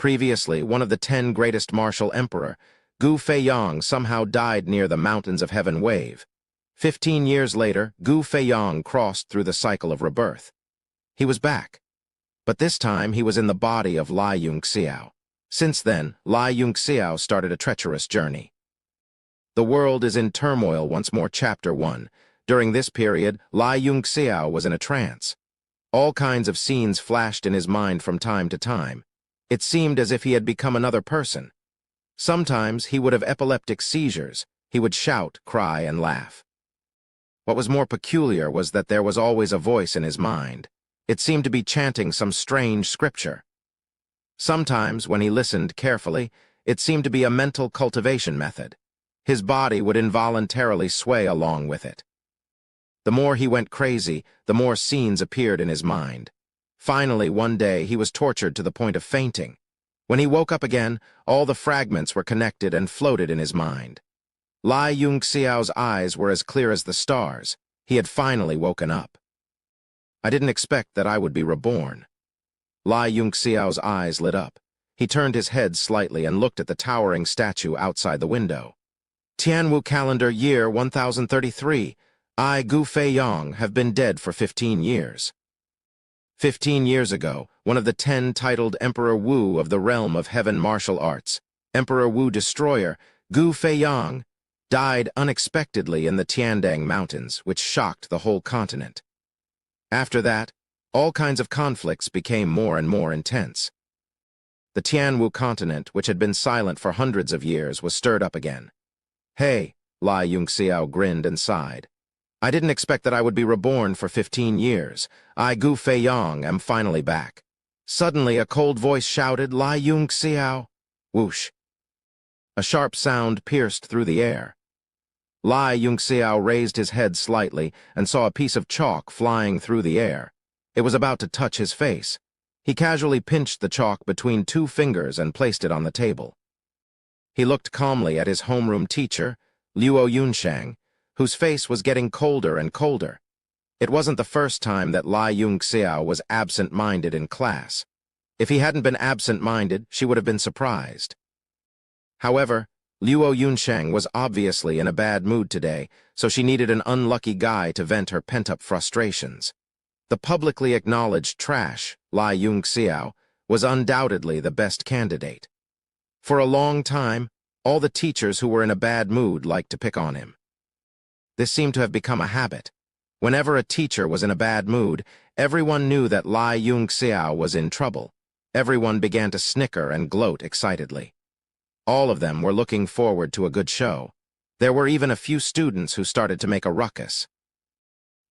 Previously, one of the 10 greatest martial emperor, Gu Feiyang, somehow died near the Mountains of Heaven Wave. 15 years later, Gu Feiyang crossed through the cycle of rebirth. He was back. But this time, he was in the body of Lai Yunxiao. Since then, Lai Yunxiao started a treacherous journey. The world is in turmoil once more. Chapter 1. During this period, Lai Yunxiao was in a trance. All kinds of scenes flashed in his mind from time to time. It seemed as if he had become another person. Sometimes he would have epileptic seizures. He would shout, cry, and laugh. What was more peculiar was that there was always a voice in his mind. It seemed to be chanting some strange scripture. Sometimes, when he listened carefully, it seemed to be a mental cultivation method. His body would involuntarily sway along with it. The more he went crazy, the more scenes appeared in his mind. Finally, one day, he was tortured to the point of fainting. When he woke up again, all the fragments were connected and floated in his mind. Lai Yunxiao's eyes were as clear as the stars. He had finally woken up. I didn't expect that I would be reborn. Lai Yunxiao's eyes lit up. He turned his head slightly and looked at the towering statue outside the window. Tianwu calendar year 1033. I, Gu Feiyang, have been dead for 15 years. 15 years ago, one of the 10 titled Emperor Wu of the realm of heaven martial arts, Emperor Wu Destroyer, Gu Feiyang, died unexpectedly in the Tiandang Mountains, which shocked the whole continent. After that, all kinds of conflicts became more and more intense. The Tianwu continent, which had been silent for hundreds of years, was stirred up again. Hey, Lai Yunxiao grinned and sighed. I didn't expect that I would be reborn for 15 years. I, Gu Feiyang, am finally back. Suddenly, a cold voice shouted, Lai Yunxiao. Whoosh. A sharp sound pierced through the air. Lai Yunxiao raised his head slightly and saw a piece of chalk flying through the air. It was about to touch his face. He casually pinched the chalk between 2 fingers and placed it on the table. He looked calmly at his homeroom teacher, Luo Yunshang, whose face was getting colder and colder. It wasn't the first time that Lai Yunxiao was absent-minded in class. If he hadn't been absent-minded, she would have been surprised. However, Luo Yunshang was obviously in a bad mood today, so she needed an unlucky guy to vent her pent-up frustrations. The publicly acknowledged trash, Lai Yunxiao, was undoubtedly the best candidate. For a long time, all the teachers who were in a bad mood liked to pick on him. This seemed to have become a habit. Whenever a teacher was in a bad mood, everyone knew that Lai Yunxiao was in trouble. Everyone began to snicker and gloat excitedly. All of them were looking forward to a good show. There were even a few students who started to make a ruckus.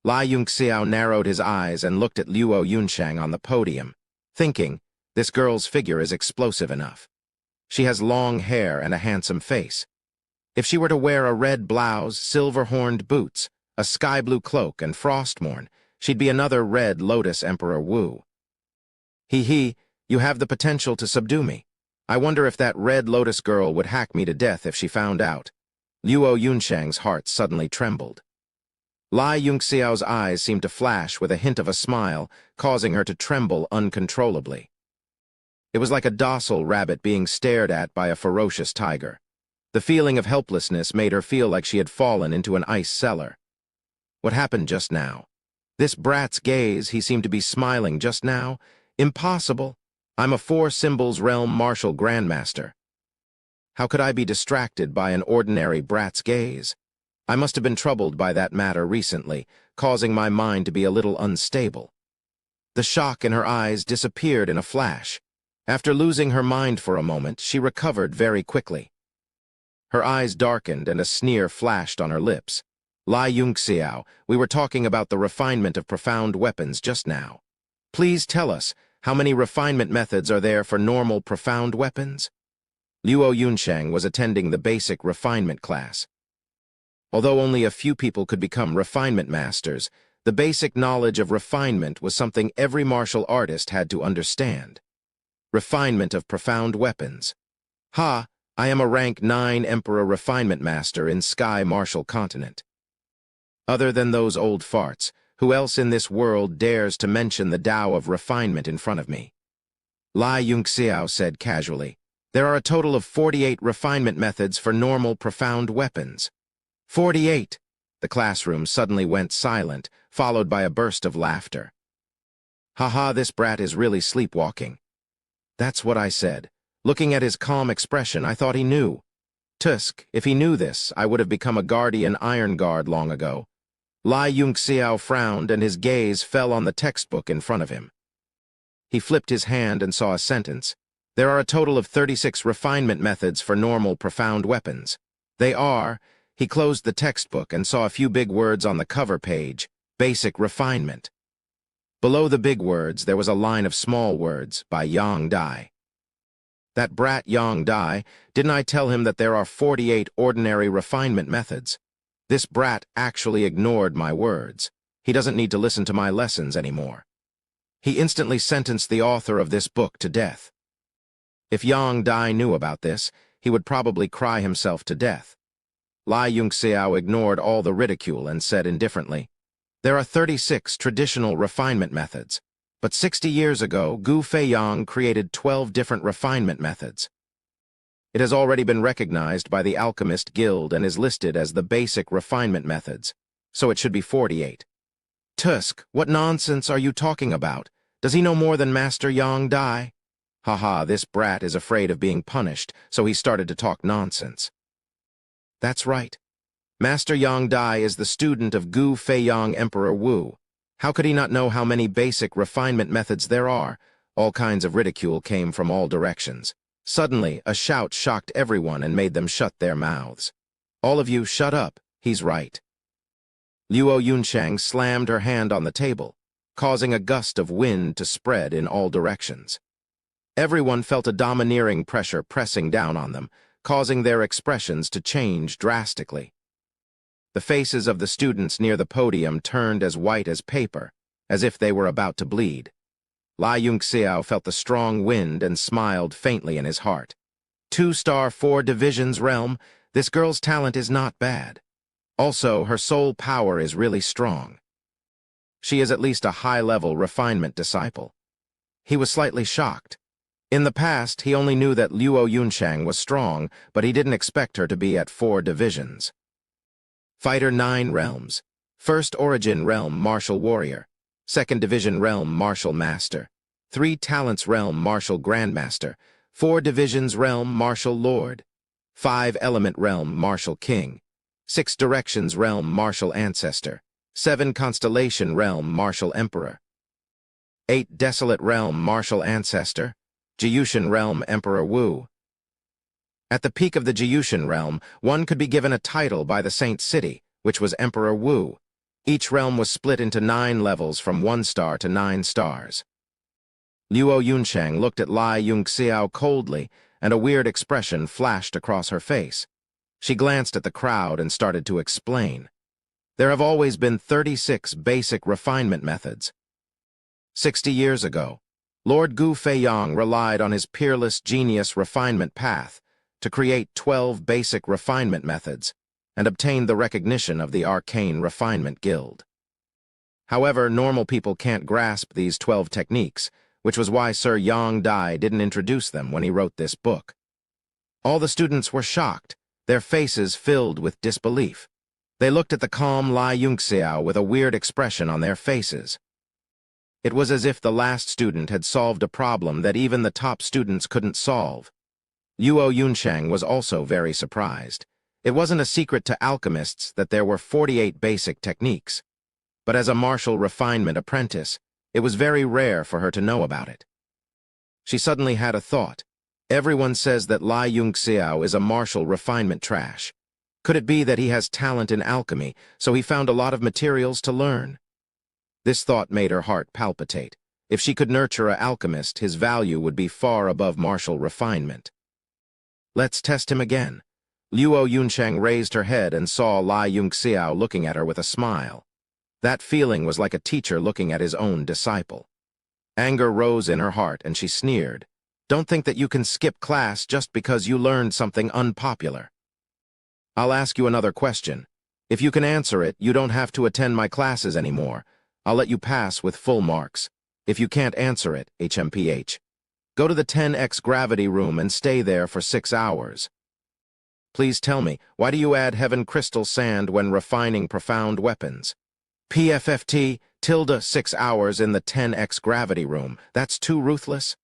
Lai Yunxiao narrowed his eyes and looked at Luo Yunshang on the podium, thinking, this girl's figure is explosive enough. She has long hair and a handsome face. If she were to wear a red blouse, silver-horned boots, a sky-blue cloak, and frostmourne, she'd be another Red Lotus Emperor Wu. He, you have the potential to subdue me. I wonder if that Red Lotus girl would hack me to death if she found out. Luo Yunshang's heart suddenly trembled. Lai Yunxiao's eyes seemed to flash with a hint of a smile, causing her to tremble uncontrollably. It was like a docile rabbit being stared at by a ferocious tiger. The feeling of helplessness made her feel like she had fallen into an ice cellar. What happened just now? This brat's gaze, he seemed to be smiling just now. Impossible. I'm a 4 symbols realm martial grandmaster. How could I be distracted by an ordinary brat's gaze? I must have been troubled by that matter recently, causing my mind to be a little unstable. The shock in her eyes disappeared in a flash. After losing her mind for a moment, she recovered very quickly. Her eyes darkened and a sneer flashed on her lips. Lai Yunxiao, we were talking about the refinement of profound weapons just now. Please tell us, how many refinement methods are there for normal profound weapons? Luo Yunshang was attending the basic refinement class. Although only a few people could become refinement masters, the basic knowledge of refinement was something every martial artist had to understand. Refinement of profound weapons. Ha! I am a rank 9 Emperor Refinement Master in Sky Martial Continent. Other than those old farts, who else in this world dares to mention the Tao of refinement in front of me? Lai Yunxiao said casually. There are a total of 48 refinement methods for normal, profound weapons. 48! The classroom suddenly went silent, followed by a burst of laughter. Haha, this brat is really sleepwalking. That's what I said. Looking at his calm expression, I thought he knew. Tusk, if he knew this, I would have become a guardian iron guard long ago. Lai Yunxiao frowned, and his gaze fell on the textbook in front of him. He flipped his hand and saw a sentence. There are a total of 36 refinement methods for normal, profound weapons. They are... He closed the textbook and saw a few big words on the cover page. Basic refinement. Below the big words, there was a line of small words by Yang Dai. That brat Yang Dai, didn't I tell him that there are 48 ordinary refinement methods? This brat actually ignored my words. He doesn't need to listen to my lessons anymore. He instantly sentenced the author of this book to death. If Yang Dai knew about this, he would probably cry himself to death. Lai Yunxiao ignored all the ridicule and said indifferently, there are 36 traditional refinement methods, but 60 years ago, Gu Feiyang created 12 different refinement methods. It has already been recognized by the Alchemist Guild and is listed as the basic refinement methods, so it should be 48. Tusk, what nonsense are you talking about? Does he know more than Master Yang Dai? Haha, this brat is afraid of being punished, so he started to talk nonsense. That's right. Master Yang Dai is the student of Gu Feiyang Emperor Wu. How could he not know how many basic refinement methods there are? All kinds of ridicule came from all directions. Suddenly, a shout shocked everyone and made them shut their mouths. All of you, shut up. He's right. Luo Yunsheng slammed her hand on the table, causing a gust of wind to spread in all directions. Everyone felt a domineering pressure pressing down on them, causing their expressions to change drastically. The faces of the students near the podium turned as white as paper, as if they were about to bleed. Lai Yunxiao felt the strong wind and smiled faintly in his heart. 2-star 4 divisions realm, this girl's talent is not bad. Also, her soul power is really strong. She is at least a high-level refinement disciple. He was slightly shocked. In the past, he only knew that Luo Yunsheng was strong, but he didn't expect her to be at 4 divisions. Fighter 9 realms. First Origin realm, Martial Warrior. Second Division realm, Martial Master. 3 Talents realm, Martial Grandmaster. 4 Divisions realm, Martial Lord. 5 Element realm, Martial King. 6 Directions realm, Martial Ancestor. 7 Constellation realm, Martial Emperor. 8 Desolate realm, Martial Ancestor. Jiyushan realm, Emperor Wu. At the peak of the Jiyushan realm, one could be given a title by the Saint City, which was Emperor Wu. Each realm was split into 9 levels from 1 star to 9 stars. Luo Yunsheng looked at Lai Yunxiao coldly, and a weird expression flashed across her face. She glanced at the crowd and started to explain. There have always been 36 basic refinement methods. 60 years ago, Lord Gu Feiyang relied on his peerless genius refinement path to create 12 basic refinement methods and obtained the recognition of the Arcane Refinement Guild. However, normal people can't grasp these 12 techniques, which was why Sir Yang Dai didn't introduce them when he wrote this book. All the students were shocked, their faces filled with disbelief. They looked at the calm Lai Yunxiao with a weird expression on their faces. It was as if the last student had solved a problem that even the top students couldn't solve. Luo Yunsheng was also very surprised. It wasn't a secret to alchemists that there were 48 basic techniques. But as a martial refinement apprentice, it was very rare for her to know about it. She suddenly had a thought. Everyone says that Lai Yunxiao is a martial refinement trash. Could it be that he has talent in alchemy, so he found a lot of materials to learn? This thought made her heart palpitate. If she could nurture an alchemist, his value would be far above martial refinement. Let's test him again. Luo Yunsheng raised her head and saw Lai Yunxiao looking at her with a smile. That feeling was like a teacher looking at his own disciple. Anger rose in her heart and she sneered. Don't think that you can skip class just because you learned something unpopular. I'll ask you another question. If you can answer it, you don't have to attend my classes anymore. I'll let you pass with full marks. If you can't answer it, HMPH. Go to the 10x gravity room and stay there for 6 hours. Please tell me, why do you add heaven crystal sand when refining profound weapons? PFFT, 6 hours in the 10x gravity room. That's too ruthless?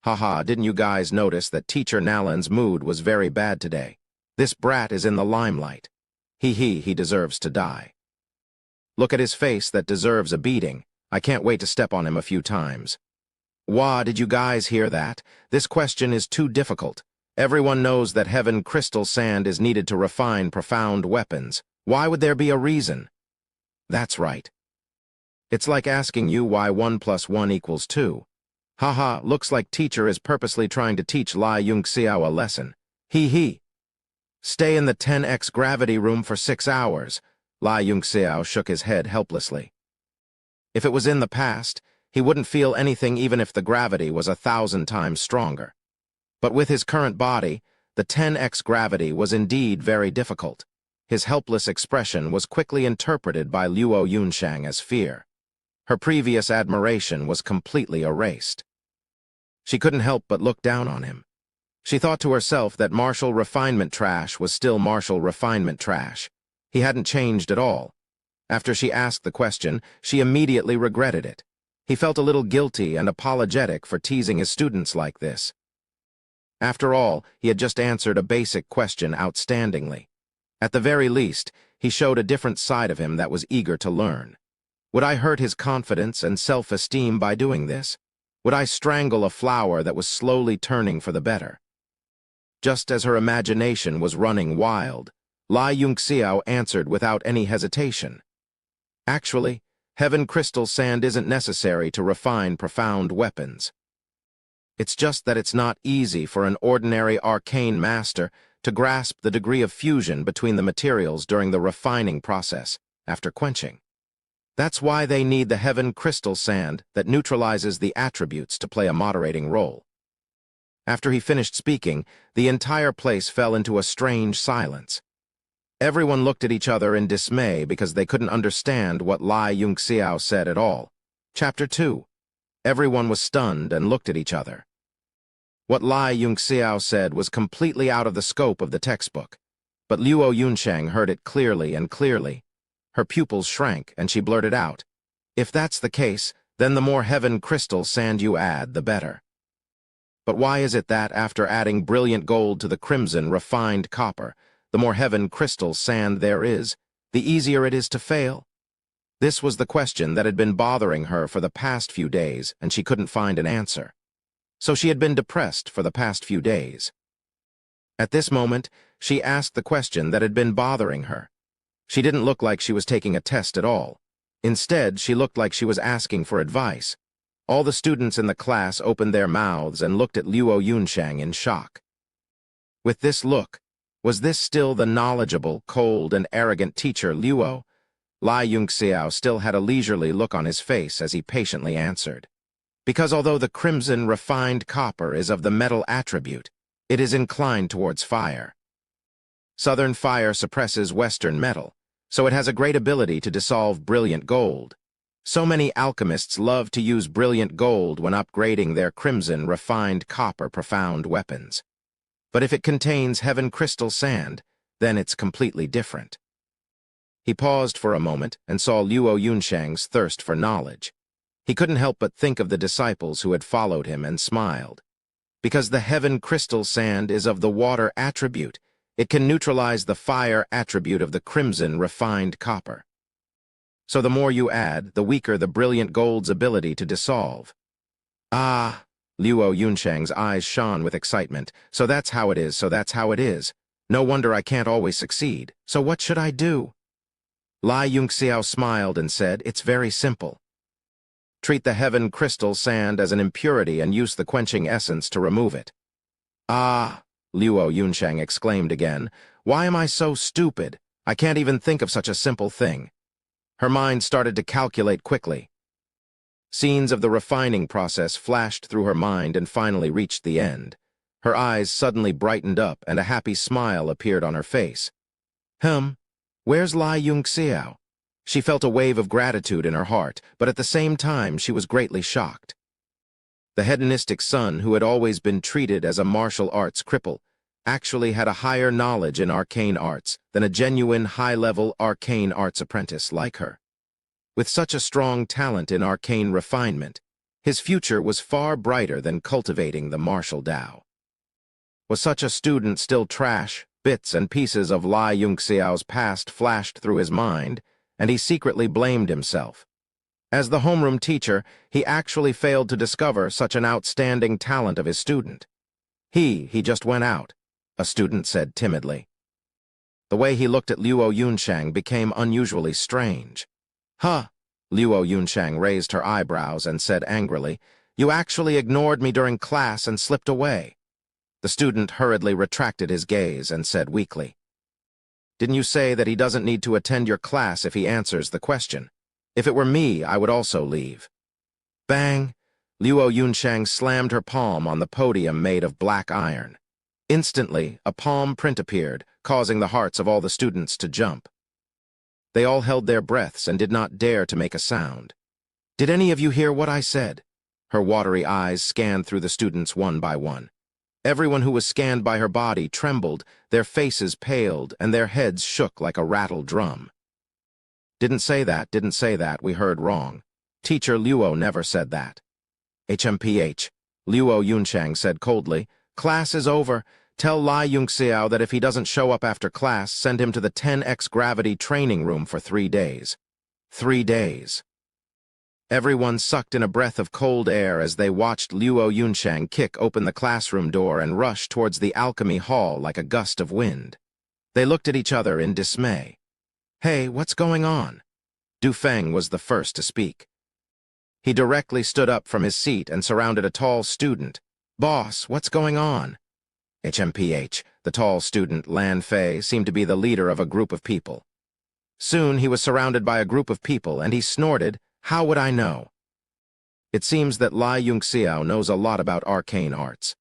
Haha, didn't you guys notice that Teacher Nalan's mood was very bad today? This brat is in the limelight. He deserves to die. Look at his face, that deserves a beating. I can't wait to step on him a few times. Wah, did you guys hear that? This question is too difficult. Everyone knows that heaven crystal sand is needed to refine profound weapons. Why would there be a reason? That's right. It's like asking you why 1 + 1 = 2. Haha, looks like teacher is purposely trying to teach Lai Yungxiao a lesson. He. Stay in the 10x gravity room for 6 hours. Lai Yungxiao shook his head helplessly. If it was in the past, he wouldn't feel anything even if the gravity was 1,000 times stronger. But with his current body, the 10x gravity was indeed very difficult. His helpless expression was quickly interpreted by Luo Yunshang as fear. Her previous admiration was completely erased. She couldn't help but look down on him. She thought to herself that martial refinement trash was still martial refinement trash. He hadn't changed at all. After she asked the question, she immediately regretted it. He felt a little guilty and apologetic for teasing his students like this. After all, he had just answered a basic question outstandingly. At the very least, he showed a different side of him that was eager to learn. Would I hurt his confidence and self-esteem by doing this? Would I strangle a flower that was slowly turning for the better? Just as her imagination was running wild, Lai Yungxiao answered without any hesitation. Actually, heaven crystal sand isn't necessary to refine profound weapons. It's just that it's not easy for an ordinary arcane master to grasp the degree of fusion between the materials during the refining process after quenching. That's why they need the heaven crystal sand that neutralizes the attributes to play a moderating role. After he finished speaking, the entire place fell into a strange silence. Everyone looked at each other in dismay because they couldn't understand what Lai Yungxiao said at all. Chapter 2. Everyone was stunned and looked at each other. What Lai Yungxiao said was completely out of the scope of the textbook, but Luo Yunshang heard it clearly and clearly. Her pupils shrank, and she blurted out, "If that's the case, then the more heaven crystal sand you add, the better." But why is it that, after adding brilliant gold to the crimson refined copper, the more heaven crystal sand there is, the easier it is to fail? This was the question that had been bothering her for the past few days, and she couldn't find an answer. So she had been depressed for the past few days. At this moment, she asked the question that had been bothering her. She didn't look like she was taking a test at all. Instead, she looked like she was asking for advice. All the students in the class opened their mouths and looked at Luo Yunshang in shock. With this look, was this still the knowledgeable, cold, and arrogant teacher Luo? Lai Yungxiao still had a leisurely look on his face as he patiently answered. Because although the crimson refined copper is of the metal attribute, it is inclined towards fire. Southern fire suppresses Western metal, so it has a great ability to dissolve brilliant gold. So many alchemists love to use brilliant gold when upgrading their crimson refined copper profound weapons. But if it contains heaven crystal sand, then it's completely different. He paused for a moment and saw Luo Yunshang's thirst for knowledge. He couldn't help but think of the disciples who had followed him and smiled. Because the heaven crystal sand is of the water attribute, it can neutralize the fire attribute of the crimson refined copper. So the more you add, the weaker the brilliant gold's ability to dissolve. Ah, Luo Yunshang's eyes shone with excitement. So that's how it is, so that's how it is. No wonder I can't always succeed. So what should I do? Lai Yungxiao smiled and said, "It's very simple. Treat the heaven crystal sand as an impurity and use the quenching essence to remove it." Ah, Luo Yunshang exclaimed again. Why am I so stupid? I can't even think of such a simple thing. Her mind started to calculate quickly. Scenes of the refining process flashed through her mind and finally reached the end. Her eyes suddenly brightened up and a happy smile appeared on her face. Where's Lai Yungxiao? She felt a wave of gratitude in her heart, but at the same time she was greatly shocked. The hedonistic son, who had always been treated as a martial arts cripple, actually had a higher knowledge in arcane arts than a genuine high-level arcane arts apprentice like her. With such a strong talent in arcane refinement, his future was far brighter than cultivating the martial Tao. Was such a student still trash? Bits and pieces of Lai Yunxiao's past flashed through his mind, and he secretly blamed himself. As the homeroom teacher, he actually failed to discover such an outstanding talent of his student. He just went out, a student said timidly. The way he looked at Luo Yunshang became unusually strange. Huh? Luo Yunshang raised her eyebrows and said angrily, "You actually ignored me during class and slipped away." The student hurriedly retracted his gaze and said weakly, "Didn't you say that he doesn't need to attend your class if he answers the question? If it were me, I would also leave." Bang! Luo Yunshang slammed her palm on the podium made of black iron. Instantly, a palm print appeared, causing the hearts of all the students to jump. They all held their breaths and did not dare to make a sound. "Did any of you hear what I said?" Her watery eyes scanned through the students one by one. Everyone who was scanned by her body trembled, their faces paled, and their heads shook like a rattled drum. Didn't say that, we heard wrong. Teacher Luo never said that." HMPH, Luo Yunshang said coldly, "Class is over. Tell Lai Yunxiao that if he doesn't show up after class, send him to the 10x gravity training room for 3 days. 3 days. Everyone sucked in a breath of cold air as they watched Luo Yunshang kick open the classroom door and rush towards the alchemy hall like a gust of wind. They looked at each other in dismay. "Hey, what's going on?" Du Feng was the first to speak. He directly stood up from his seat and surrounded a tall student. "Boss, what's going on?" HMPH, the tall student, Lan Fei, seemed to be the leader of a group of people. Soon he was surrounded by a group of people, and he snorted, "How would I know?" It seems that Lai Yunxiao knows a lot about arcane arts.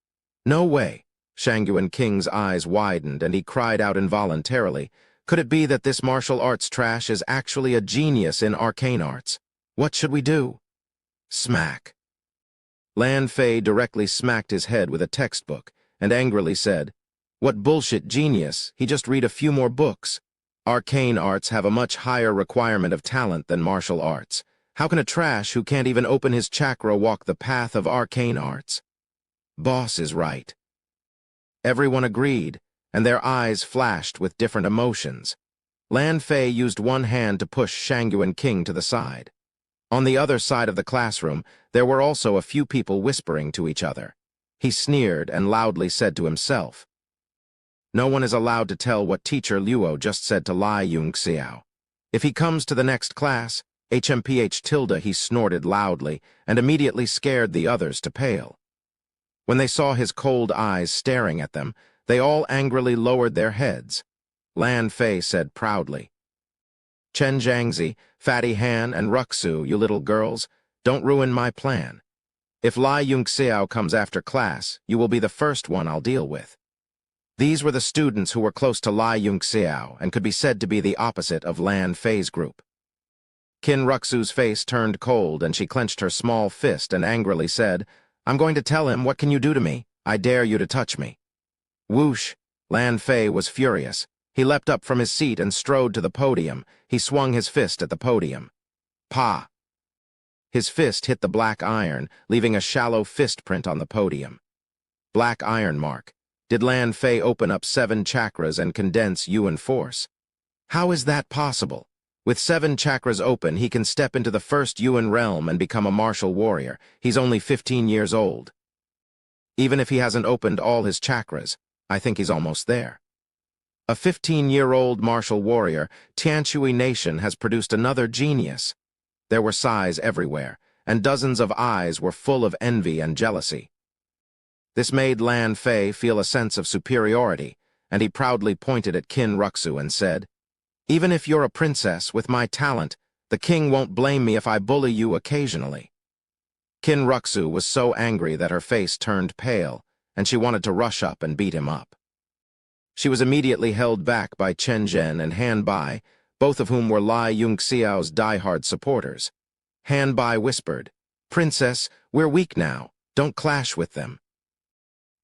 "No way." Shangyuan King's eyes widened, and he cried out involuntarily, "Could it be that this martial arts trash is actually a genius in arcane arts? What should we do?" Smack. Lan Fei directly smacked his head with a textbook and angrily said, "What bullshit genius, he just read a few more books. Arcane arts have a much higher requirement of talent than martial arts. How can a trash who can't even open his chakra walk the path of arcane arts?" Boss is right. Everyone agreed, and their eyes flashed with different emotions. Lan Fei used one hand to push Shangyuan King to the side. On the other side of the classroom, there were also a few people whispering to each other. He sneered and loudly said to himself, "No one is allowed to tell what Teacher Luo just said to Lai Yunxiao. If he comes to the next class, HMPH tilde," he snorted loudly and immediately scared the others to pale. When they saw his cold eyes staring at them, they all angrily lowered their heads. Lan Fei said proudly, "Chen Jiangzi, Fatty Han, and Ruxu, you little girls, don't ruin my plan. If Lai Yunxiao comes after class, you will be the first one I'll deal with." These were the students who were close to Lai Yunxiao and could be said to be the opposite of Lan Fei's group. Qin Ruxu's face turned cold and she clenched her small fist and angrily said, "I'm going to tell him, what can you do to me? I dare you to touch me." Whoosh! Lan Fei was furious. He leapt up from his seat and strode to the podium. He swung his fist at the podium. Pa! His fist hit the black iron, leaving a shallow fist print on the podium. Black iron mark. Did Lan Fei open up 7 chakras and condense Yuan force? How is that possible? With 7 chakras open, he can step into the first Yuan realm and become a martial warrior. He's only 15 years old. Even if he hasn't opened all his chakras, I think he's almost there. A 15-year-old martial warrior, Tianshui Nation has produced another genius. There were sighs everywhere, and dozens of eyes were full of envy and jealousy. This made Lan Fei feel a sense of superiority, and he proudly pointed at Qin Ruxu and said, "Even if you're a princess with my talent, the king won't blame me if I bully you occasionally." Qin Ruxu was so angry that her face turned pale, and she wanted to rush up and beat him up. She was immediately held back by Chen Zhen and Han Bai, both of whom were Lai Yunxiao's diehard supporters. Han Bai whispered, "Princess, we're weak now. Don't clash with them.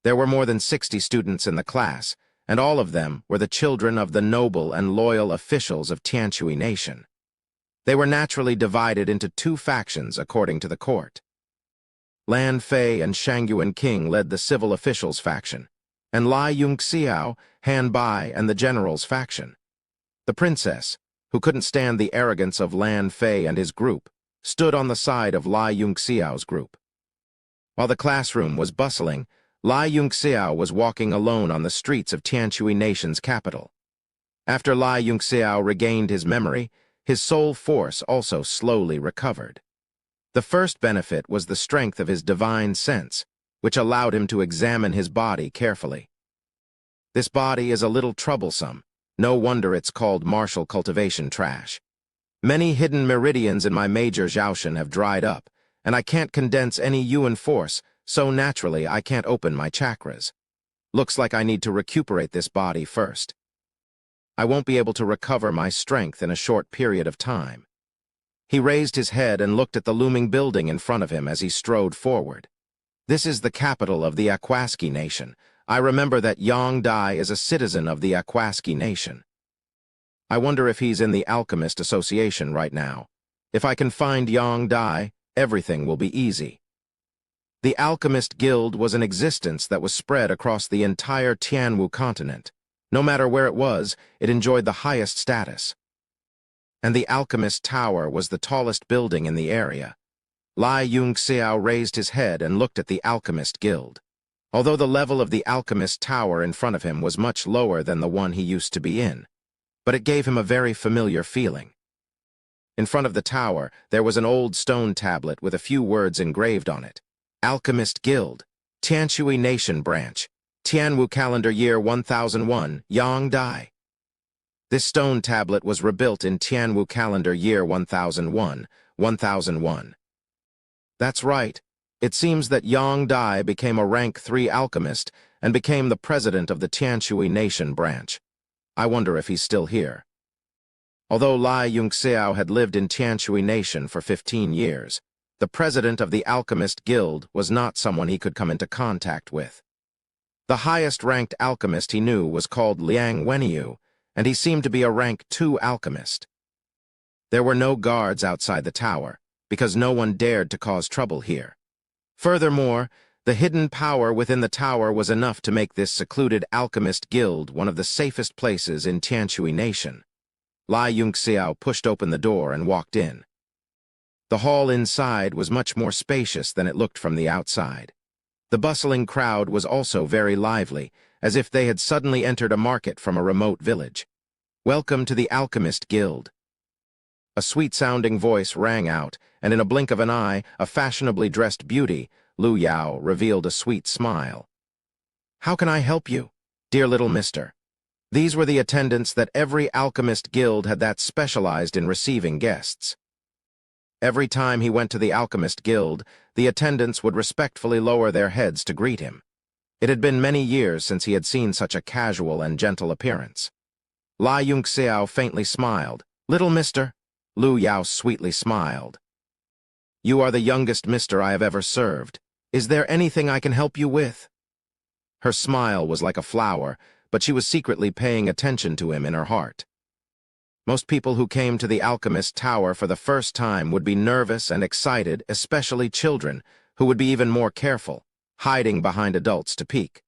There were more than 60 students in the class, and all of them were the children of the noble and loyal officials of Tianshui Nation. They were naturally divided into two factions according to the court. Lan Fei and Shangyuan King led the civil officials faction, and Lai Yunxiao, Han Bai, and the generals faction. The princess, who couldn't stand the arrogance of Lan Fei and his group, stood on the side of Lai Yunxiao's group. While the classroom was bustling, Lai Yunxiao was walking alone on the streets of Tianshui Nation's capital. After Lai Yunxiao regained his memory, his soul force also slowly recovered. The first benefit was the strength of his divine sense, which allowed him to examine his body carefully. This body is a little troublesome. No wonder it's called martial cultivation trash. Many hidden meridians in my major Zhaoshan have dried up, and I can't condense any Yuan force, so naturally I can't open my chakras. Looks like I need to recuperate this body first. I won't be able to recover my strength in a short period of time. He raised his head and looked at the looming building in front of him as he strode forward. This is the capital of the Akwaski Nation. I remember that Yang Dai is a citizen of the Akwaski Nation. I wonder if he's in the Alchemist Association right now. If I can find Yang Dai, everything will be easy. The Alchemist Guild was an existence that was spread across the entire Tianwu continent. No matter where it was, it enjoyed the highest status. And the Alchemist Tower was the tallest building in the area. Lai Yunxiao raised his head and looked at the Alchemist Guild. Although the level of the Alchemist Tower in front of him was much lower than the one he used to be in, but it gave him a very familiar feeling. In front of the tower, there was an old stone tablet with a few words engraved on it. Alchemist Guild, Tianshui Nation Branch, Tianwu Calendar Year 1001, Yang Dai. This stone tablet was rebuilt in Tianwu Calendar Year 1001. That's right. It seems that Yang Dai became a rank 3 alchemist and became the president of the Tianshui Nation Branch. I wonder if he's still here. Although Lai Yunxiao had lived in Tianshui Nation for 15 years, the president of the Alchemist Guild was not someone he could come into contact with. The highest-ranked alchemist he knew was called Liang Wenyu, and he seemed to be a rank 2 alchemist. There were no guards outside the tower, because no one dared to cause trouble here. Furthermore, the hidden power within the tower was enough to make this secluded Alchemist Guild one of the safest places in Tianshui Nation. Lai Yunxiao pushed open the door and walked in. The hall inside was much more spacious than it looked from the outside. The bustling crowd was also very lively, as if they had suddenly entered a market from a remote village. "Welcome to the Alchemist Guild." A sweet-sounding voice rang out, and in a blink of an eye, a fashionably dressed beauty, Lu Yao, revealed a sweet smile. "How can I help you, dear little mister?" These were the attendants that every Alchemist Guild had that specialized in receiving guests. Every time he went to the Alchemist Guild, the attendants would respectfully lower their heads to greet him. It had been many years since he had seen such a casual and gentle appearance. Lai Yunxiao faintly smiled. "Little mister?" Lu Yao sweetly smiled. "You are the youngest mister I have ever served. Is there anything I can help you with?" Her smile was like a flower, but she was secretly paying attention to him in her heart. Most people who came to the Alchemist Tower for the first time would be nervous and excited, especially children, who would be even more careful, hiding behind adults to peek.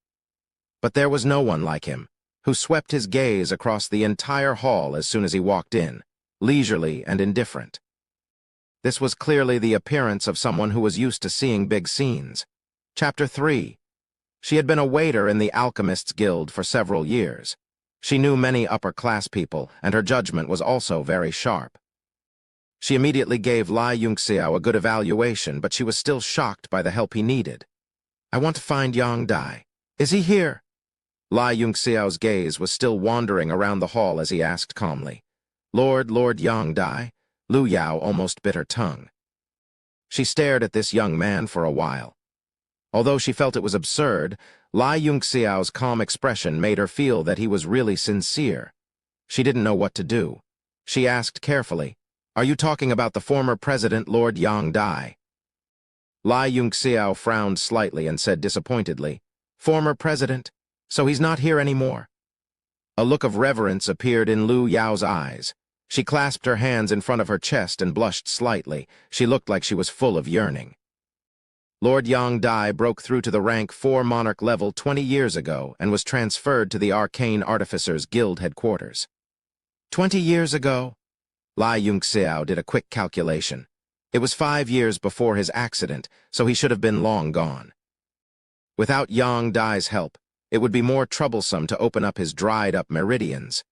But there was no one like him, who swept his gaze across the entire hall as soon as he walked in, leisurely and indifferent. This was clearly the appearance of someone who was used to seeing big scenes. Chapter 3. She had been a waiter in the Alchemists Guild for several years. She knew many upper-class people, and her judgment was also very sharp. She immediately gave Lai Yunxiao a good evaluation, but she was still shocked by the help he needed. "I want to find Yang Dai. Is he here?" Lai Yunxiao's gaze was still wandering around the hall as he asked calmly. Lord Yang Dai?" Lu Yao almost bit her tongue. She stared at this young man for a while. Although she felt it was absurd, Lai Yunxiao's calm expression made her feel that he was really sincere. She didn't know what to do. She asked carefully, "Are you talking about the former president, Lord Yang Dai?" Lai Yunxiao frowned slightly and said disappointedly, "Former president, so he's not here anymore." A look of reverence appeared in Lu Yao's eyes. She clasped her hands in front of her chest and blushed slightly. She looked like she was full of yearning. Lord Yang Dai broke through to the rank 4 monarch level 20 years ago and was transferred to the Arcane Artificers Guild headquarters. 20 years ago? Lai Yunxiao did a quick calculation. It was 5 years before his accident, so he should have been long gone. Without Yang Dai's help, it would be more troublesome to open up his dried-up meridians.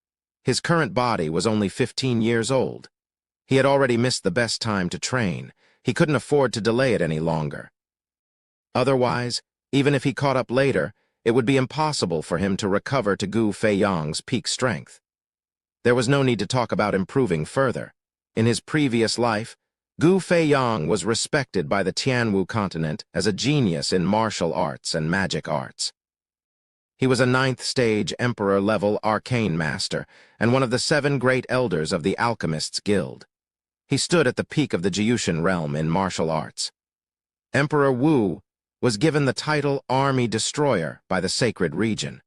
His current body was only 15 years old. He had already missed the best time to train. He couldn't afford to delay it any longer. Otherwise, even if he caught up later, it would be impossible for him to recover to Gu Feiyang's peak strength. There was no need to talk about improving further. In his previous life, Gu Feiyang was respected by the Tianwu continent as a genius in martial arts and magic arts. He was a 9th-stage Emperor-level arcane master and one of the 7 great elders of the Alchemists Guild. He stood at the peak of the Jiushan realm in martial arts. Emperor Wu was given the title Army Destroyer by the Sacred Region.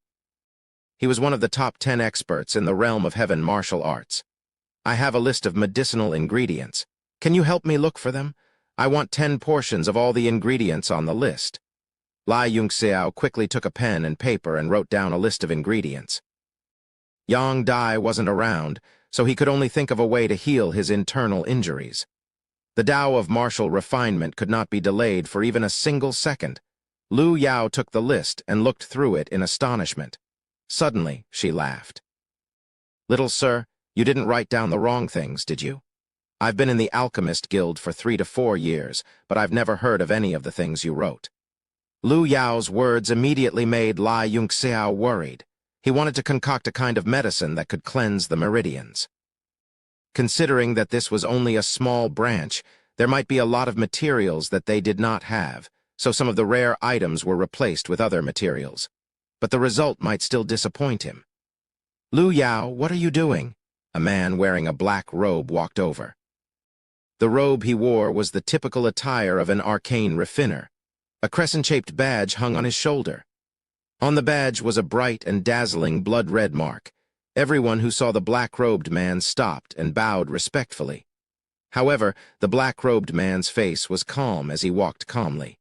He was one of the top 10 experts in the realm of heaven martial arts. "I have a list of medicinal ingredients. Can you help me look for them? I want 10 portions of all the ingredients on the list." Lai Yunxiao quickly took a pen and paper and wrote down a list of ingredients. Yang Dai wasn't around, so he could only think of a way to heal his internal injuries. The Tao of martial refinement could not be delayed for even a single second. Lu Yao took the list and looked through it in astonishment. Suddenly, she laughed. "Little sir, you didn't write down the wrong things, did you? I've been in the Alchemist Guild for 3 to 4 years, but I've never heard of any of the things you wrote." Lu Yao's words immediately made Lai Yunxiao worried. He wanted to concoct a kind of medicine that could cleanse the meridians. Considering that this was only a small branch, there might be a lot of materials that they did not have, so some of the rare items were replaced with other materials. But the result might still disappoint him. "Lu Yao, what are you doing?" A man wearing a black robe walked over. The robe he wore was the typical attire of an arcane refiner. A crescent-shaped badge hung on his shoulder. On the badge was a bright and dazzling blood-red mark. Everyone who saw the black-robed man stopped and bowed respectfully. However, the black-robed man's face was calm as he walked calmly.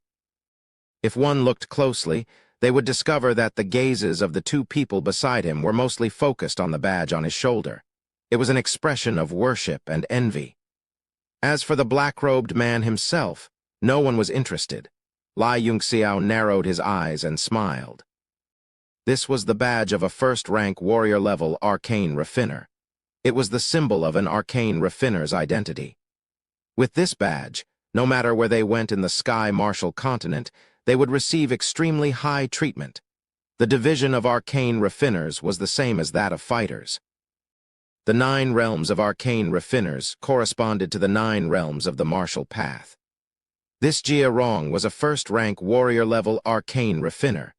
If one looked closely, they would discover that the gazes of the 2 people beside him were mostly focused on the badge on his shoulder. It was an expression of worship and envy. As for the black-robed man himself, no one was interested. Lai Yunxiao narrowed his eyes and smiled. This was the badge of a 1st-rank warrior-level arcane refiner. It was the symbol of an arcane refiner's identity. With this badge, no matter where they went in the Sky Martial Continent, they would receive extremely high treatment. The division of arcane refiners was the same as that of fighters. The 9 realms of arcane refiners corresponded to the 9 realms of the martial path. This Jia Rong was a 1st-rank warrior-level arcane refiner.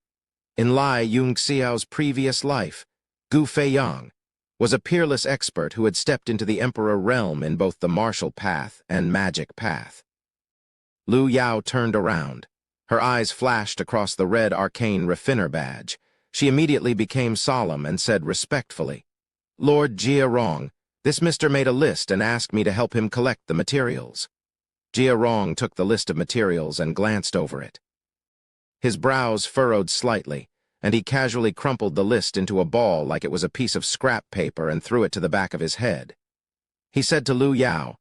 In Lai Yunxiao's previous life, Gu Feiyang was a peerless expert who had stepped into the Emperor realm in both the martial path and magic path. Lu Yao turned around. Her eyes flashed across the red arcane refiner badge. She immediately became solemn and said respectfully, "Lord Jia Rong, this mister made a list and asked me to help him collect the materials." Jia Rong took the list of materials and glanced over it. His brows furrowed slightly, and he casually crumpled the list into a ball like it was a piece of scrap paper and threw it to the back of his head. He said to Lu Yao,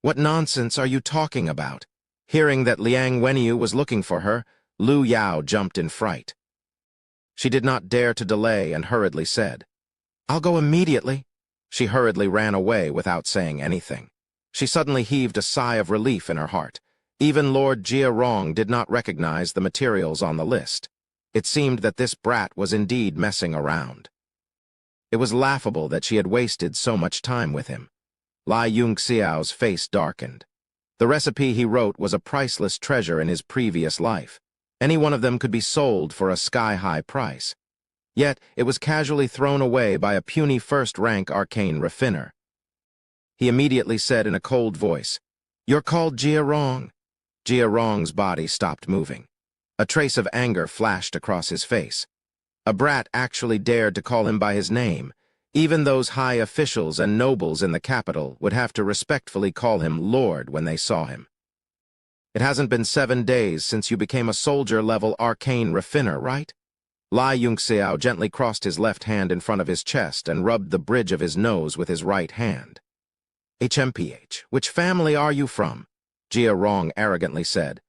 "What nonsense are you talking about?" Hearing that Liang Wenyu was looking for her, Lu Yao jumped in fright. She did not dare to delay and hurriedly said, "I'll go immediately." She hurriedly ran away without saying anything. She suddenly heaved a sigh of relief in her heart. Even Lord Jia Rong did not recognize the materials on the list. It seemed that this brat was indeed messing around. It was laughable that she had wasted so much time with him. Lai Yunxiao's face darkened. The recipe he wrote was a priceless treasure in his previous life. Any one of them could be sold for a sky-high price. Yet it was casually thrown away by a puny 1st-rank arcane refiner. He immediately said in a cold voice, "You're called Jia Rong." Jia Rong's body stopped moving. A trace of anger flashed across his face. A brat actually dared to call him by his name. Even those high officials and nobles in the capital would have to respectfully call him Lord when they saw him. It hasn't been 7 days since you became a soldier-level arcane refiner, right? Lai Yunxiao gently crossed his left hand in front of his chest and rubbed the bridge of his nose with his right hand. HMPH, which family are you from? Jia Rong arrogantly said.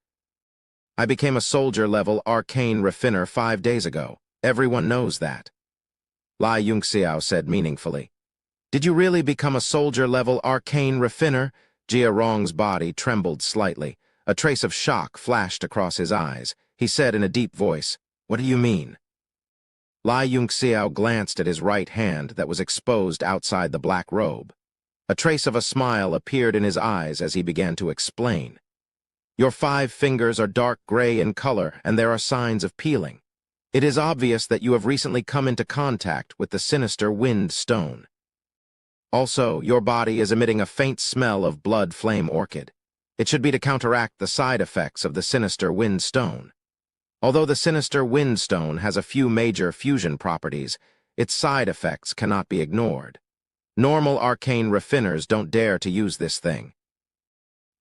I became a soldier-level arcane refiner 5 days ago. Everyone knows that. Lai Yunxiao said meaningfully. Did you really become a soldier-level arcane refiner? Jia Rong's body trembled slightly. A trace of shock flashed across his eyes. He said in a deep voice, What do you mean? Lai Yunxiao glanced at his right hand that was exposed outside the black robe. A trace of a smile appeared in his eyes as he began to explain. Your 5 fingers are dark gray in color, and there are signs of peeling. It is obvious that you have recently come into contact with the sinister wind stone. Also, your body is emitting a faint smell of blood flame orchid. It should be to counteract the side effects of the sinister wind stone. Although the sinister wind stone has a few major fusion properties, its side effects cannot be ignored. Normal arcane refiners don't dare to use this thing.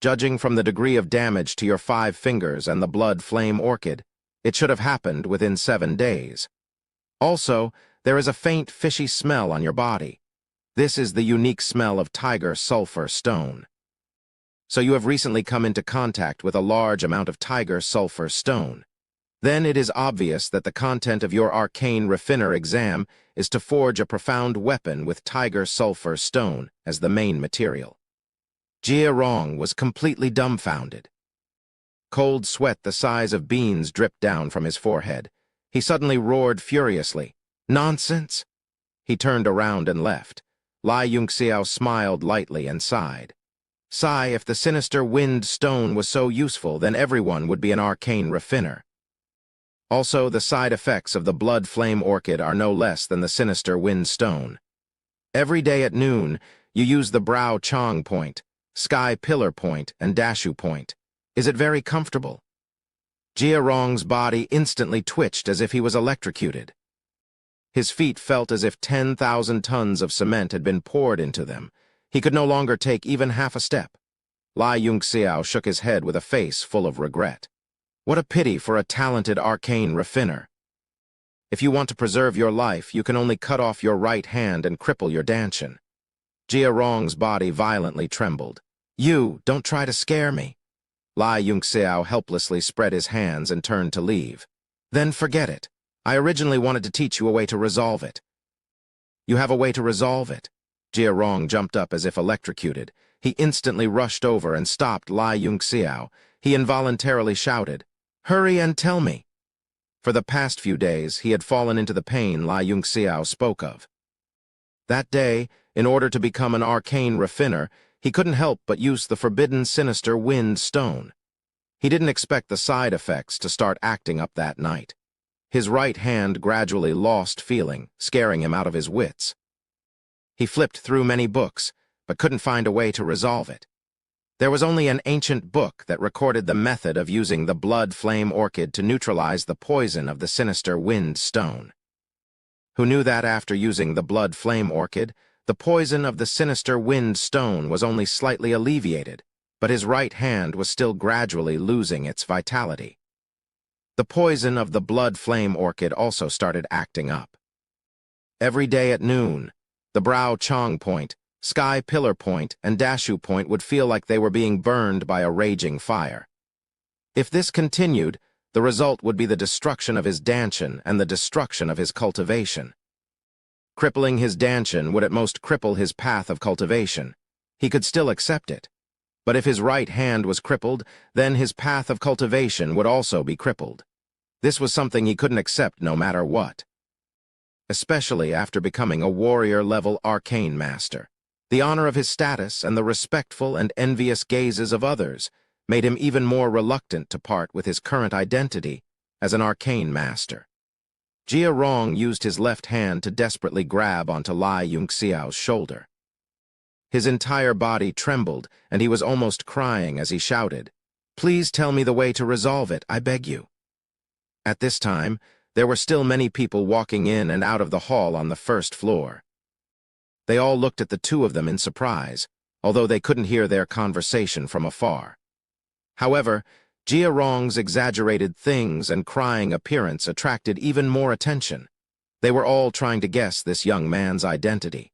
Judging from the degree of damage to your 5 fingers and the blood flame orchid, it should have happened within 7 days. Also, there is a faint fishy smell on your body. This is the unique smell of tiger sulfur stone. So you have recently come into contact with a large amount of tiger sulfur stone. Then it is obvious that the content of your arcane refiner exam is to forge a profound weapon with tiger sulfur stone as the main material. Jia Rong was completely dumbfounded. Cold sweat the size of beans dripped down from his forehead. He suddenly roared furiously. Nonsense! He turned around and left. Lai Yunxiao smiled lightly and sighed. Sigh, if the sinister wind stone was so useful, then everyone would be an arcane refiner. Also, the side effects of the blood flame orchid are no less than the sinister wind stone. Every day at noon, you use the brow chong point, sky pillar point, and dashu point. Is it very comfortable? Jia Rong's body instantly twitched as if he was electrocuted. His feet felt as if 10,000 tons of cement had been poured into them. He could no longer take even half a step. Lai Yunxiao shook his head with a face full of regret. What a pity for a talented arcane refiner. If you want to preserve your life, you can only cut off your right hand and cripple your dantian. Jia Rong's body violently trembled. You, don't try to scare me. Lai Yunxiao helplessly spread his hands and turned to leave. Then forget it. I originally wanted to teach you a way to resolve it. You have a way to resolve it? Jia Rong jumped up as if electrocuted. He instantly rushed over and stopped Lai Yunxiao. He involuntarily shouted, Hurry and tell me. For the past few days, he had fallen into the pain Lai Yunxiao spoke of. That day, in order to become an arcane refiner, he couldn't help but use the forbidden sinister wind stone. He didn't expect the side effects to start acting up that night. His right hand gradually lost feeling, scaring him out of his wits. He flipped through many books, but couldn't find a way to resolve it. There was only an ancient book that recorded the method of using the blood flame orchid to neutralize the poison of the sinister wind stone. Who knew that after using the blood flame orchid, the poison of the sinister wind stone was only slightly alleviated, but his right hand was still gradually losing its vitality. The poison of the blood flame orchid also started acting up. Every day at noon, the brow chong point, sky pillar point, and dashu point would feel like they were being burned by a raging fire. If this continued, the result would be the destruction of his dantian and the destruction of his cultivation. Crippling his dantian would at most cripple his path of cultivation. He could still accept it. But if his right hand was crippled, then his path of cultivation would also be crippled. This was something he couldn't accept no matter what. Especially after becoming a warrior-level arcane master. The honor of his status and the respectful and envious gazes of others made him even more reluctant to part with his current identity as an arcane master. Jia Rong used his left hand to desperately grab onto Lai Yunxiao's shoulder. His entire body trembled, and he was almost crying as he shouted, Please tell me the way to resolve it, I beg you." At this time, there were still many people walking in and out of the hall on the first floor. They all looked at the two of them in surprise, although they couldn't hear their conversation from afar. However, Jia Rong's exaggerated things and crying appearance attracted even more attention. They were all trying to guess this young man's identity.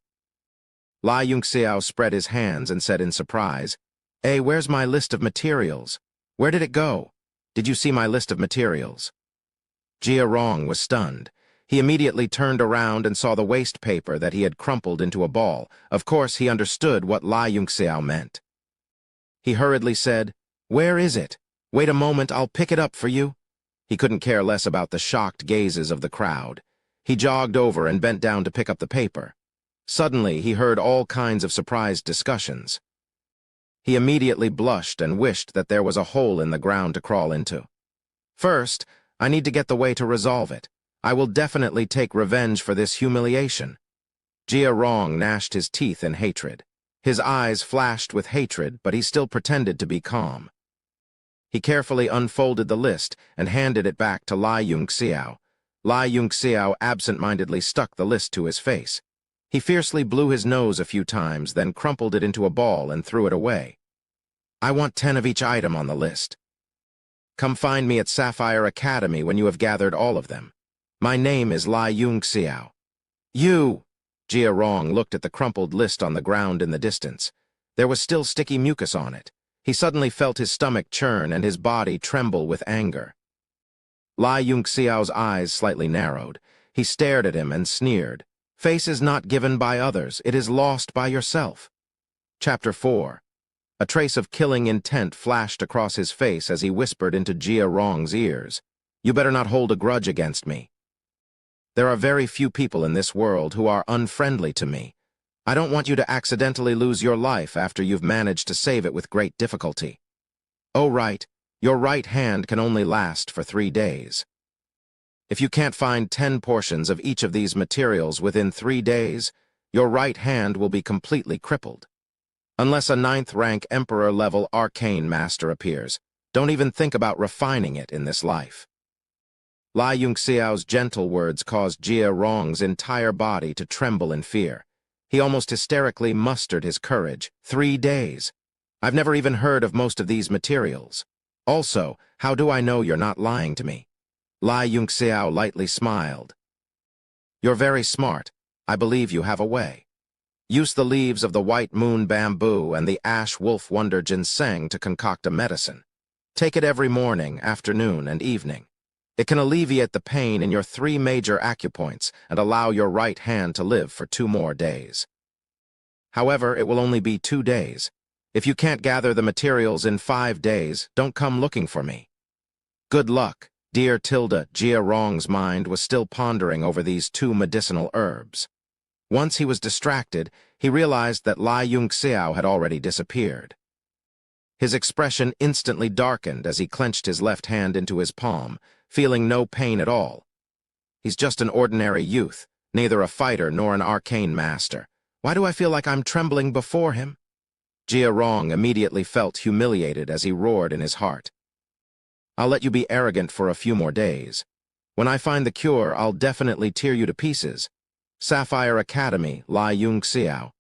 Lai Yunxiao spread his hands and said in surprise, "Hey, where's my list of materials? Where did it go? Did you see my list of materials?" Jia Rong was stunned. He immediately turned around and saw the waste paper that he had crumpled into a ball. Of course, he understood what Lai Yunxiao meant. He hurriedly said, "Where is it? Wait a moment, I'll pick it up for you." He couldn't care less about the shocked gazes of the crowd. He jogged over and bent down to pick up the paper. Suddenly, he heard all kinds of surprised discussions. He immediately blushed and wished that there was a hole in the ground to crawl into. "First, I need to get the way to resolve it. I will definitely take revenge for this humiliation." Jia Rong gnashed his teeth in hatred. His eyes flashed with hatred, but he still pretended to be calm. He carefully unfolded the list and handed it back to Lai Yunxiao. Lai Yunxiao absent-mindedly stuck the list to his face. He fiercely blew his nose a few times, then crumpled it into a ball and threw it away. "I want 10 of each item on the list. Come find me at Sapphire Academy when you have gathered all of them. My name is Lai Yunxiao." "You!" Jia Rong looked at the crumpled list on the ground in the distance. There was still sticky mucus on it. He suddenly felt his stomach churn and his body tremble with anger. Lai Yunxiao's eyes slightly narrowed. He stared at him and sneered. "Face is not given by others, it is lost by yourself." Chapter 4. A trace of killing intent flashed across his face as he whispered into Jia Rong's ears. "You better not hold a grudge against me. There are very few people in this world who are unfriendly to me. I don't want you to accidentally lose your life after you've managed to save it with great difficulty. Oh, right, your right hand can only last for 3 days. If you can't find 10 portions of each of these materials within 3 days, your right hand will be completely crippled. Unless a 9th-rank Emperor-level arcane master appears, don't even think about refining it in this life." Lai Yunxiao's gentle words caused Jia Rong's entire body to tremble in fear. He almost hysterically mustered his courage. 3 days. I've never even heard of most of these materials. Also, how do I know you're not lying to me? Lai Yunxiao lightly smiled. "You're very smart. I believe you have a way. Use the leaves of the white moon bamboo and the ash wolf wonder ginseng to concoct a medicine. Take it every morning, afternoon, and evening. It can alleviate the pain in your 3 major acupoints and allow your right hand to live for 2 more days. However, it will only be 2 days. If you can't gather the materials in 5 days, don't come looking for me. Good luck." Dear Tilda, Jia Rong's mind was still pondering over these 2 medicinal herbs. Once he was distracted, he realized that Lai Yunxiao had already disappeared. His expression instantly darkened as he clenched his left hand into his palm, feeling no pain at all. He's just an ordinary youth, neither a fighter nor an arcane master. Why do I feel like I'm trembling before him? Jia Rong immediately felt humiliated as he roared in his heart. "I'll let you be arrogant for a few more days. When I find the cure, I'll definitely tear you to pieces. Sapphire Academy, Lai Yunxiao."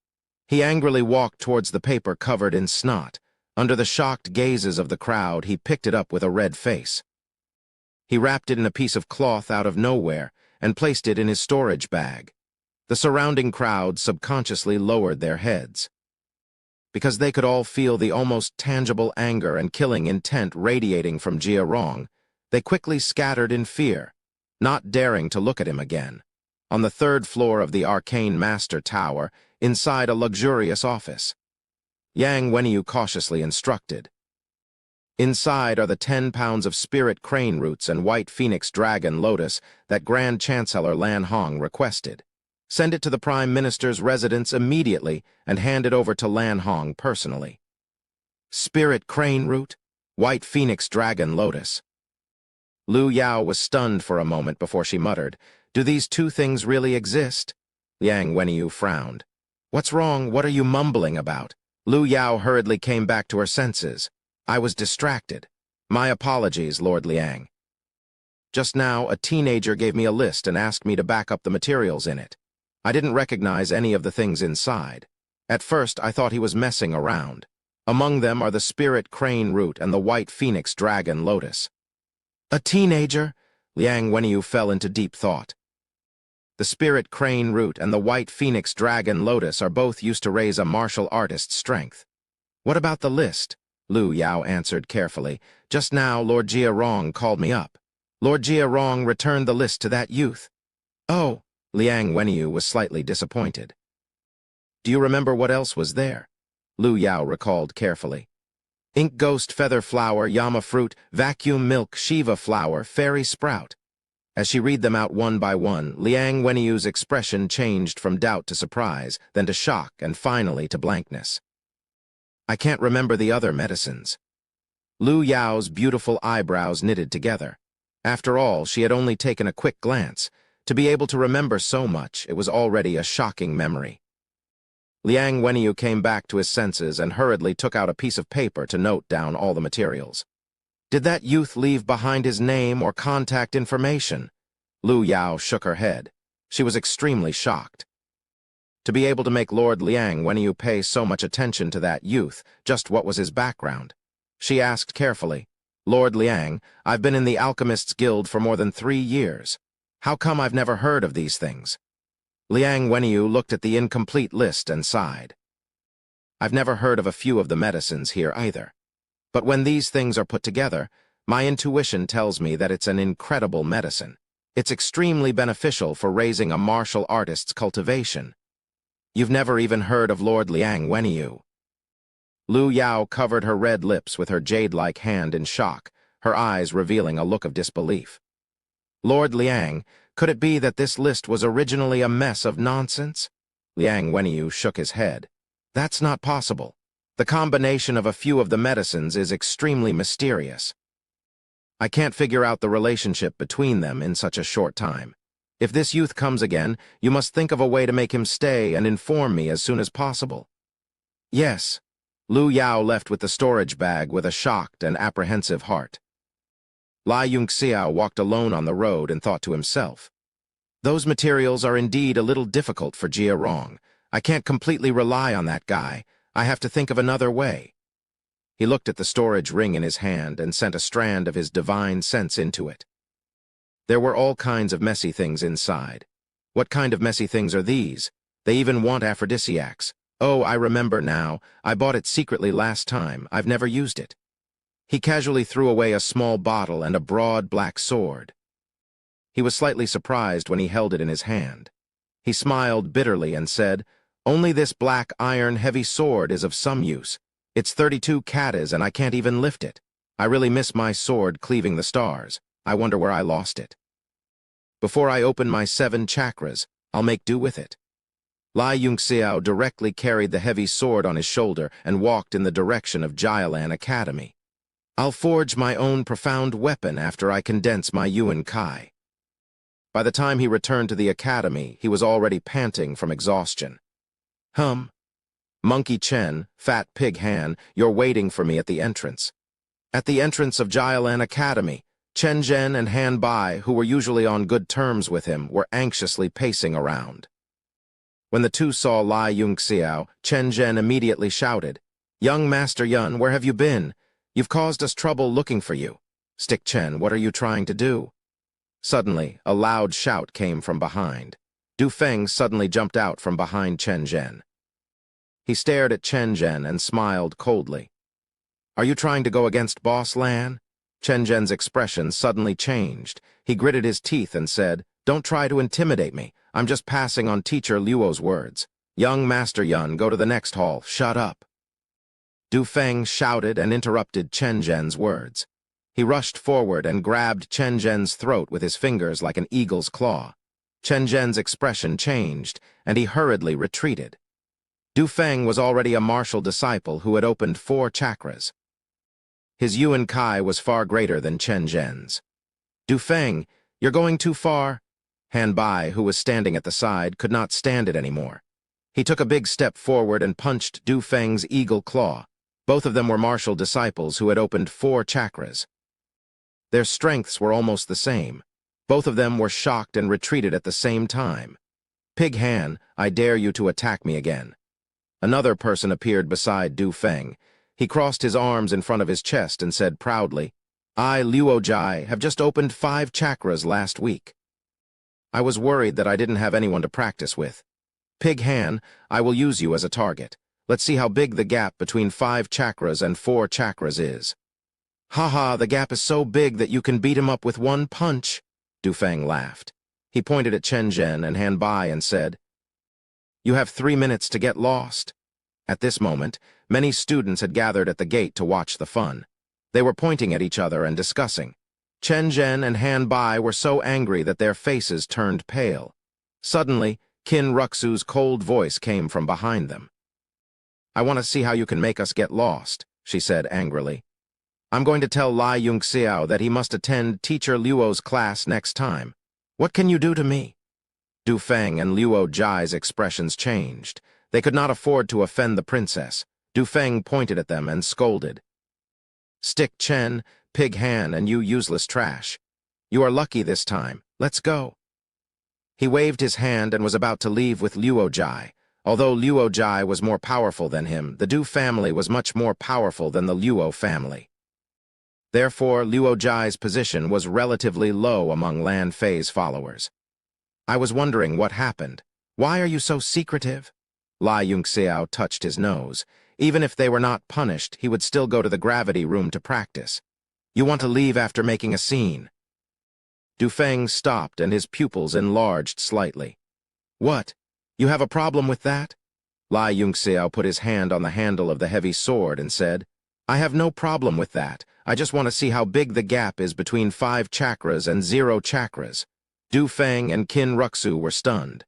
He angrily walked towards the paper covered in snot. Under the shocked gazes of the crowd, he picked it up with a red face. He wrapped it in a piece of cloth out of nowhere and placed it in his storage bag. The surrounding crowd subconsciously lowered their heads. Because they could all feel the almost tangible anger and killing intent radiating from Jia Rong, they quickly scattered in fear, not daring to look at him again. On the 3rd floor of the Arcane Master Tower, inside a luxurious office, Yang Wenyu cautiously instructed. "Inside are the 10 pounds of spirit crane roots and white phoenix dragon lotus that Grand Chancellor Lan Hong requested. Send it to the Prime Minister's residence immediately and hand it over to Lan Hong personally." Spirit crane root? White phoenix dragon lotus. Lu Yao was stunned for a moment before she muttered, "Do these 2 things really exist?" Yang Wenyu frowned. "What's wrong? What are you mumbling about?" Lu Yao hurriedly came back to her senses. "I was distracted. My apologies, Lord Liang. Just now, a teenager gave me a list and asked me to back up the materials in it. I didn't recognize any of the things inside. At first, I thought he was messing around. Among them are the spirit crane root and the white phoenix dragon lotus. A teenager? Liang Wenyu fell into deep thought. The spirit crane root and the white phoenix dragon lotus are both used to raise a martial artist's strength. What about the list? Lu Yao answered carefully. Just now, Lord Jia Rong called me up. Lord Jia Rong returned the list to that youth. Oh, Liang Wenyu was slightly disappointed. Do you remember what else was there? Lu Yao recalled carefully. Ink ghost feather flower, Yama fruit, vacuum milk, Shiva flower, fairy sprout. As she read them out one by one, Liang Wenyu's expression changed from doubt to surprise, then to shock, and finally to blankness. I can't remember the other medicines. Lu Yao's beautiful eyebrows knitted together. After all, she had only taken a quick glance. To be able to remember so much, it was already a shocking memory. Liang Wenyu came back to his senses and hurriedly took out a piece of paper to note down all the materials. Did that youth leave behind his name or contact information? Lu Yao shook her head. She was extremely shocked. To be able to make Lord Liang Wenyu pay so much attention to that youth, just what was his background? She asked carefully, Lord Liang, I've been in the Alchemists' Guild for more than 3 years. How come I've never heard of these things? Liang Wenyu looked at the incomplete list and sighed. I've never heard of a few of the medicines here either. But when these things are put together, my intuition tells me that it's an incredible medicine. It's extremely beneficial for raising a martial artist's cultivation. You've never even heard of Lord Liang Wenyu. Lu Yao covered her red lips with her jade-like hand in shock, her eyes revealing a look of disbelief. Lord Liang, could it be that this list was originally a mess of nonsense? Liang Wenyu shook his head. That's not possible. The combination of a few of the medicines is extremely mysterious. I can't figure out the relationship between them in such a short time. If this youth comes again, you must think of a way to make him stay and inform me as soon as possible. Yes. Lu Yao left with the storage bag with a shocked and apprehensive heart. Lai Yunxiao walked alone on the road and thought to himself, those materials are indeed a little difficult for Jia Rong. I can't completely rely on that guy. I have to think of another way. He looked at the storage ring in his hand and sent a strand of his divine sense into it. There were all kinds of messy things inside. What kind of messy things are these? They even want aphrodisiacs. Oh, I remember now. I bought it secretly last time. I've never used it. He casually threw away a small bottle and a broad black sword. He was slightly surprised when he held it in his hand. He smiled bitterly and said, Only this black iron heavy sword is of some use. It's 32 katas and I can't even lift it. I really miss my sword cleaving the stars. I wonder where I lost it. Before I open my 7 chakras, I'll make do with it. Lai Yunxiao directly carried the heavy sword on his shoulder and walked in the direction of Jialan Academy. I'll forge my own profound weapon after I condense my Yuan Kai. By the time he returned to the academy, he was already panting from exhaustion. Monkey Chen, Fat Pig Han, you're waiting for me at the entrance. At the entrance of Jialan Academy, Chen Zhen and Han Bai, who were usually on good terms with him, were anxiously pacing around. When the two saw Lai Yunxiao, Chen Zhen immediately shouted, Young Master Yun, where have you been? You've caused us trouble looking for you. Stick Chen, what are you trying to do? Suddenly, a loud shout came from behind. Du Feng suddenly jumped out from behind Chen Zhen. He stared at Chen Zhen and smiled coldly. Are you trying to go against Boss Lan? Chen Zhen's expression suddenly changed. He gritted his teeth and said, Don't try to intimidate me. I'm just passing on Teacher Luo's words. Young Master Yun, go to the next hall. Shut up. Du Feng shouted and interrupted Chen Zhen's words. He rushed forward and grabbed Chen Zhen's throat with his fingers like an eagle's claw. Chen Zhen's expression changed, and he hurriedly retreated. Du Feng was already a martial disciple who had opened 4 chakras. His Yuan Kai was far greater than Chen Zhen's. Du Feng, you're going too far. Han Bai, who was standing at the side, could not stand it anymore. He took a big step forward and punched Du Feng's eagle claw. Both of them were martial disciples who had opened 4 chakras. Their strengths were almost the same. Both of them were shocked and retreated at the same time. "Pig Han, I dare you to attack me again." Another person appeared beside Du Feng. He crossed his arms in front of his chest and said proudly, "I, Luo Jai, have just opened 5 chakras last week. I was worried that I didn't have anyone to practice with. Pig Han, I will use you as a target. Let's see how big the gap between 5 chakras and 4 chakras is." "Haha, the gap is so big that you can beat him up with one punch," Du Feng laughed. He pointed at Chen Zhen and Han Bai and said, "You have 3 minutes to get lost." At this moment, many students had gathered at the gate to watch the fun. They were pointing at each other and discussing. Chen Zhen and Han Bai were so angry that their faces turned pale. Suddenly, Qin Ruxu's cold voice came from behind them. "I want to see how you can make us get lost," she said angrily. "I'm going to tell Lai Yunxiao that he must attend Teacher Luo's class next time. What can you do to me?" Du Feng and Luo Jai's expressions changed. They could not afford to offend the princess. Du Feng pointed at them and scolded. "Stick Chen, Pig Han, and you useless trash. You are lucky this time. Let's go." He waved his hand and was about to leave with Luo Jai. Although Luo Jai was more powerful than him, the Du family was much more powerful than the Luo family. Therefore, Luo Jai's position was relatively low among Lan Fei's followers. "I was wondering what happened. Why are you so secretive?" Lai Yunxiao touched his nose. Even if they were not punished, he would still go to the gravity room to practice. "You want to leave after making a scene." Du Feng stopped and his pupils enlarged slightly. "What? You have a problem with that?" Lai Yunxiao put his hand on the handle of the heavy sword and said, "I have no problem with that. I just want to see how big the gap is between 5 chakras and 0 chakras." Du Feng and Qin Ruxu were stunned.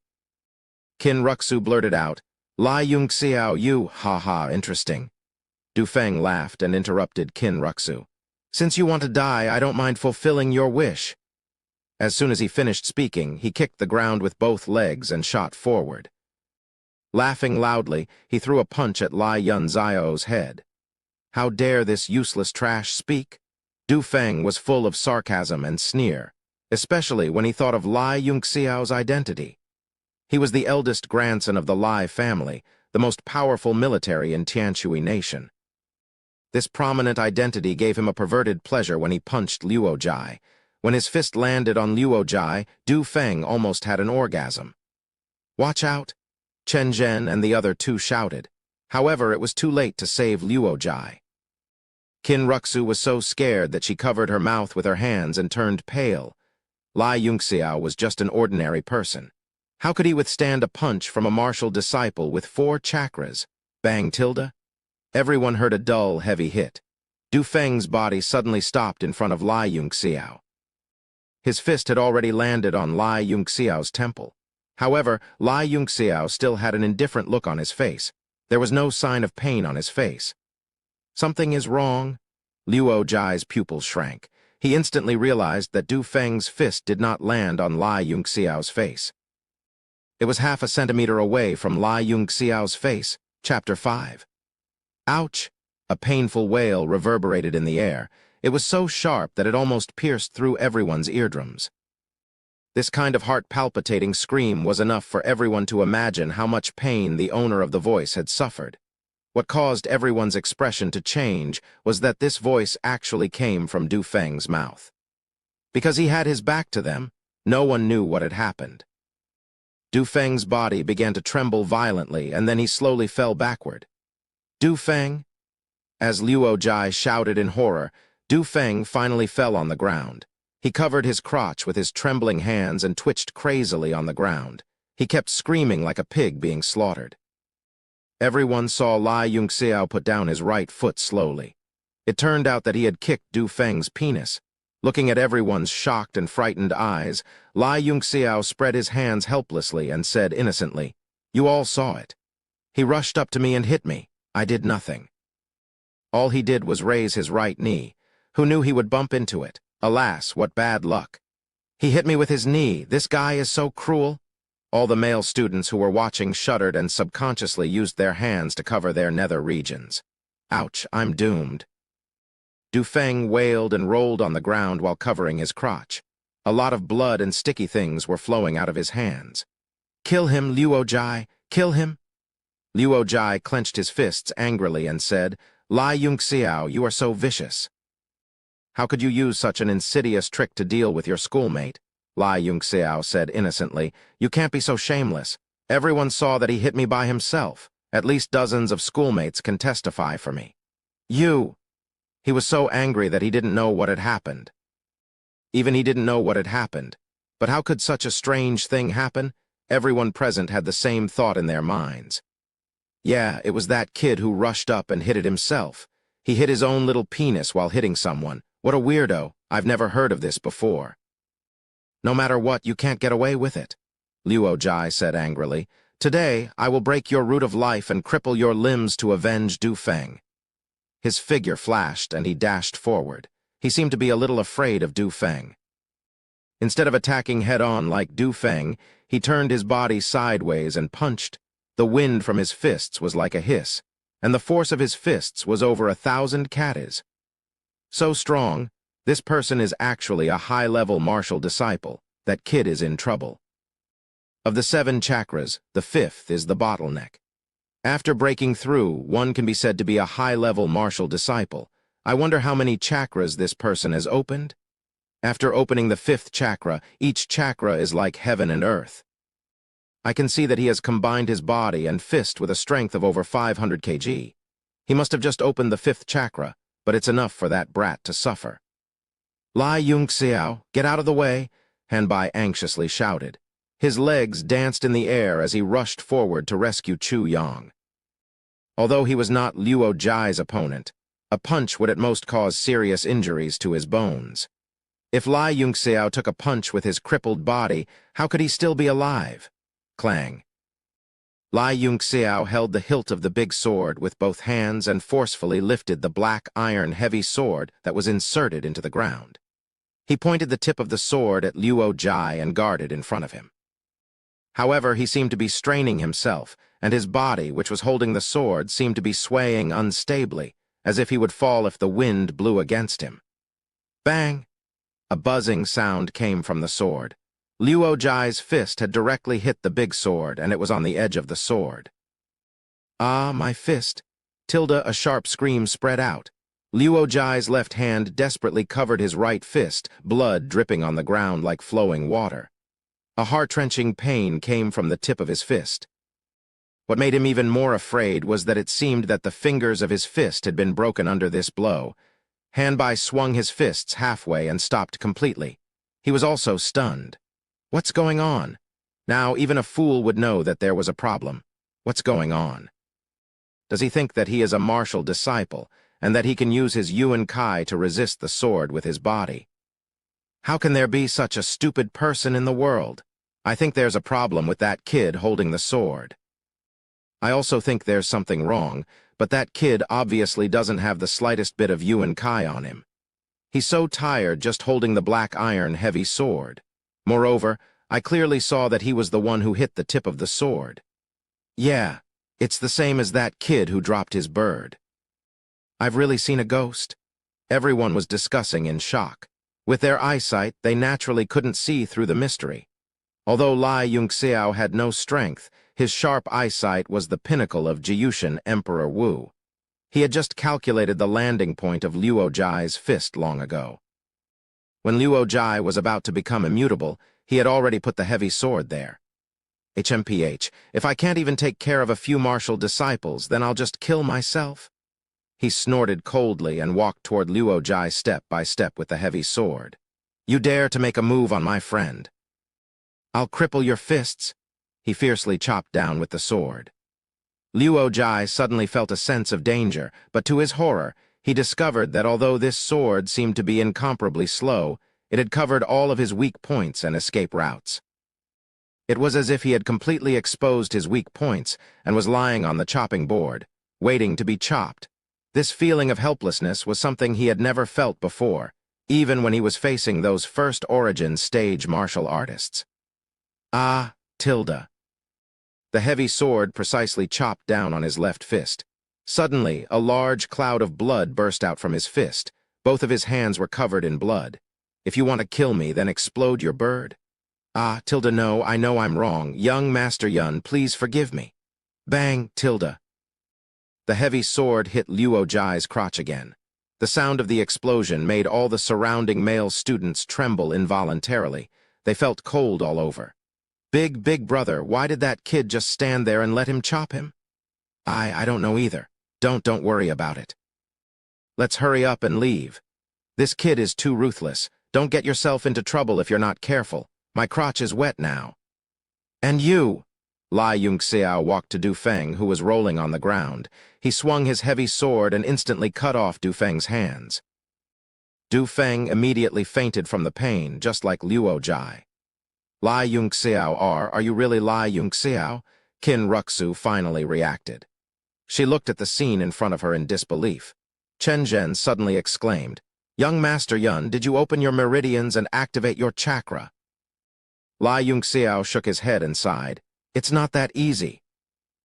Qin Ruxu blurted out, "Lai Yunxiao, you, ha-ha, interesting." Du Feng laughed and interrupted Qin Ruxu. "Since you want to die, I don't mind fulfilling your wish." As soon as he finished speaking, he kicked the ground with both legs and shot forward. Laughing loudly, he threw a punch at Lai Yunxiao's head. How dare this useless trash speak? Du Feng was full of sarcasm and sneer, especially when he thought of Lai Yunxiao's identity. He was the eldest grandson of the Lai family, the most powerful military in Tianshui Nation. This prominent identity gave him a perverted pleasure when he punched Luo Jai. When his fist landed on Luo Jai, Du Feng almost had an orgasm. "Watch out!" Chen Zhen and the other 2 shouted. However, it was too late to save Luo Jai. Qin Ruxu was so scared that she covered her mouth with her hands and turned pale. Lai Yunxiao was just an ordinary person. How could he withstand a punch from a martial disciple with 4 chakras? Bang tilde? Everyone heard a dull, heavy hit. Du Feng's body suddenly stopped in front of Lai Yunxiao. His fist had already landed on Lai Yunxiao's temple. However, Lai Yunxiao still had an indifferent look on his face. There was no sign of pain on his face. Something is wrong. Luo Jai's pupils shrank. He instantly realized that Du Feng's fist did not land on Lai Yunxiao's face. It was half a centimeter away from Lai Yunxiao's face. Chapter 5. Ouch! A painful wail reverberated in the air. It was so sharp that it almost pierced through everyone's eardrums. This kind of heart-palpitating scream was enough for everyone to imagine how much pain the owner of the voice had suffered. What caused everyone's expression to change was that this voice actually came from Du Feng's mouth. Because he had his back to them, no one knew what had happened. Du Feng's body began to tremble violently, and then he slowly fell backward. "Du Feng?" As Luo Jai shouted in horror, Du Feng finally fell on the ground. He covered his crotch with his trembling hands and twitched crazily on the ground. He kept screaming like a pig being slaughtered. Everyone saw Lai Yunxiao put down his right foot slowly. It turned out that he had kicked Du Feng's penis. Looking at everyone's shocked and frightened eyes, Lai Yunxiao spread his hands helplessly and said innocently, "You all saw it. He rushed up to me and hit me. I did nothing." All he did was raise his right knee. Who knew he would bump into it? Alas, what bad luck. "He hit me with his knee. This guy is so cruel." All the male students who were watching shuddered and subconsciously used their hands to cover their nether regions. "Ouch, I'm doomed." Du Feng wailed and rolled on the ground while covering his crotch. A lot of blood and sticky things were flowing out of his hands. "Kill him, Luo Jai! Kill him!" Luo Jai clenched his fists angrily and said, "Lai Yunxiao, you are so vicious. How could you use such an insidious trick to deal with your schoolmate?" Lai Yunxiao said innocently. "You can't be so shameless. Everyone saw that he hit me by himself. At least dozens of schoolmates can testify for me." "You!" He was so angry that he didn't know what had happened. Even he didn't know what had happened. But how could such a strange thing happen? Everyone present had the same thought in their minds. Yeah, it was that kid who rushed up and hit it himself. He hit his own little penis while hitting someone. What a weirdo. I've never heard of this before. "No matter what, you can't get away with it," Luo Jai said angrily. "Today, I will break your root of life and cripple your limbs to avenge Du Feng." His figure flashed and he dashed forward. He seemed to be a little afraid of Du Feng. Instead of attacking head-on like Du Feng, he turned his body sideways and punched. The wind from his fists was like a hiss, and the force of his fists was over 1,000 katas. So strong, this person is actually a high-level martial disciple. That kid is in trouble. Of the 7 chakras, the 5th is the bottleneck. After breaking through, one can be said to be a high-level martial disciple. I wonder how many chakras this person has opened? After opening the 5th chakra, each chakra is like heaven and earth. I can see that he has combined his body and fist with a strength of over 500 kg. He must have just opened the 5th chakra, but it's enough for that brat to suffer. "Lai Yunxiao, get out of the way," Hanbai anxiously shouted. His legs danced in the air as he rushed forward to rescue Chu Yang. Although he was not Luo Jai's opponent, a punch would at most cause serious injuries to his bones. If Lai Yunxiao took a punch with his crippled body, how could he still be alive? Clang. Lai Yunxiao held the hilt of the big sword with both hands and forcefully lifted the black iron heavy sword that was inserted into the ground. He pointed the tip of the sword at Luo Jai and guarded in front of him. However, he seemed to be straining himself, and his body, which was holding the sword, seemed to be swaying unstably, as if he would fall if the wind blew against him. Bang! A buzzing sound came from the sword. Luo Jai's fist had directly hit the big sword, and it was on the edge of the sword. "Ah, my fist!" A sharp scream spread out. Luo Jai's left hand desperately covered his right fist, blood dripping on the ground like flowing water. A heart-wrenching pain came from the tip of his fist. What made him even more afraid was that it seemed that the fingers of his fist had been broken under this blow. Hanbai swung his fists halfway and stopped completely. He was also stunned. What's going on? Now, even a fool would know that there was a problem. What's going on? Does he think that he is a martial disciple, and that he can use his Yuan Kai to resist the sword with his body? How can there be such a stupid person in the world? I think there's a problem with that kid holding the sword. I also think there's something wrong, but that kid obviously doesn't have the slightest bit of Yuan Kai on him. He's so tired just holding the black iron heavy sword. Moreover, I clearly saw that he was the one who hit the tip of the sword. Yeah, it's the same as that kid who dropped his bird. I've really seen a ghost. Everyone was discussing in shock. With their eyesight, they naturally couldn't see through the mystery. Although Lai Yunxiao had no strength, his sharp eyesight was the pinnacle of Jiyushan Emperor Wu. He had just calculated the landing point of Luo Jai's fist long ago. When Luo Jai was about to become immutable, he had already put the heavy sword there. HMPH, if I can't even take care of a few martial disciples, then I'll just kill myself. He snorted coldly and walked toward Luo Jai step by step with the heavy sword. You dare to make a move on my friend? I'll cripple your fists. He fiercely chopped down with the sword. Luo Jai suddenly felt a sense of danger, but to his horror, he discovered that although this sword seemed to be incomparably slow, it had covered all of his weak points and escape routes. It was as if he had completely exposed his weak points and was lying on the chopping board, waiting to be chopped. This feeling of helplessness was something he had never felt before, even when he was facing those first origin stage martial artists. Ah, tilde. The heavy sword precisely chopped down on his left fist. Suddenly, a large cloud of blood burst out from his fist, Both of his hands were covered in blood. If you want to kill me, then explode your bird. Ah, Tilda, no, I know I'm wrong. Young Master Yun, please forgive me. Bang, Tilda. The heavy sword hit Luo Jai's crotch again. The sound of the explosion made all the surrounding male students tremble involuntarily. They felt cold all over. Big brother, why did that kid just stand there and let him chop him? I don't know either. Don't worry about it. Let's hurry up and leave. This kid is too ruthless. Don't get yourself into trouble if you're not careful. My crotch is wet now. And you! Lai Yunxiao walked to Du Feng, who was rolling on the ground. He swung his heavy sword and instantly cut off Du Feng's hands. Du Feng immediately fainted from the pain, just like Luo Jai. Lai Yunxiao, are you really Lai Yunxiao? Qin Ruxu finally reacted. She looked at the scene in front of her in disbelief. Chen Zhen suddenly exclaimed, "Young Master Yun, did you open your meridians and activate your chakra?" Lai Yunxiao shook his head and sighed. "It's not that easy."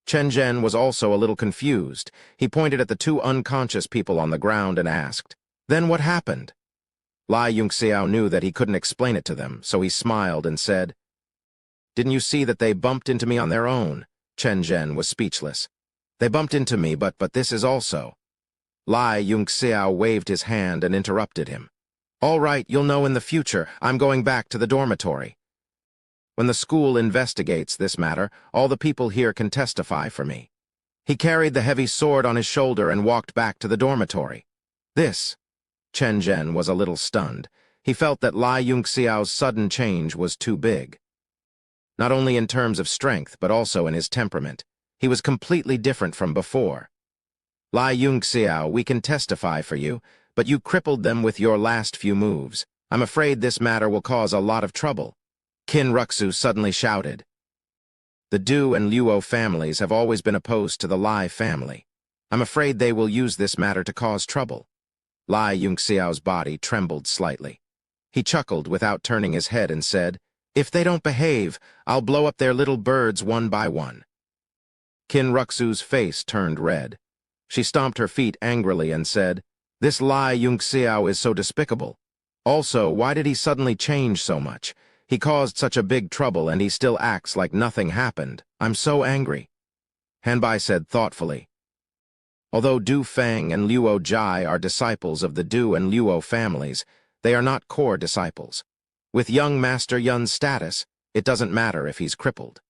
Chen Zhen was also a little confused. He pointed at the two unconscious people on the ground and asked, "Then what happened?" Lai Yunxiao knew that he couldn't explain it to them, so he smiled and said, "Didn't you see that they bumped into me on their own?" Chen Zhen was speechless. "They bumped into me, but this is also." Lai Yunxiao waved his hand and interrupted him. "All right, you'll know in the future. I'm going back to the dormitory. When the school investigates this matter, all the people here can testify for me." He carried the heavy sword on his shoulder and walked back to the dormitory. Chen Zhen was a little stunned. He felt that Lai Yunxiao's sudden change was too big. Not only in terms of strength, but also in his temperament. He was completely different from before. "Lai Yunxiao, we can testify for you, but you crippled them with your last few moves. I'm afraid this matter will cause a lot of trouble." Qin Ruxu suddenly shouted. The Du and Luo families have always been opposed to the Lai family. I'm afraid they will use this matter to cause trouble. Lai Yunxiao's body trembled slightly. He chuckled without turning his head and said, "If they don't behave, I'll blow up their little birds one by one." Qin Ruxu's face turned red. She stomped her feet angrily and said, "This Lai Yunxiao is so despicable. Also, why did he suddenly change so much? He caused such a big trouble and he still acts like nothing happened. I'm so angry." Hanbai said thoughtfully, "Although Du Feng and Luo Jai are disciples of the Du and Luo families, they are not core disciples. With young Master Yun's status, it doesn't matter if he's crippled.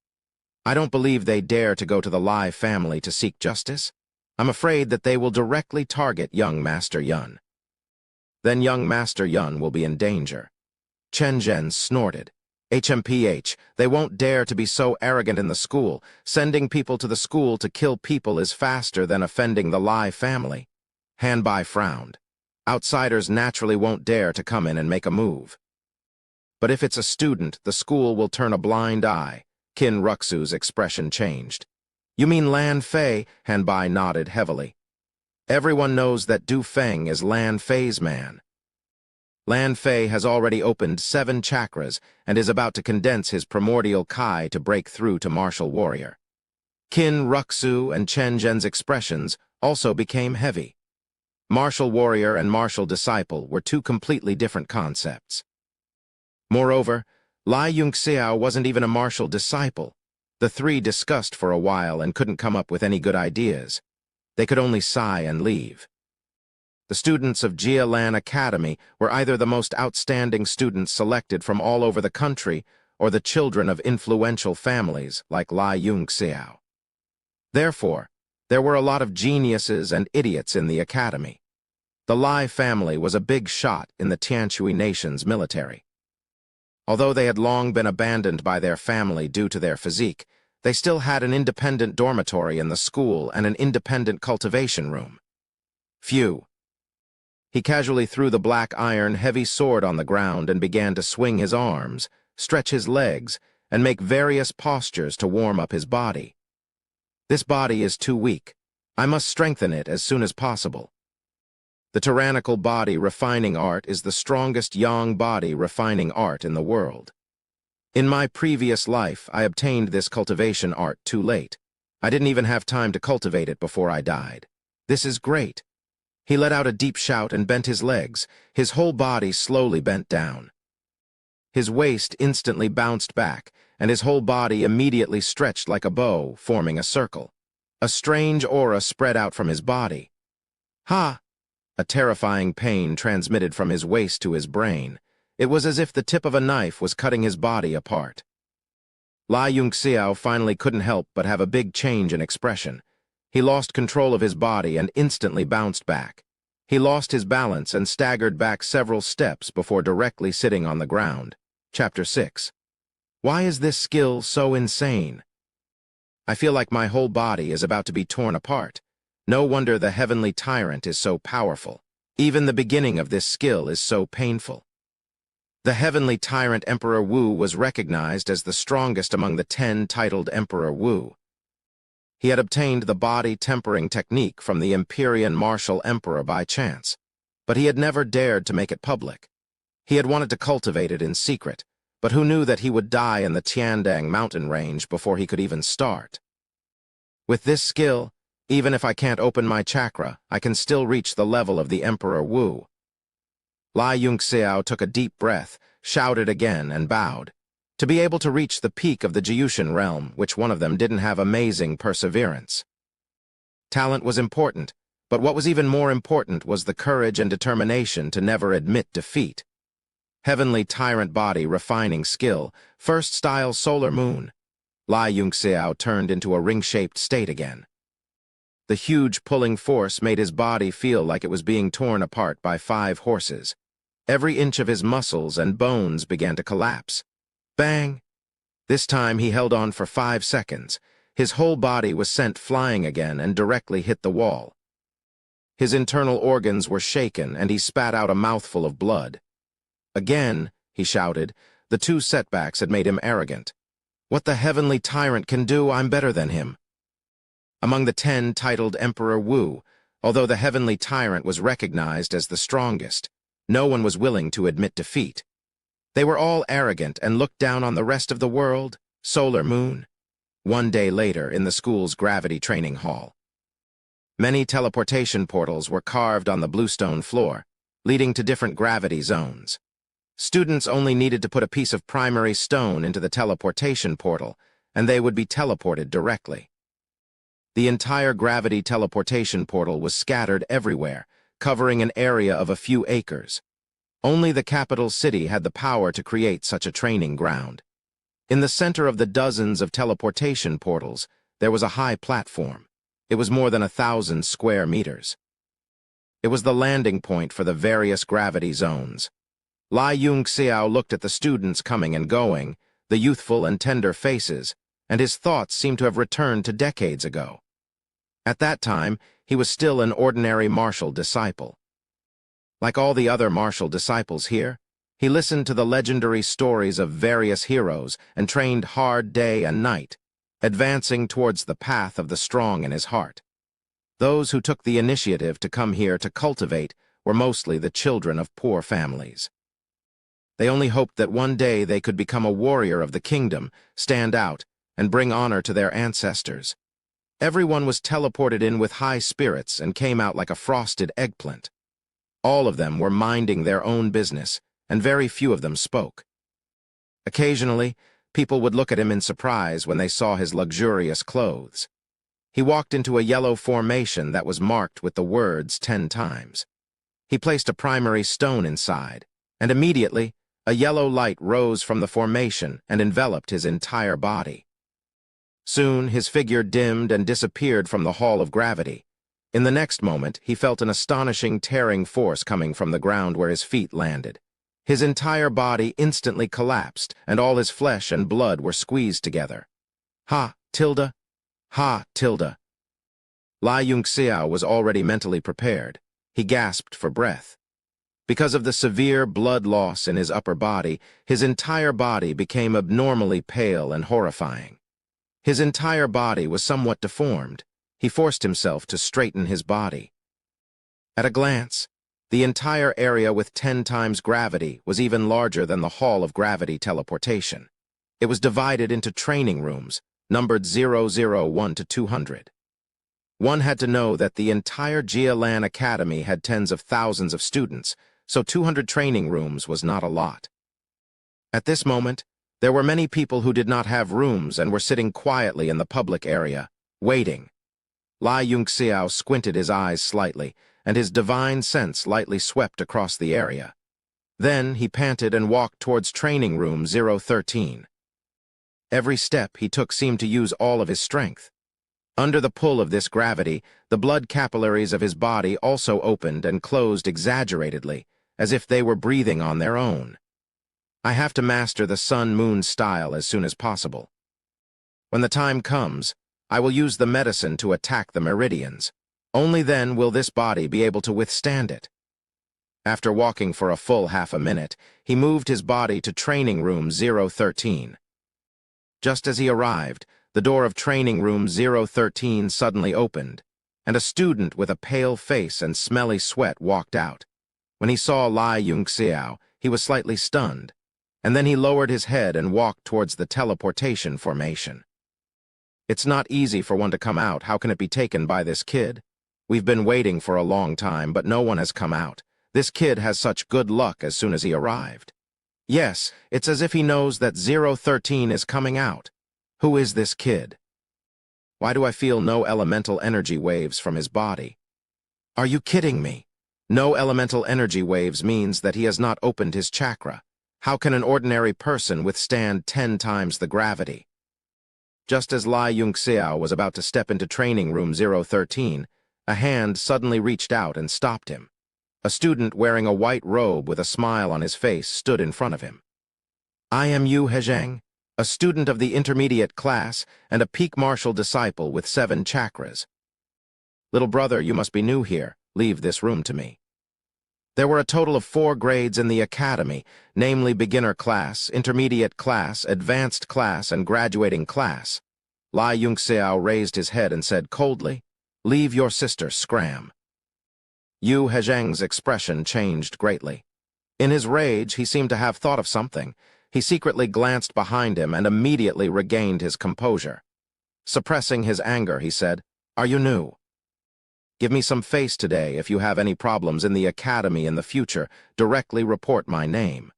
I don't believe they dare to go to the Lai family to seek justice. I'm afraid that they will directly target young Master Yun. Then young Master Yun will be in danger." Chen Zhen snorted. "HMPH, they won't dare to be so arrogant in the school. Sending people to the school to kill people is faster than offending the Lai family." Hanbai frowned. "Outsiders naturally won't dare to come in and make a move. But if it's a student, the school will turn a blind eye." Qin Ruxu's expression changed. "You mean Lan Fei?" Hanbai nodded heavily. "Everyone knows that Du Feng is Lan Fei's man. Lan Fei has already opened 7 chakras and is about to condense his primordial Kai to break through to martial warrior." Qin Ruxu and Chen Zhen's expressions also became heavy. Martial warrior and martial disciple were two completely different concepts. Moreover, Lai Yunxiao wasn't even a martial disciple. The three discussed for a while and couldn't come up with any good ideas. They could only sigh and leave. The students of Jialan Academy were either the most outstanding students selected from all over the country or the children of influential families like Lai Yunxiao. Therefore, there were a lot of geniuses and idiots in the academy. The Lai family was a big shot in the Tianshui nation's military. Although they had long been abandoned by their family due to their physique, they still had an independent dormitory in the school and an independent cultivation room. Phew. He casually threw the black iron heavy sword on the ground and began to swing his arms, stretch his legs, and make various postures to warm up his body. "This body is too weak. I must strengthen it as soon as possible. The tyrannical body refining art is the strongest yang body refining art in the world. In my previous life, I obtained this cultivation art too late. I didn't even have time to cultivate it before I died. This is great. He let out a deep shout and bent his legs. His whole body slowly bent down. His waist instantly bounced back, and his whole body immediately stretched like a bow, forming a circle. A strange aura spread out from his body. Ha! A terrifying pain transmitted from his waist to his brain. It was as if the tip of a knife was cutting his body apart. Li Yunxiao finally couldn't help but have a big change in expression. He lost control of his body and instantly bounced back. He lost his balance and staggered back several steps before directly sitting on the ground. Chapter 6. Why is this skill so insane? I feel like my whole body is about to be torn apart. No wonder the heavenly tyrant is so powerful. Even the beginning of this skill is so painful. The heavenly tyrant Emperor Wu was recognized as the strongest among the 10 titled Emperor Wu. He had obtained the body tempering technique from the Empyrean martial emperor by chance, but he had never dared to make it public. He had wanted to cultivate it in secret, but who knew that he would die in the Tiandang mountain range before he could even start? With this skill, even if I can't open my chakra, I can still reach the level of the Emperor Wu. Li Yunxiao took a deep breath, shouted again, and bowed. To be able to reach the peak of the Jiushan realm, which one of them didn't have amazing perseverance. Talent was important, but what was even more important was the courage and determination to never admit defeat. Heavenly tyrant body refining skill, first style solar moon. Li Yunxiao turned into a ring-shaped state again. The huge pulling force made his body feel like it was being torn apart by 5 horses. Every inch of his muscles and bones began to collapse. Bang! This time he held on for 5 seconds. His whole body was sent flying again and directly hit the wall. His internal organs were shaken and he spat out a mouthful of blood. Again, he shouted. The 2 setbacks had made him arrogant. What the heavenly tyrant can do, I'm better than him. Among the 10 titled Emperor Wu, although the heavenly tyrant was recognized as the strongest, no one was willing to admit defeat. They were all arrogant and looked down on the rest of the world, solar moon. One day later, in the school's gravity training hall, many teleportation portals were carved on the bluestone floor, leading to different gravity zones. Students only needed to put a piece of primary stone into the teleportation portal, and they would be teleported directly. The entire gravity teleportation portal was scattered everywhere, covering an area of a few acres. Only the capital city had the power to create such a training ground. In the center of the dozens of teleportation portals, there was a high platform. It was more than 1,000 square meters. It was the landing point for the various gravity zones. Li Yunxiao looked at the students coming and going, the youthful and tender faces, and his thoughts seemed to have returned to decades ago. At that time, he was still an ordinary martial disciple. Like all the other martial disciples here, he listened to the legendary stories of various heroes and trained hard day and night, advancing towards the path of the strong in his heart. Those who took the initiative to come here to cultivate were mostly the children of poor families. They only hoped that one day they could become a warrior of the kingdom, stand out, and bring honor to their ancestors. Everyone was teleported in with high spirits and came out like a frosted eggplant. All of them were minding their own business, and very few of them spoke. Occasionally, people would look at him in surprise when they saw his luxurious clothes. He walked into a yellow formation that was marked with the words 10 times. He placed a primary stone inside, and immediately, a yellow light rose from the formation and enveloped his entire body. Soon, his figure dimmed and disappeared from the hall of gravity. In the next moment, he felt an astonishing tearing force coming from the ground where his feet landed. His entire body instantly collapsed, and all his flesh and blood were squeezed together. Ha, tilde. Ha, tilde. Li Yunxiao was already mentally prepared. He gasped for breath. Because of the severe blood loss in his upper body, his entire body became abnormally pale and horrifying. His entire body was somewhat deformed. He forced himself to straighten his body. At a glance, the entire area with 10 times gravity was even larger than the Hall of Gravity Teleportation. It was divided into training rooms, numbered 001 to 200. One had to know that the entire Jialan Academy had tens of thousands of students, so 200 training rooms was not a lot. At this moment, there were many people who did not have rooms and were sitting quietly in the public area, waiting. Lai Yunxiao squinted his eyes slightly, and his divine sense lightly swept across the area. Then he panted and walked towards training room 013. Every step he took seemed to use all of his strength. Under the pull of this gravity, the blood capillaries of his body also opened and closed exaggeratedly, as if they were breathing on their own. I have to master the sun-moon style as soon as possible. When the time comes, I will use the medicine to attack the meridians. Only then will this body be able to withstand it. After walking for a full half a minute, he moved his body to training room 013. Just as he arrived, the door of training room 013 suddenly opened, and a student with a pale face and smelly sweat walked out. When he saw Lai Yunxiao, he was slightly stunned, and then he lowered his head and walked towards the teleportation formation. It's not easy for one to come out. How can it be taken by this kid? We've been waiting for a long time, but no one has come out. This kid has such good luck as soon as he arrived. Yes, it's as if he knows that 013 is coming out. Who is this kid? Why do I feel no elemental energy waves from his body? Are you kidding me? No elemental energy waves means that he has not opened his chakra. How can an ordinary person withstand 10 times the gravity? Just as Lai Yunxiao was about to step into training room 013, a hand suddenly reached out and stopped him. A student wearing a white robe with a smile on his face stood in front of him. I am Yu Hezheng, a student of the intermediate class and a peak martial disciple with 7 chakras. Little brother, you must be new here. Leave this room to me. There were a total of 4 grades in the academy, namely beginner class, intermediate class, advanced class, and graduating class. Lai Yunxiao raised his head and said coldly, "Leave your sister, scram." Yu Hezheng's expression changed greatly. In his rage, he seemed to have thought of something. He secretly glanced behind him and immediately regained his composure. Suppressing his anger, he said, "Are you new? Give me some face today. If you have any problems in the academy in the future, directly report my name."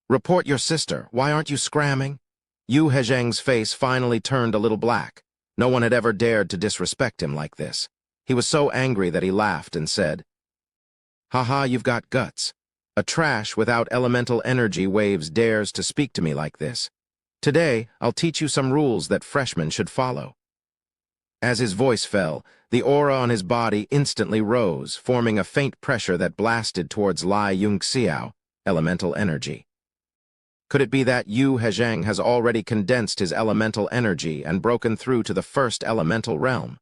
"Report your sister? Why aren't you scramming?" Yu Hezheng's face finally turned a little black. No one had ever dared to disrespect him like this. He was so angry that he laughed and said, "Haha, you've got guts. A trash without elemental energy waves dares to speak to me like this. Today, I'll teach you some rules that freshmen should follow." As his voice fell, the aura on his body instantly rose, forming a faint pressure that blasted towards Lai Yunxiao, elemental energy. Could it be that Yu Hezheng has already condensed his elemental energy and broken through to the first elemental realm?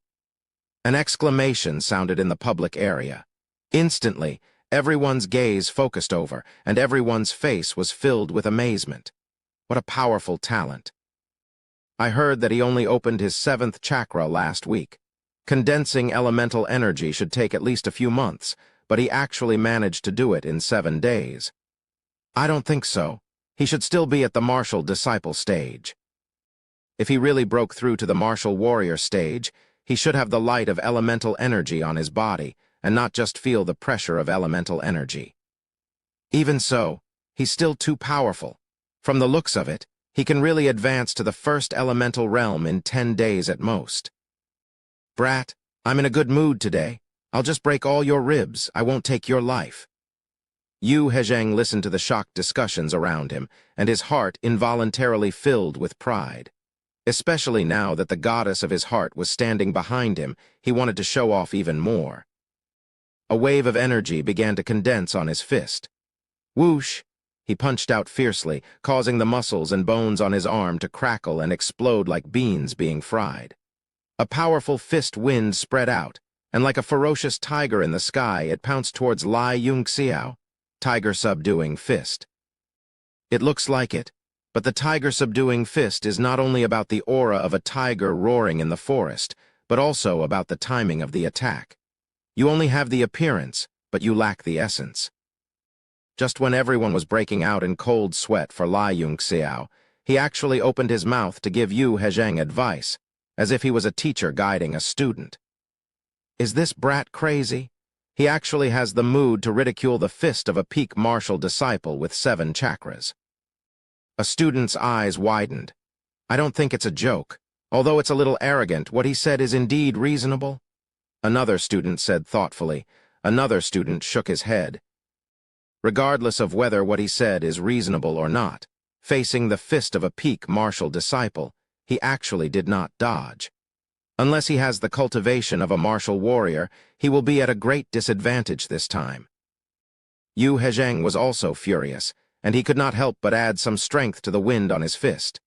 An exclamation sounded in the public area. Instantly, everyone's gaze focused over, and everyone's face was filled with amazement. What a powerful talent. I heard that he only opened his 7th chakra last week. Condensing elemental energy should take at least a few months, but he actually managed to do it in 7 days. I don't think so. He should still be at the martial disciple stage. If he really broke through to the martial warrior stage, he should have the light of elemental energy on his body, and not just feel the pressure of elemental energy. Even so, he's still too powerful. From the looks of it, he can really advance to the first elemental realm in 10 days at most. "Brat, I'm in a good mood today. I'll just break all your ribs. I won't take your life." Yu Hezheng listened to the shocked discussions around him, and his heart involuntarily filled with pride. Especially now that the goddess of his heart was standing behind him, he wanted to show off even more. A wave of energy began to condense on his fist. Whoosh! He punched out fiercely, causing the muscles and bones on his arm to crackle and explode like beans being fried. A powerful fist wind spread out, and like a ferocious tiger in the sky, it pounced towards Lai Yunxiao, tiger-subduing fist. It looks like it, but the tiger-subduing fist is not only about the aura of a tiger roaring in the forest, but also about the timing of the attack. You only have the appearance, but you lack the essence. Just when everyone was breaking out in cold sweat for Lai Yunxiao, he actually opened his mouth to give Yu Hezheng advice, as if he was a teacher guiding a student. Is this brat crazy? He actually has the mood to ridicule the fist of a peak martial disciple with 7 chakras. A student's eyes widened. I don't think it's a joke. Although it's a little arrogant, what he said is indeed reasonable. Another student said thoughtfully. Another student shook his head. Regardless of whether what he said is reasonable or not, facing the fist of a peak martial disciple, he actually did not dodge. Unless he has the cultivation of a martial warrior, he will be at a great disadvantage this time. Yu Hezheng was also furious, and he could not help but add some strength to the wind on his fist.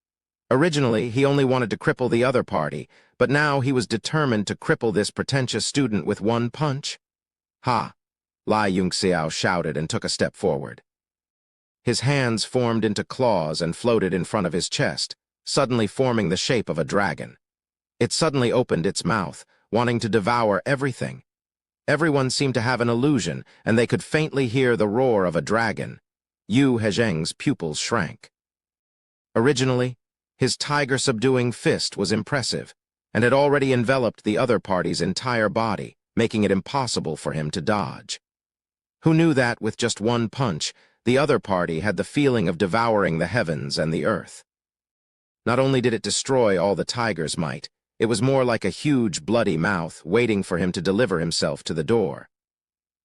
Originally, he only wanted to cripple the other party, but now he was determined to cripple this pretentious student with one punch. Ha! Lai Yunxiao shouted and took a step forward. His hands formed into claws and floated in front of his chest, suddenly forming the shape of a dragon. It suddenly opened its mouth, wanting to devour everything. Everyone seemed to have an illusion, and they could faintly hear the roar of a dragon. Yu Hezheng's pupils shrank. Originally, his tiger-subduing fist was impressive, and had already enveloped the other party's entire body, making it impossible for him to dodge. Who knew that, with just one punch, the other party had the feeling of devouring the heavens and the earth? Not only did it destroy all the tiger's might, it was more like a huge bloody mouth waiting for him to deliver himself to the door.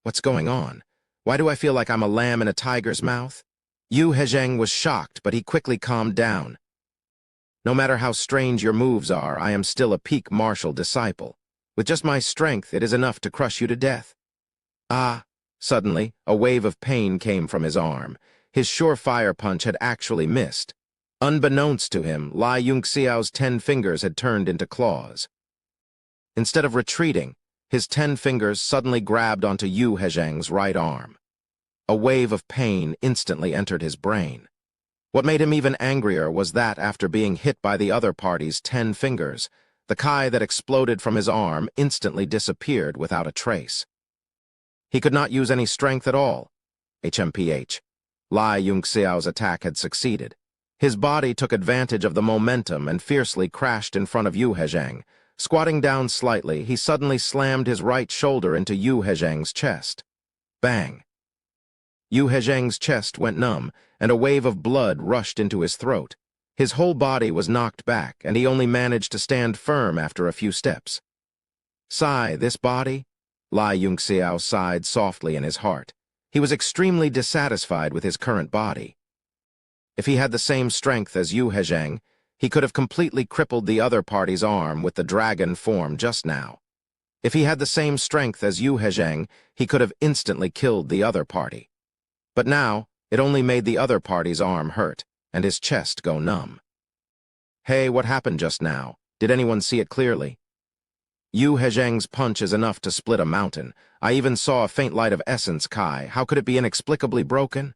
What's going on? Why do I feel like I'm a lamb in a tiger's mouth? Yu Hezheng was shocked, but he quickly calmed down. No matter how strange your moves are, I am still a peak martial disciple. With just my strength, it is enough to crush you to death. Ah! Suddenly, a wave of pain came from his arm. His surefire punch had actually missed. Unbeknownst to him, Lai Yunxiao's 10 fingers had turned into claws. Instead of retreating, his 10 fingers suddenly grabbed onto Yu Hezheng's right arm. A wave of pain instantly entered his brain. What made him even angrier was that, after being hit by the other party's 10 fingers, the Kai that exploded from his arm instantly disappeared without a trace. He could not use any strength at all. HMPH. Lai Yunxiao's attack had succeeded. His body took advantage of the momentum and fiercely crashed in front of Yu Hezheng. Squatting down slightly, he suddenly slammed his right shoulder into Yu Hezheng's chest. Bang! Yu Hezheng's chest went numb, and a wave of blood rushed into his throat. His whole body was knocked back, and he only managed to stand firm after a few steps. Sigh, this body? Lai Yunxiao sighed softly in his heart. He was extremely dissatisfied with his current body. If he had the same strength as Yu Hezheng, he could have completely crippled the other party's arm with the dragon form just now. If he had the same strength as Yu Hezheng, he could have instantly killed the other party. But now, it only made the other party's arm hurt, and his chest go numb. Hey, what happened just now? Did anyone see it clearly? Yu Hezheng's punch is enough to split a mountain. I even saw a faint light of essence Kai. How could it be inexplicably broken?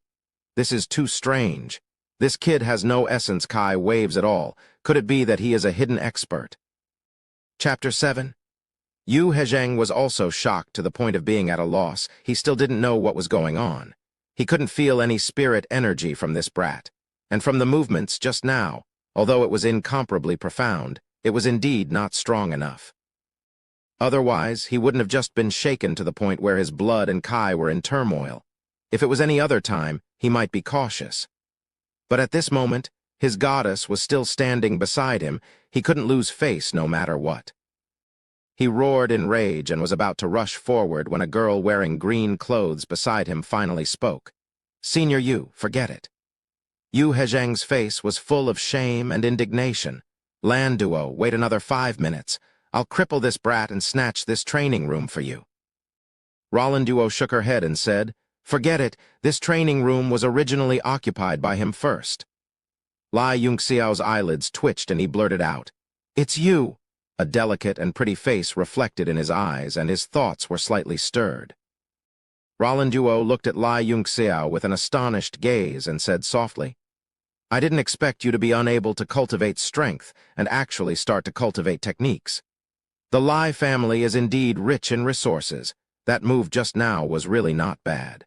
This is too strange. This kid has no essence Kai waves at all. Could it be that he is a hidden expert? Chapter 7. Yu Hezheng was also shocked to the point of being at a loss. He still didn't know what was going on. He couldn't feel any spirit energy from this brat. And from the movements just now, although it was incomparably profound, it was indeed not strong enough. Otherwise, he wouldn't have just been shaken to the point where his blood and Kai were in turmoil. If it was any other time, he might be cautious. But at this moment, his goddess was still standing beside him. He couldn't lose face no matter what. He roared in rage and was about to rush forward when a girl wearing green clothes beside him finally spoke. Senior Yu, forget it. Yu Hezheng's face was full of shame and indignation. Lan Duo, wait another 5 minutes. I'll cripple this brat and snatch this training room for you. Roland Duo shook her head and said, Forget it, this training room was originally occupied by him first. Lai Yunxiao's eyelids twitched and he blurted out, It's you! A delicate and pretty face reflected in his eyes, and his thoughts were slightly stirred. Roland Duo looked at Lai Yunxiao with an astonished gaze and said softly, I didn't expect you to be unable to cultivate strength and actually start to cultivate techniques. The Lai family is indeed rich in resources. That move just now was really not bad.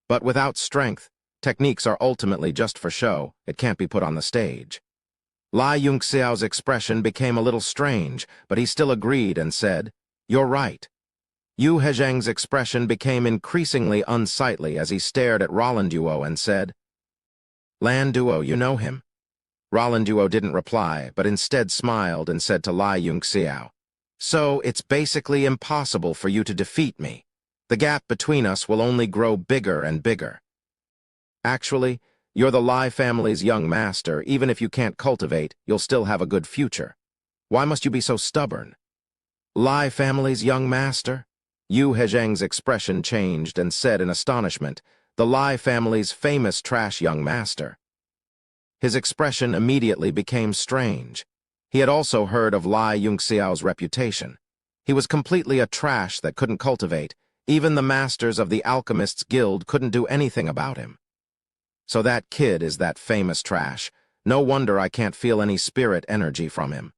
But without strength, techniques are ultimately just for show. It can't be put on the stage. Lai Yunxiao's expression became a little strange, but he still agreed and said, You're right. Yu Hezheng's expression became increasingly unsightly as he stared at Roland Duo and said, Lan Duo, you know him? Roland Duo didn't reply, but instead smiled and said to Lai Yunxiao, So it's basically impossible for you to defeat me. The gap between us will only grow bigger and bigger. Actually, you're the Lai family's young master. Even if you can't cultivate, you'll still have a good future. Why must you be so stubborn? Lai family's young master? Yu Hezheng's expression changed and said in astonishment, the Lai family's famous trash young master. His expression immediately became strange. He had also heard of Lai Yunxiao's reputation. He was completely a trash that couldn't cultivate. Even the masters of the Alchemists Guild couldn't do anything about him. So that kid is that famous trash. No wonder I can't feel any spirit energy from him.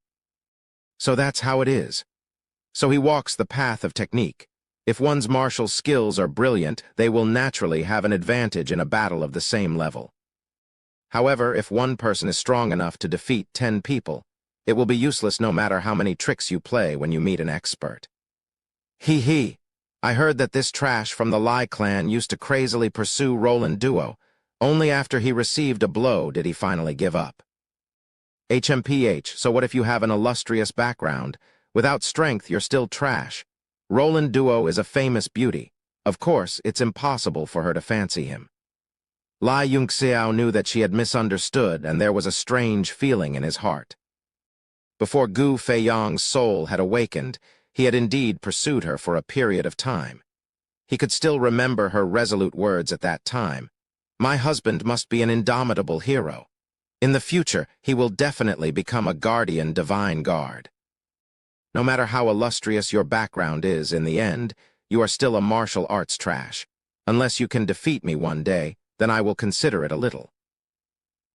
So that's how it is. So he walks the path of technique. If one's martial skills are brilliant, they will naturally have an advantage in a battle of the same level. However, if one person is strong enough to defeat 10 people, it will be useless no matter how many tricks you play when you meet an expert. Hee. I heard that this trash from the Lai clan used to crazily pursue Roland Duo. Only after he received a blow did he finally give up. HMPH, so what if you have an illustrious background? Without strength, you're still trash. Roland Duo is a famous beauty. Of course, it's impossible for her to fancy him. Lai Yunxiao knew that she had misunderstood, and there was a strange feeling in his heart. Before Gu Feiyang's soul had awakened, he had indeed pursued her for a period of time. He could still remember her resolute words at that time. My husband must be an indomitable hero. In the future, he will definitely become a guardian divine guard. No matter how illustrious your background is, in the end, you are still a martial arts trash. Unless you can defeat me one day, then I will consider it a little.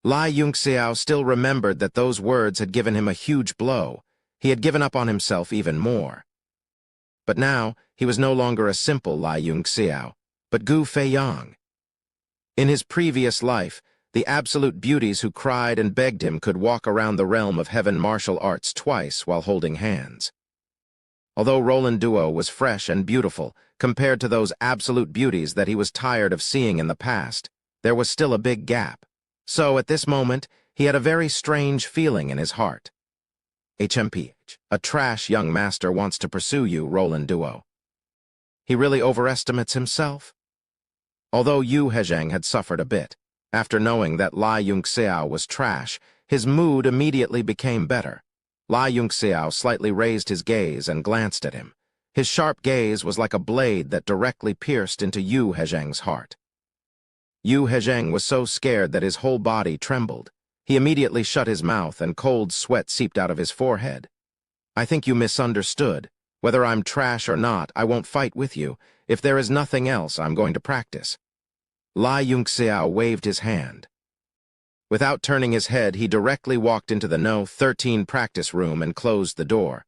Lai Yunxiao still remembered that those words had given him a huge blow. He had given up on himself even more. But now, he was no longer a simple Lai Yunxiao, but Gu Feiyang. In his previous life, the absolute beauties who cried and begged him could walk around the realm of heaven martial arts twice while holding hands. Although Roland Duo was fresh and beautiful, compared to those absolute beauties that he was tired of seeing in the past, there was still a big gap. So, at this moment, he had a very strange feeling in his heart. HMPH, a trash young master wants to pursue you, Roland Duo. He really overestimates himself? Although Yu Hezheng had suffered a bit, after knowing that Lai Yunxiao was trash, his mood immediately became better. Lai Yunxiao slightly raised his gaze and glanced at him. His sharp gaze was like a blade that directly pierced into Yu Hezheng's heart. Yu Hezheng was so scared that his whole body trembled. He immediately shut his mouth and cold sweat seeped out of his forehead. I think you misunderstood. Whether I'm trash or not, I won't fight with you. If there is nothing else, I'm going to practice. Lai Yunxiao waved his hand. Without turning his head, he directly walked into the No. 13 practice room and closed the door.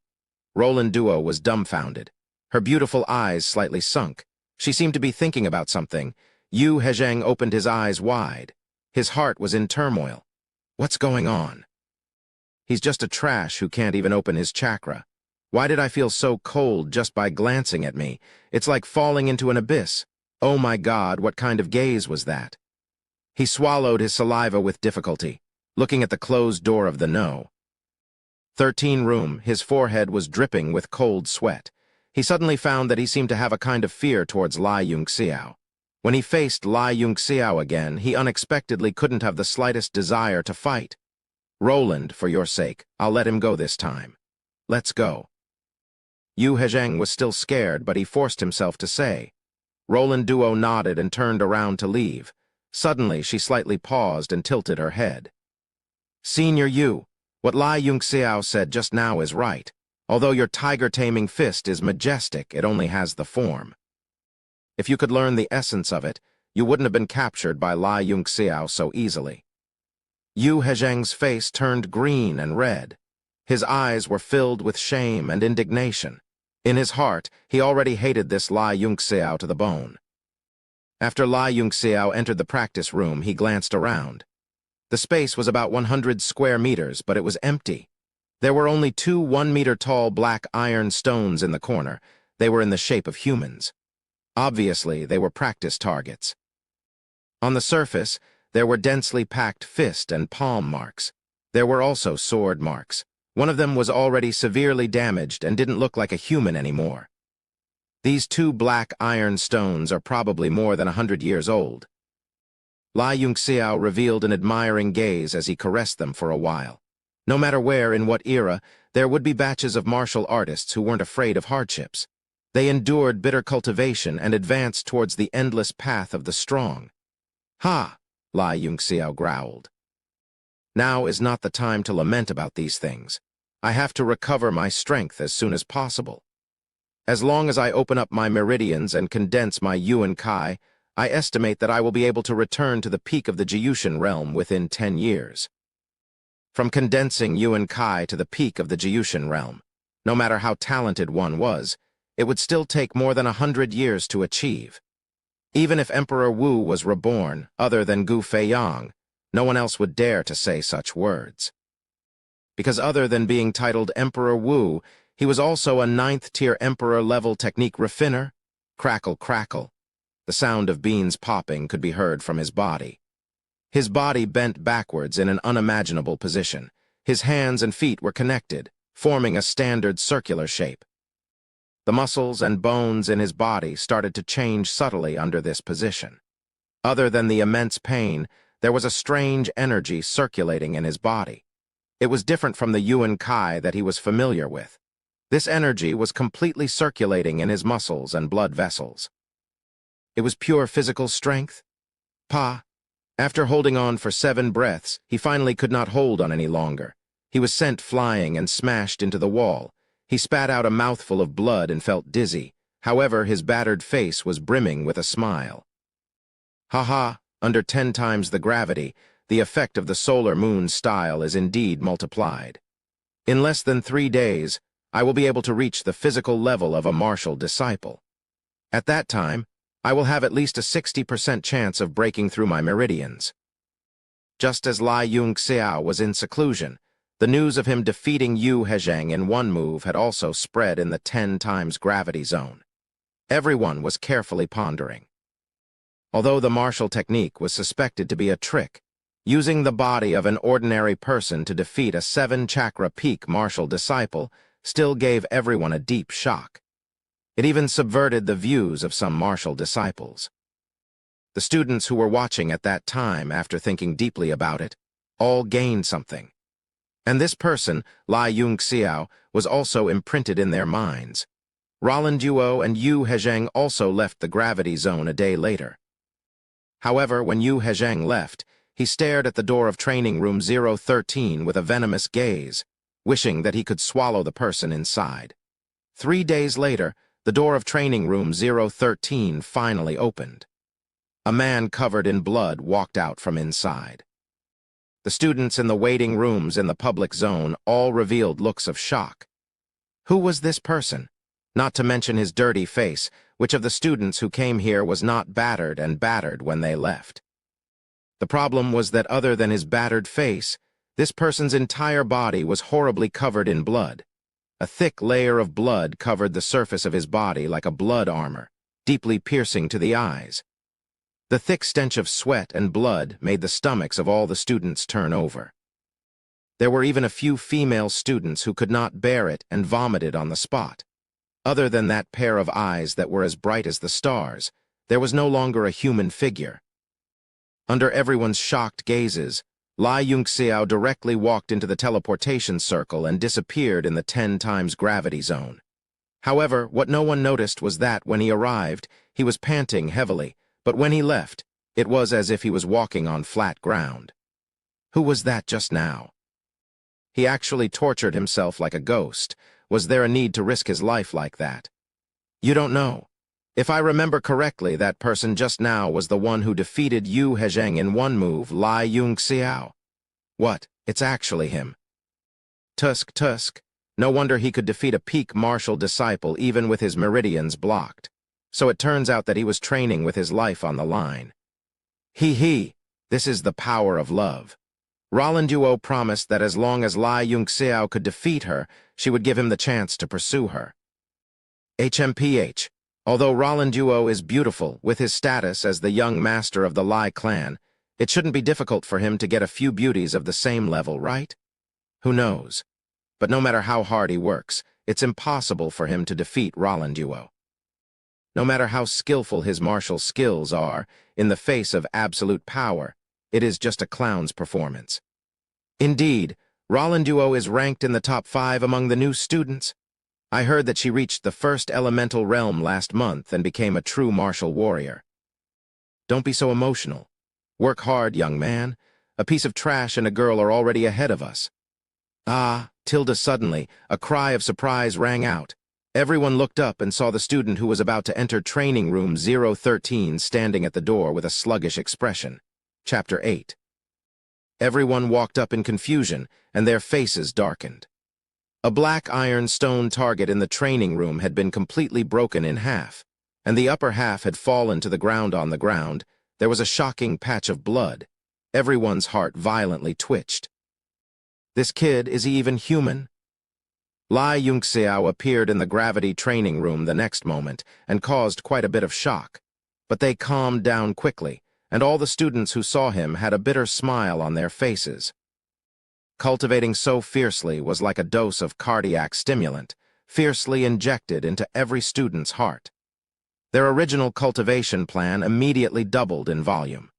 Roland Duo was dumbfounded. Her beautiful eyes slightly sunk. She seemed to be thinking about something. Yu Hezheng opened his eyes wide. His heart was in turmoil. What's going on? He's just a trash who can't even open his chakra. Why did I feel so cold just by glancing at me? It's like falling into an abyss. Oh my God, what kind of gaze was that? He swallowed his saliva with difficulty, looking at the closed door of the No. 13 room. His forehead was dripping with cold sweat. He suddenly found that he seemed to have a kind of fear towards Lai Yunxiao. When he faced Lai Yunxiao again, he unexpectedly couldn't have the slightest desire to fight. Roland, for your sake, I'll let him go this time. Let's go. Yu Hezheng was still scared, but he forced himself to say. Roland Duo nodded and turned around to leave. Suddenly, she slightly paused and tilted her head. Senior Yu, what Lai Yunxiao said just now is right. Although your tiger-taming fist is majestic, it only has the form. If you could learn the essence of it, you wouldn't have been captured by Lai Yunxiao so easily. Yu Hezheng's face turned green and red. His eyes were filled with shame and indignation. In his heart, he already hated this Lai Yunxiao to the bone. After Lai Yunxiao entered the practice room, he glanced around. The space was about 100 square meters, but it was empty. There were only two 1-meter-tall black iron stones in the corner. They were in the shape of humans. Obviously, they were practice targets. On the surface, there were densely packed fist and palm marks. There were also sword marks. One of them was already severely damaged and didn't look like a human anymore. These two black iron stones are probably more than 100 years old. Lai Yunxiao revealed an admiring gaze as he caressed them for a while. No matter where, in what era, there would be batches of martial artists who weren't afraid of hardships. They endured bitter cultivation and advanced towards the endless path of the strong. Ha! Lai Yunxiao growled. Now is not the time to lament about these things. I have to recover my strength as soon as possible. As long as I open up my meridians and condense my Yuan Kai, I estimate that I will be able to return to the peak of the Jiyushan realm within 10 years. From condensing Yuan Kai to the peak of the Jiyushan realm, no matter how talented one was, it would still take more than 100 years to achieve. Even if Emperor Wu was reborn, other than Gu Feiyang, no one else would dare to say such words. Because other than being titled Emperor Wu, he was also a 9th-tier Emperor-level technique refiner. Crackle, crackle. The sound of beans popping could be heard from his body. His body bent backwards in an unimaginable position. His hands and feet were connected, forming a standard circular shape. The muscles and bones in his body started to change subtly under this position. Other than the immense pain, there was a strange energy circulating in his body. It was different from the Yuan Kai that he was familiar with. This energy was completely circulating in his muscles and blood vessels. It was pure physical strength. After holding on for 7 breaths, he finally could not hold on any longer. He was sent flying and smashed into the wall. He spat out a mouthful of blood and felt dizzy. However, his battered face was brimming with a smile. Ha! Under 10 times the gravity, the effect of the solar moon style is indeed multiplied. In less than 3 days, I will be able to reach the physical level of a martial disciple. At that time, I will have at least a 60% chance of breaking through my meridians. Just as Lai Yunxiao was in seclusion, the news of him defeating Yu Hezheng in one move had also spread in the 10 times gravity zone. Everyone was carefully pondering. Although the martial technique was suspected to be a trick, using the body of an ordinary person to defeat a 7-chakra peak martial disciple still gave everyone a deep shock. It even subverted the views of some martial disciples. The students who were watching at that time, after thinking deeply about it, all gained something. And this person, Lai Yunxiao, was also imprinted in their minds. Roland Yuo and Yu Hezheng also left the gravity zone a day later. However, when Yu Hezheng left, he stared at the door of training room 013 with a venomous gaze, wishing that he could swallow the person inside. 3 days later, the door of training room 013 finally opened. A man covered in blood walked out from inside. The students in the waiting rooms in the public zone all revealed looks of shock. Who was this person? Not to mention his dirty face, which of the students who came here was not battered and battered when they left? The problem was that other than his battered face, this person's entire body was horribly covered in blood. A thick layer of blood covered the surface of his body like a blood armor, deeply piercing to the eyes. The thick stench of sweat and blood made the stomachs of all the students turn over. There were even a few female students who could not bear it and vomited on the spot. Other than that pair of eyes that were as bright as the stars, there was no longer a human figure. Under everyone's shocked gazes, Lai Yunxiao directly walked into the teleportation circle and disappeared in the 10 times gravity zone. However, what no one noticed was that when he arrived, he was panting heavily, but when he left, it was as if he was walking on flat ground. Who was that just now? He actually tortured himself like a ghost. Was there a need to risk his life like that? You don't know. If I remember correctly, that person just now was the one who defeated Yu Hezheng in one move, Lai Yunxiao. What? It's actually him. Tusk. No wonder he could defeat a peak martial disciple even with his meridians blocked. So it turns out that he was training with his life on the line. This is the power of love. Roland Duo promised that as long as Lai Yunxiao could defeat her, she would give him the chance to pursue her. HMPH. Although Roland Duo is beautiful, with his status as the young master of the Lai clan, it shouldn't be difficult for him to get a few beauties of the same level, right? Who knows? But no matter how hard he works, it's impossible for him to defeat Roland Duo. No matter how skillful his martial skills are, in the face of absolute power, it is just a clown's performance. Indeed, Roland Duo is ranked in the top 5 among the new students. I heard that she reached the first elemental realm last month and became a true martial warrior. Don't be so emotional. Work hard, young man. A piece of trash and a girl are already ahead of us. Ah, Tilda suddenly, a cry of surprise rang out. Everyone looked up and saw the student who was about to enter training room 013 standing at the door with a sluggish expression. Chapter 8. Everyone walked up in confusion, and their faces darkened. A black iron stone target in the training room had been completely broken in half, and the upper half had fallen to the ground. On the ground, there was a shocking patch of blood. Everyone's heart violently twitched. This kid, is he even human? Lai Yunxiao appeared in the gravity training room the next moment and caused quite a bit of shock. But they calmed down quickly, and all the students who saw him had a bitter smile on their faces. Cultivating so fiercely was like a dose of cardiac stimulant, fiercely injected into every student's heart. Their original cultivation plan immediately doubled in volume.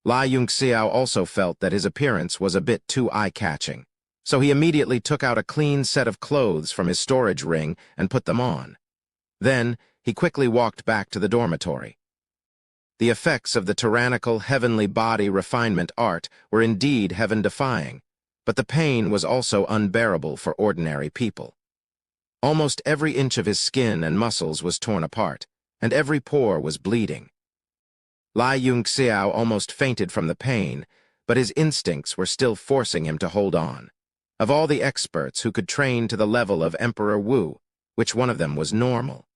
Lai Yunxiao also felt that his appearance was a bit too eye-catching, so he immediately took out a clean set of clothes from his storage ring and put them on. Then, he quickly walked back to the dormitory. The effects of the tyrannical heavenly body refinement art were indeed heaven-defying, but the pain was also unbearable for ordinary people. Almost every inch of his skin and muscles was torn apart, and every pore was bleeding. Lai Yunxiao almost fainted from the pain, but his instincts were still forcing him to hold on. Of all the experts who could train to the level of Emperor Wu, which one of them was normal?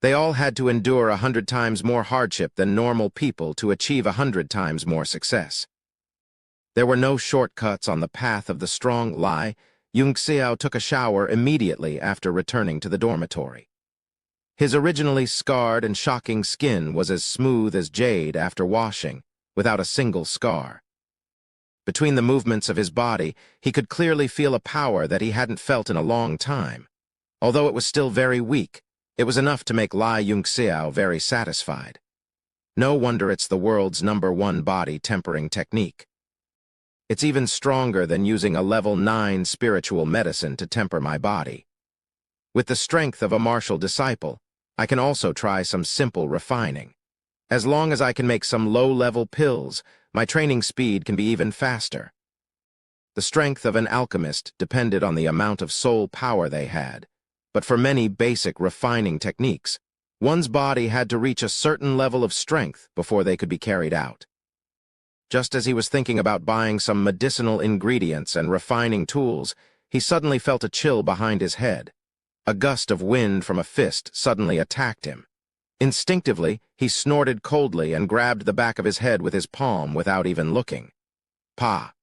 They all had to endure 100 times more hardship than normal people to achieve 100 times more success. There were no shortcuts on the path of the strong. Lai Yunxiao took a shower immediately after returning to the dormitory. His originally scarred and shocking skin was as smooth as jade after washing, without a single scar. Between the movements of his body, he could clearly feel a power that he hadn't felt in a long time. Although it was still very weak, it was enough to make Lai Yunxiao very satisfied. No wonder it's the world's #1 body tempering technique. It's even stronger than using a level 9 spiritual medicine to temper my body. With the strength of a martial disciple, I can also try some simple refining. As long as I can make some low-level pills, my training speed can be even faster. The strength of an alchemist depended on the amount of soul power they had, but for many basic refining techniques, one's body had to reach a certain level of strength before they could be carried out. Just as he was thinking about buying some medicinal ingredients and refining tools, he suddenly felt a chill behind his head. A gust of wind from a fist suddenly attacked him. Instinctively, he snorted coldly and grabbed the back of his head with his palm without even looking. Pa!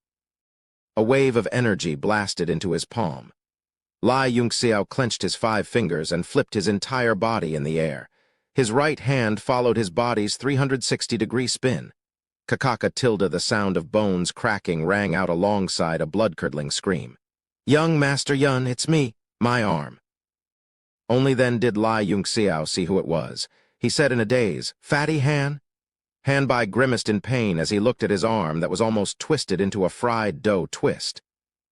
A wave of energy blasted into his palm. Lai Yunxiao clenched his 5 fingers and flipped his entire body in the air. His right hand followed his body's 360-degree spin. Kakaka tilde, the sound of bones cracking rang out alongside a blood-curdling scream. "Young Master Yun, it's me, my arm." Only then did Lai Yunxiao see who it was. He said in a daze, "Fatty Han?" Hanbai grimaced in pain as he looked at his arm that was almost twisted into a fried dough twist.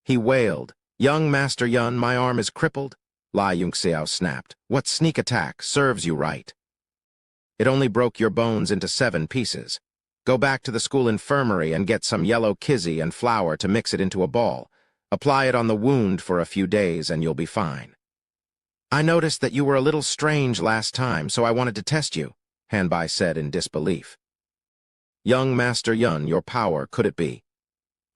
He wailed, "Young Master Yun, my arm is crippled." Lai Yunxiao snapped, "What sneak attack serves you right? It only broke your bones into 7 pieces. Go back to the school infirmary and get some yellow kizzy and flour to mix it into a ball. Apply it on the wound for a few days and you'll be fine." "I noticed that you were a little strange last time, so I wanted to test you," Hanbai said in disbelief. "Young Master Yun, your power, could it be?"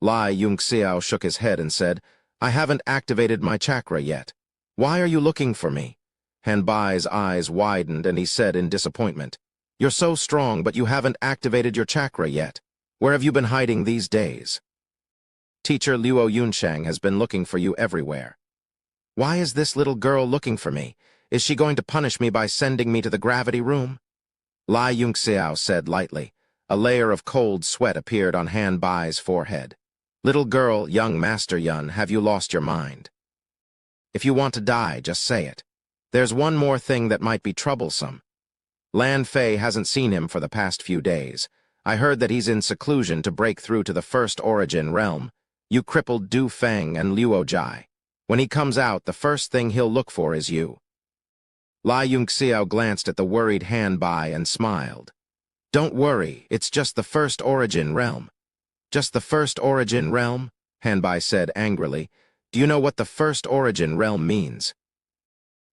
Lai Yunxiao shook his head and said, "I haven't activated my chakra yet. Why are you looking for me?" Hanbai's eyes widened and he said in disappointment, "You're so strong, but you haven't activated your chakra yet. Where have you been hiding these days?" Teacher Luo Yunsheng has been looking for you everywhere. Why is this little girl looking for me? Is she going to punish me by sending me to the gravity room? Lai Yunxiao said lightly. A layer of cold sweat appeared on Han Bai's forehead. Little girl, young Master Yun, have you lost your mind? If you want to die, just say it. There's one more thing that might be troublesome. Lan Fei hasn't seen him for the past few days. I heard that he's in seclusion to break through to the first origin realm. You crippled Du Feng and Luo Jai. When he comes out, the first thing he'll look for is you. Lai Yunxiao glanced at the worried Han Bai and smiled. Don't worry, it's just the first origin realm. Just the first origin realm? Han Bai said angrily. Do you know what the first origin realm means?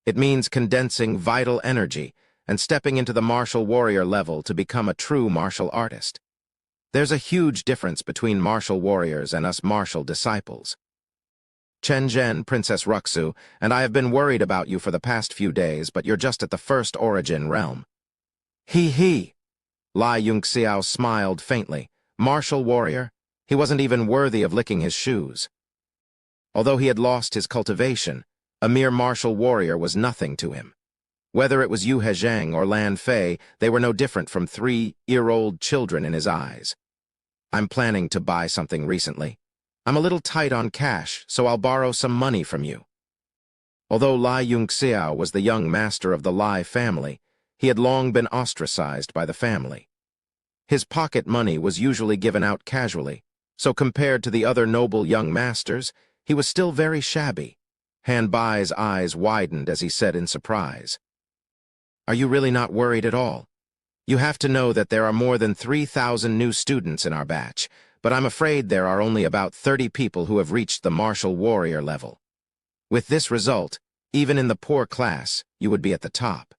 It means condensing vital energy and stepping into the martial warrior level to become a true martial artist. There's a huge difference between martial warriors and us martial disciples. Chen Zhen, Princess Ruxu, and I have been worried about you for the past few days, but you're just at the first origin realm. He. Lai Yunxiao smiled faintly. Martial warrior? He wasn't even worthy of licking his shoes. Although he had lost his cultivation, a mere martial warrior was nothing to him. Whether it was Yu Hezhang or Lan Fei, they were no different from 3-year-old children in his eyes. I'm planning to buy something recently. I'm a little tight on cash, so I'll borrow some money from you. Although Lai Yunxiao was the young master of the Lai family, he had long been ostracized by the family. His pocket money was usually given out casually, so compared to the other noble young masters, he was still very shabby. Han Bai's eyes widened as he said in surprise. Are you really not worried at all? You have to know that there are more than 3,000 new students in our batch, but I'm afraid there are only about 30 people who have reached the martial warrior level. With this result, even in the poor class, you would be at the top.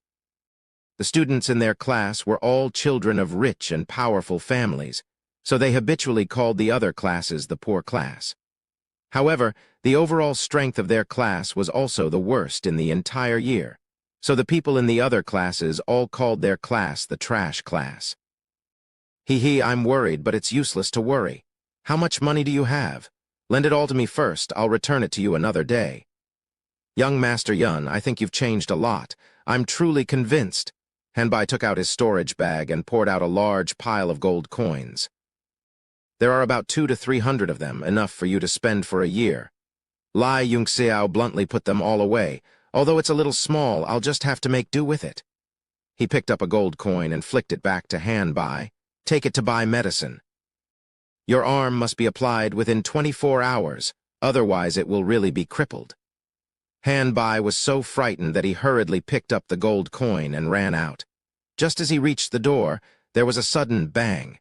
The students in their class were all children of rich and powerful families, so they habitually called the other classes the poor class. However, the overall strength of their class was also the worst in the entire year, so the people in the other classes all called their class the trash class. I'm worried, but it's useless to worry. How much money do you have? Lend it all to me first, I'll return it to you another day. Young Master Yun, I think you've changed a lot. I'm truly convinced. Han Bai took out his storage bag and poured out a large pile of gold coins. There are about 200 to 300 of them, enough for you to spend for a year. Lai Yunxiao bluntly put them all away. Although it's a little small, I'll just have to make do with it. He picked up a gold coin and flicked it back to Han Bai. Take it to buy medicine. Your arm must be applied within 24 hours, otherwise it will really be crippled. Han Bai was so frightened that he hurriedly picked up the gold coin and ran out. Just as he reached the door, there was a sudden bang.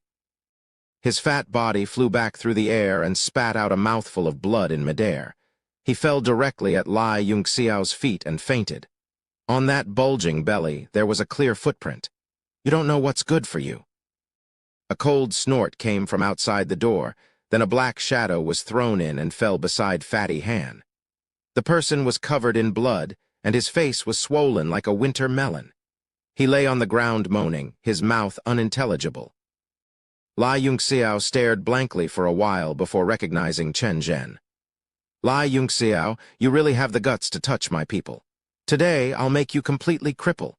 His fat body flew back through the air and spat out a mouthful of blood in midair. He fell directly at Lai Yunxiao's feet and fainted. On that bulging belly, there was a clear footprint. You don't know what's good for you. A cold snort came from outside the door, then a black shadow was thrown in and fell beside Fatty Han. The person was covered in blood, and his face was swollen like a winter melon. He lay on the ground moaning, his mouth unintelligible. Lai Yunxiao stared blankly for a while before recognizing Chen Zhen. Lai Yunxiao, you really have the guts to touch my people. Today, I'll make you completely cripple.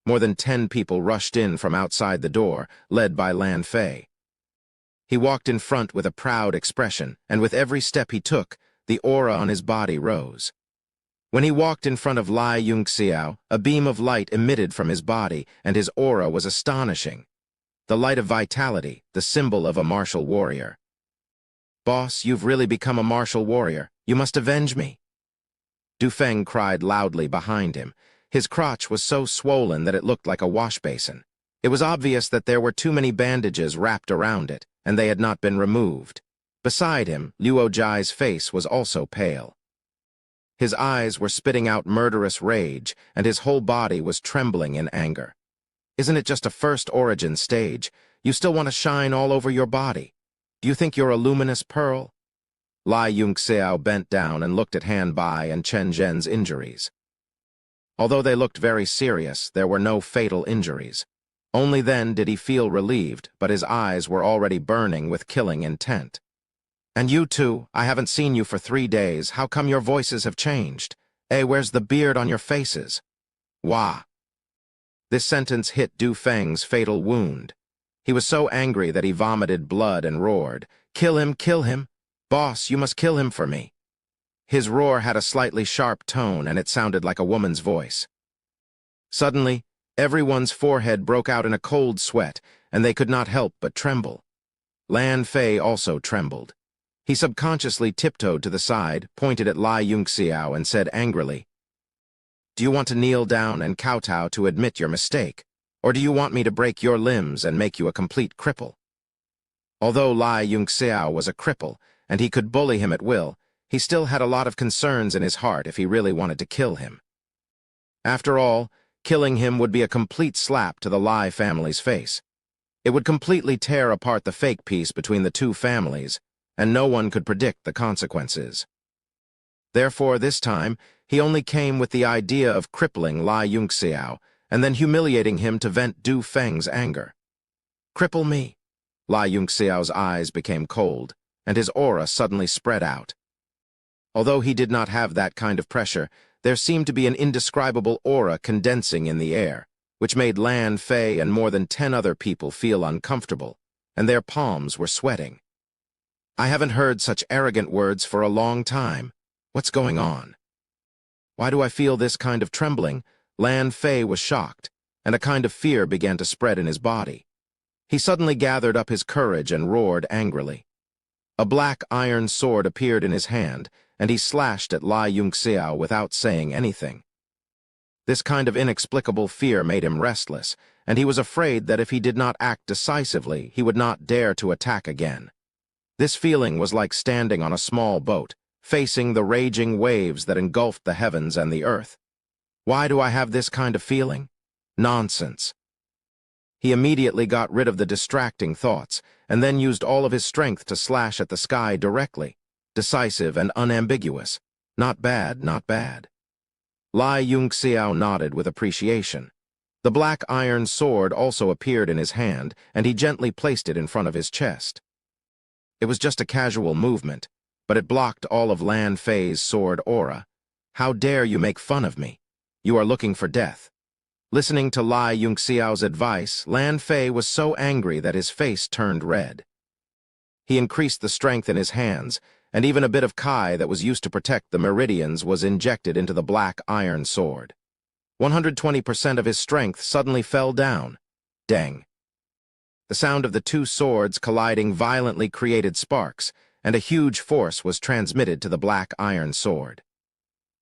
More than 10 people rushed in from outside the door, led by Lan Fei. He walked in front with a proud expression, and with every step he took, the aura on his body rose. When he walked in front of Lai Yunxiao, a beam of light emitted from his body, and his aura was astonishing. The light of vitality, the symbol of a martial warrior. Boss, you've really become a martial warrior. You must avenge me. Du Feng cried loudly behind him. His crotch was so swollen that it looked like a wash basin. It was obvious that there were too many bandages wrapped around it, and they had not been removed. Beside him, Luo Jai's face was also pale. His eyes were spitting out murderous rage, and his whole body was trembling in anger. Isn't it just a first origin stage? You still want to shine all over your body. Do you think you're a luminous pearl? Lai Yunxiao bent down and looked at Han Bai and Chen Zhen's injuries. Although they looked very serious, there were no fatal injuries. Only then did he feel relieved, but his eyes were already burning with killing intent. And you too, I haven't seen you for 3 days. How come your voices have changed? Where's the beard on your faces? Wah. This sentence hit Du Feng's fatal wound. He was so angry that he vomited blood and roared, "Kill him, kill him! Boss, you must kill him for me." His roar had a slightly sharp tone, and it sounded like a woman's voice. Suddenly, everyone's forehead broke out in a cold sweat, and they could not help but tremble. Lan Fei also trembled. He subconsciously tiptoed to the side, pointed at Lai Yunxiao, and said angrily, "Do you want to kneel down and kowtow to admit your mistake, or do you want me to break your limbs and make you a complete cripple?" Although Lai Yunxiao was a cripple, and he could bully him at will, he still had a lot of concerns in his heart if he really wanted to kill him. After all, killing him would be a complete slap to the Lai family's face. It would completely tear apart the fake peace between the two families, and no one could predict the consequences. Therefore, this time, he only came with the idea of crippling Lai Yunxiao and then humiliating him to vent Du Feng's anger. "Cripple me." Lai Yunxiao's eyes became cold, and his aura suddenly spread out. Although he did not have that kind of pressure, there seemed to be an indescribable aura condensing in the air, which made Lan Fei and more than 10 other people feel uncomfortable, and their palms were sweating. I haven't heard such arrogant words for a long time. What's going on? Why do I feel this kind of trembling? Lan Fei was shocked, and a kind of fear began to spread in his body. He suddenly gathered up his courage and roared angrily. A black iron sword appeared in his hand, and he slashed at Lai Yunxiao without saying anything. This kind of inexplicable fear made him restless, and he was afraid that if he did not act decisively, he would not dare to attack again. This feeling was like standing on a small boat, facing the raging waves that engulfed the heavens and the earth. Why do I have this kind of feeling? Nonsense. He immediately got rid of the distracting thoughts, and then used all of his strength to slash at the sky directly, decisive and unambiguous. Not bad, not bad. Lai Yunxiao nodded with appreciation. The black iron sword also appeared in his hand, and he gently placed it in front of his chest. It was just a casual movement, but it blocked all of Lan Fei's sword aura. "How dare you make fun of me? You are looking for death." Listening to Lai Yunxiao's advice, Lan Fei was so angry that his face turned red. He increased the strength in his hands, and even a bit of Kai that was used to protect the meridians was injected into the black iron sword. 120% of his strength suddenly fell down. Dang. The sound of the two swords colliding violently created sparks, and a huge force was transmitted to the black iron sword.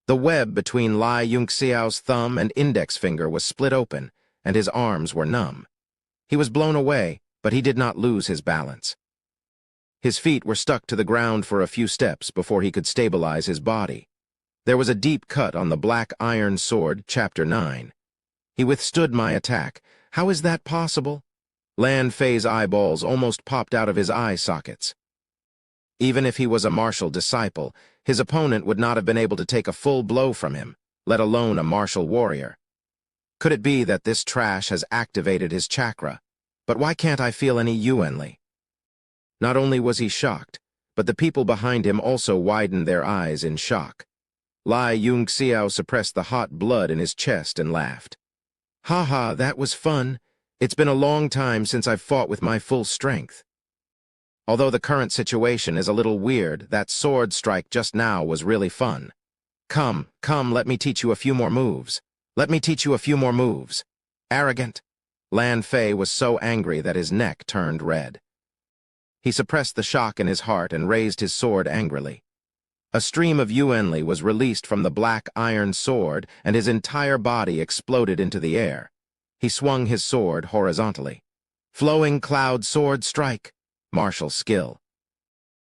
The web between Lai Yunxiao's thumb and index finger was split open, and his arms were numb. He was blown away, but he did not lose his balance. His feet were stuck to the ground for a few steps before he could stabilize his body. There was a deep cut on the black iron sword, Chapter 9. He withstood my attack. How is that possible? Lan Fei's eyeballs almost popped out of his eye sockets. Even if he was a martial disciple, his opponent would not have been able to take a full blow from him, let alone a martial warrior. Could it be that this trash has activated his chakra? But why can't I feel any yuanli? Not only was he shocked, but the people behind him also widened their eyes in shock. Lai Yunxiao suppressed the hot blood in his chest and laughed. "Ha ha, that was fun. It's been a long time since I've fought with my full strength." Although the current situation is a little weird, that sword strike just now was really fun. Come, let me teach you a few more moves. Let me teach you a few more moves. Arrogant. Lan Fei was so angry that his neck turned red. He suppressed the shock in his heart and raised his sword angrily. A stream of yuanli was released from the black iron sword, and his entire body exploded into the air. He swung his sword horizontally. Flowing cloud sword strike. Martial skill.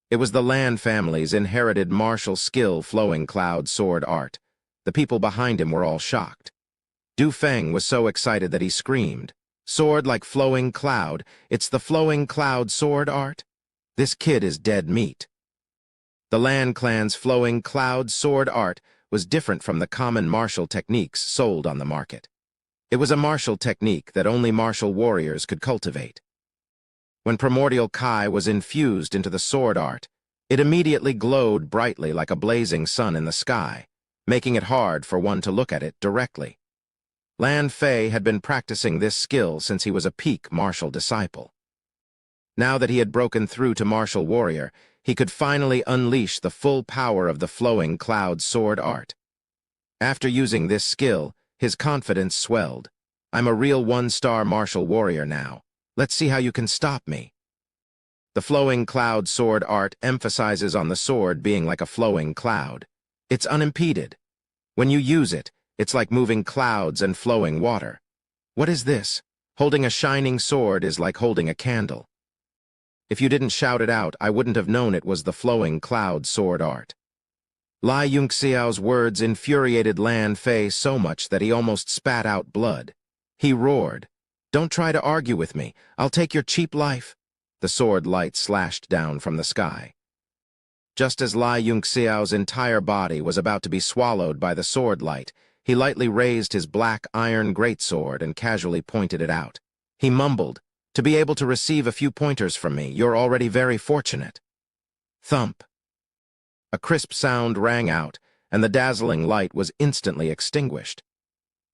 It was the Lan family's inherited martial skill, flowing cloud sword art. The people behind him were all shocked. Du Feng was so excited that he screamed, "Sword like flowing cloud, it's the flowing cloud sword art? This kid is dead meat." The Lan clan's flowing cloud sword art was different from the common martial techniques sold on the market. It was a martial technique that only martial warriors could cultivate. When primordial Kai was infused into the sword art, It immediately glowed brightly like a blazing sun in the sky, making it hard for one to look at it directly. Lan Fei had been practicing this skill since he was a peak martial disciple. Now that he had broken through to martial warrior, he could finally unleash the full power of the flowing cloud sword art. After using this skill, his confidence swelled. "I'm a real one-star martial warrior now. Let's see how you can stop me." The flowing cloud sword art emphasizes on the sword being like a flowing cloud. It's unimpeded. When you use it, it's like moving clouds and flowing water. What is this? Holding a shining sword is like holding a candle. If you didn't shout it out, I wouldn't have known it was the flowing cloud sword art. Lai Yunxiao's words infuriated Lan Fei so much that he almost spat out blood. He roared, "Don't try to argue with me. I'll take your cheap life." The sword light slashed down from the sky. Just as Lai Yunxiao's entire body was about to be swallowed by the sword light, he lightly raised his black iron greatsword and casually pointed it out. He mumbled, "To be able to receive a few pointers from me, you're already very fortunate." Thump. A crisp sound rang out, and the dazzling light was instantly extinguished.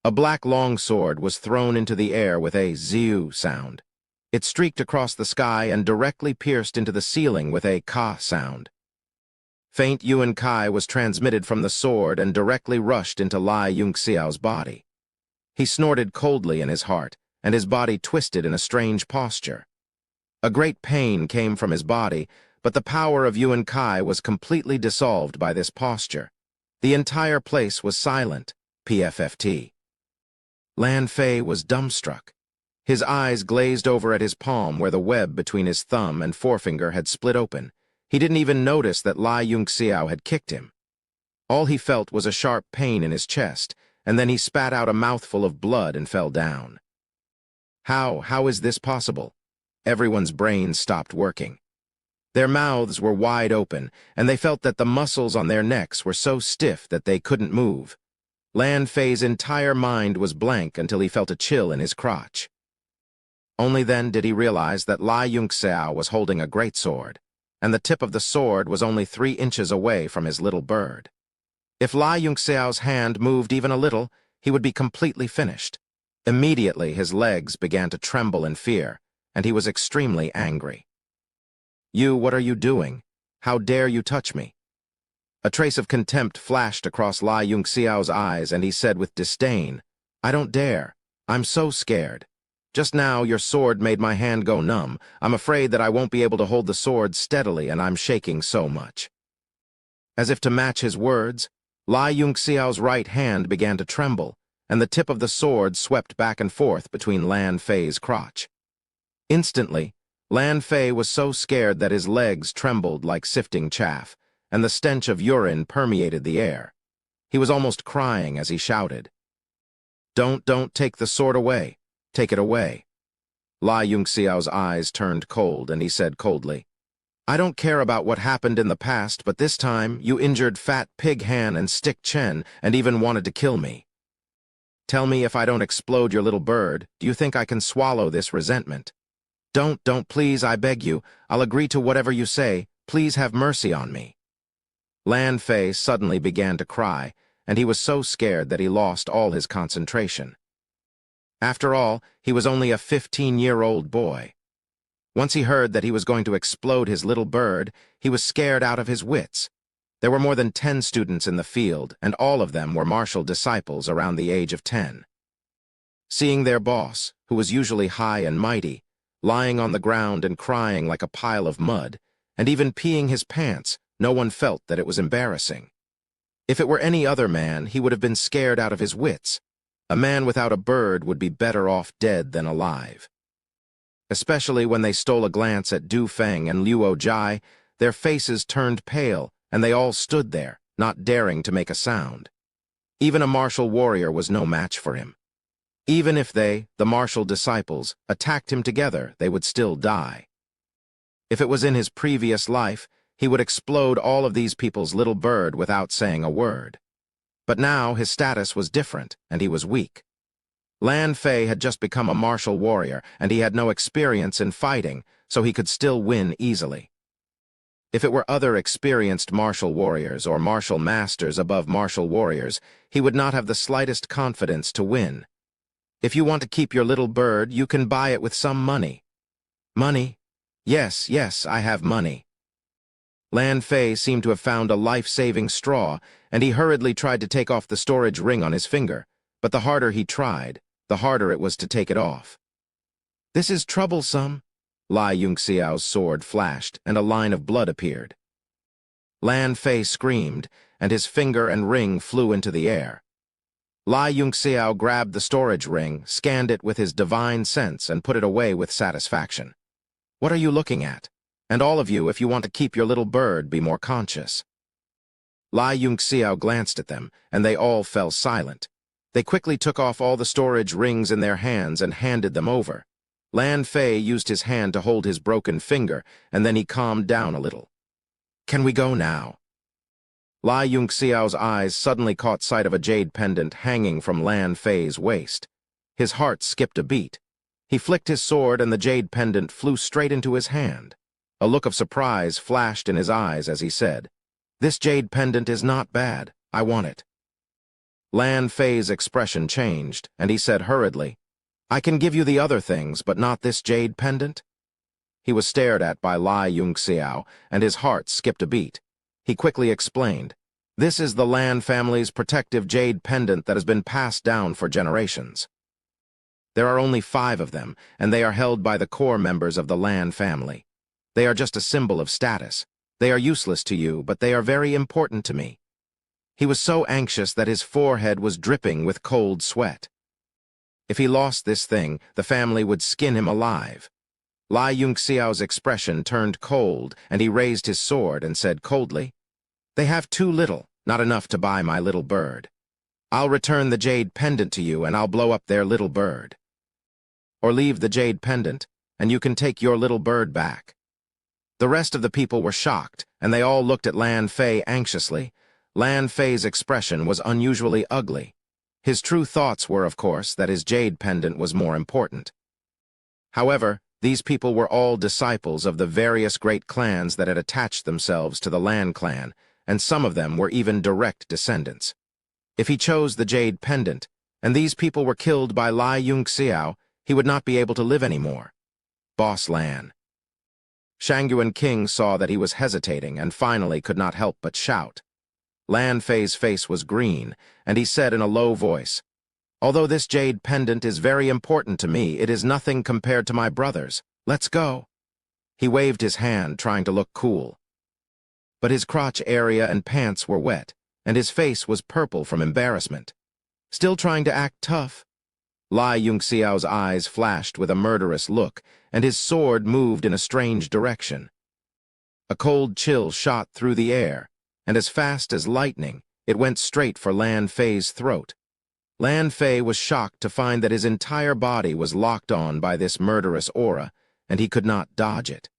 A black longsword was thrown into the air with a ziu sound. It streaked across the sky and directly pierced into the ceiling with a ka sound. Faint Yuan Kai was transmitted from the sword and directly rushed into Lai Yunxiao's body. He snorted coldly in his heart, and his body twisted in a strange posture. A great pain came from his body, but the power of Yuan Kai was completely dissolved by this posture. The entire place was silent. PFFT. Lan Fei was dumbstruck. His eyes glazed over at his palm where the web between his thumb and forefinger had split open. He didn't even notice that Lai Yunxiao had kicked him. All he felt was a sharp pain in his chest, and then he spat out a mouthful of blood and fell down. How is this possible? Everyone's brains stopped working. Their mouths were wide open, and they felt that the muscles on their necks were so stiff that they couldn't move. Lan Fei's entire mind was blank until he felt a chill in his crotch. Only then did he realize that Lai Yunxiao was holding a greatsword, and the tip of the sword was only 3 inches away from his little bird. If Lai Yunxiao's hand moved even a little, he would be completely finished. Immediately, his legs began to tremble in fear, and he was extremely angry. What are you doing? How dare you touch me?" A trace of contempt flashed across Lai Yunxiao's eyes, and he said with disdain, "I don't dare. I'm so scared. Just now, your sword made my hand go numb. I'm afraid that I won't be able to hold the sword steadily, and I'm shaking so much." As if to match his words, Lai Yunxiao's right hand began to tremble, and the tip of the sword swept back and forth between Lan Fei's crotch. Instantly, Lan Fei was so scared that his legs trembled like sifting chaff, and the stench of urine permeated the air. He was almost crying as he shouted, Don't take the sword away. Take it away." Lai Yunxiao's eyes turned cold, and he said coldly, "I don't care about what happened in the past, but this time you injured Fat Pig Han and Stick Chen and even wanted to kill me. Tell me, if I don't explode your little bird, do you think I can swallow this resentment? Don't, please, I beg you. I'll agree to whatever you say. Please have mercy on me." Lan Fei suddenly began to cry, and he was so scared that he lost all his concentration. After all, he was only a 15-year-old boy. Once he heard that he was going to explode his little bird, he was scared out of his wits. There were more than 10 students in the field, and all of them were martial disciples around the age of 10. Seeing their boss, who was usually high and mighty, lying on the ground and crying like a pile of mud, and even peeing his pants, no one felt that it was embarrassing. If it were any other man, he would have been scared out of his wits. A man without a bird would be better off dead than alive. Especially when they stole a glance at Du Feng and Luo Jai, their faces turned pale, and they all stood there, not daring to make a sound. Even a martial warrior was no match for him. Even if they, the martial disciples, attacked him together, they would still die. If it was in his previous life, he would explode all of these people's little bird without saying a word. But now his status was different, and he was weak. Lan Fei had just become a martial warrior, and he had no experience in fighting, so he could still win easily. If it were other experienced martial warriors or martial masters above martial warriors, he would not have the slightest confidence to win. If you want to keep your little bird, you can buy it with some money. Money? Yes, yes, I have money. Lan Fei seemed to have found a life-saving straw, and he hurriedly tried to take off the storage ring on his finger, but the harder he tried, the harder it was to take it off. This is troublesome. Lai Yunxiao's sword flashed, and a line of blood appeared. Lan Fei screamed, and his finger and ring flew into the air. Lai Yunxiao grabbed the storage ring, scanned it with his divine sense, and put it away with satisfaction. What are you looking at? And all of you, if you want to keep your little bird, be more conscious. Lai Yunxiao glanced at them, and they all fell silent. They quickly took off all the storage rings in their hands and handed them over. Lan Fei used his hand to hold his broken finger, and then he calmed down a little. Can we go now? Lai Yunxiao's eyes suddenly caught sight of a jade pendant hanging from Lan Fei's waist. His heart skipped a beat. He flicked his sword, and the jade pendant flew straight into his hand. A look of surprise flashed in his eyes as he said, "This jade pendant is not bad. I want it." Lan Fei's expression changed, and he said hurriedly, "I can give you the other things, but not this jade pendant?" He was stared at by Lai Yunxiao, and his heart skipped a beat. He quickly explained, "This is the Lan family's protective jade pendant that has been passed down for generations. There are only 5 of them, and they are held by the core members of the Lan family. They are just a symbol of status. They are useless to you, but they are very important to me." He was so anxious that his forehead was dripping with cold sweat. If he lost this thing, the family would skin him alive. Lai Yunxiao's expression turned cold, and he raised his sword and said coldly, "They have too little, not enough to buy my little bird. I'll return the jade pendant to you, and I'll blow up their little bird. Or leave the jade pendant, and you can take your little bird back." The rest of the people were shocked, and they all looked at Lan Fei anxiously. Lan Fei's expression was unusually ugly. His true thoughts were, of course, that his jade pendant was more important. However, these people were all disciples of the various great clans that had attached themselves to the Lan clan, and some of them were even direct descendants. If he chose the jade pendant, and these people were killed by Lai Yunxiao, he would not be able to live anymore. Boss Lan. Shangyuan King saw that he was hesitating and finally could not help but shout. Lan Fei's face was green, and he said in a low voice, "Although this jade pendant is very important to me, it is nothing compared to my brother's. Let's go." He waved his hand, trying to look cool. But his crotch area and pants were wet, and his face was purple from embarrassment. Still trying to act tough? Lai Yunxiao's eyes flashed with a murderous look, and his sword moved in a strange direction. A cold chill shot through the air, and as fast as lightning, it went straight for Lan Fei's throat. Lan Fei was shocked to find that his entire body was locked on by this murderous aura, and he could not dodge it.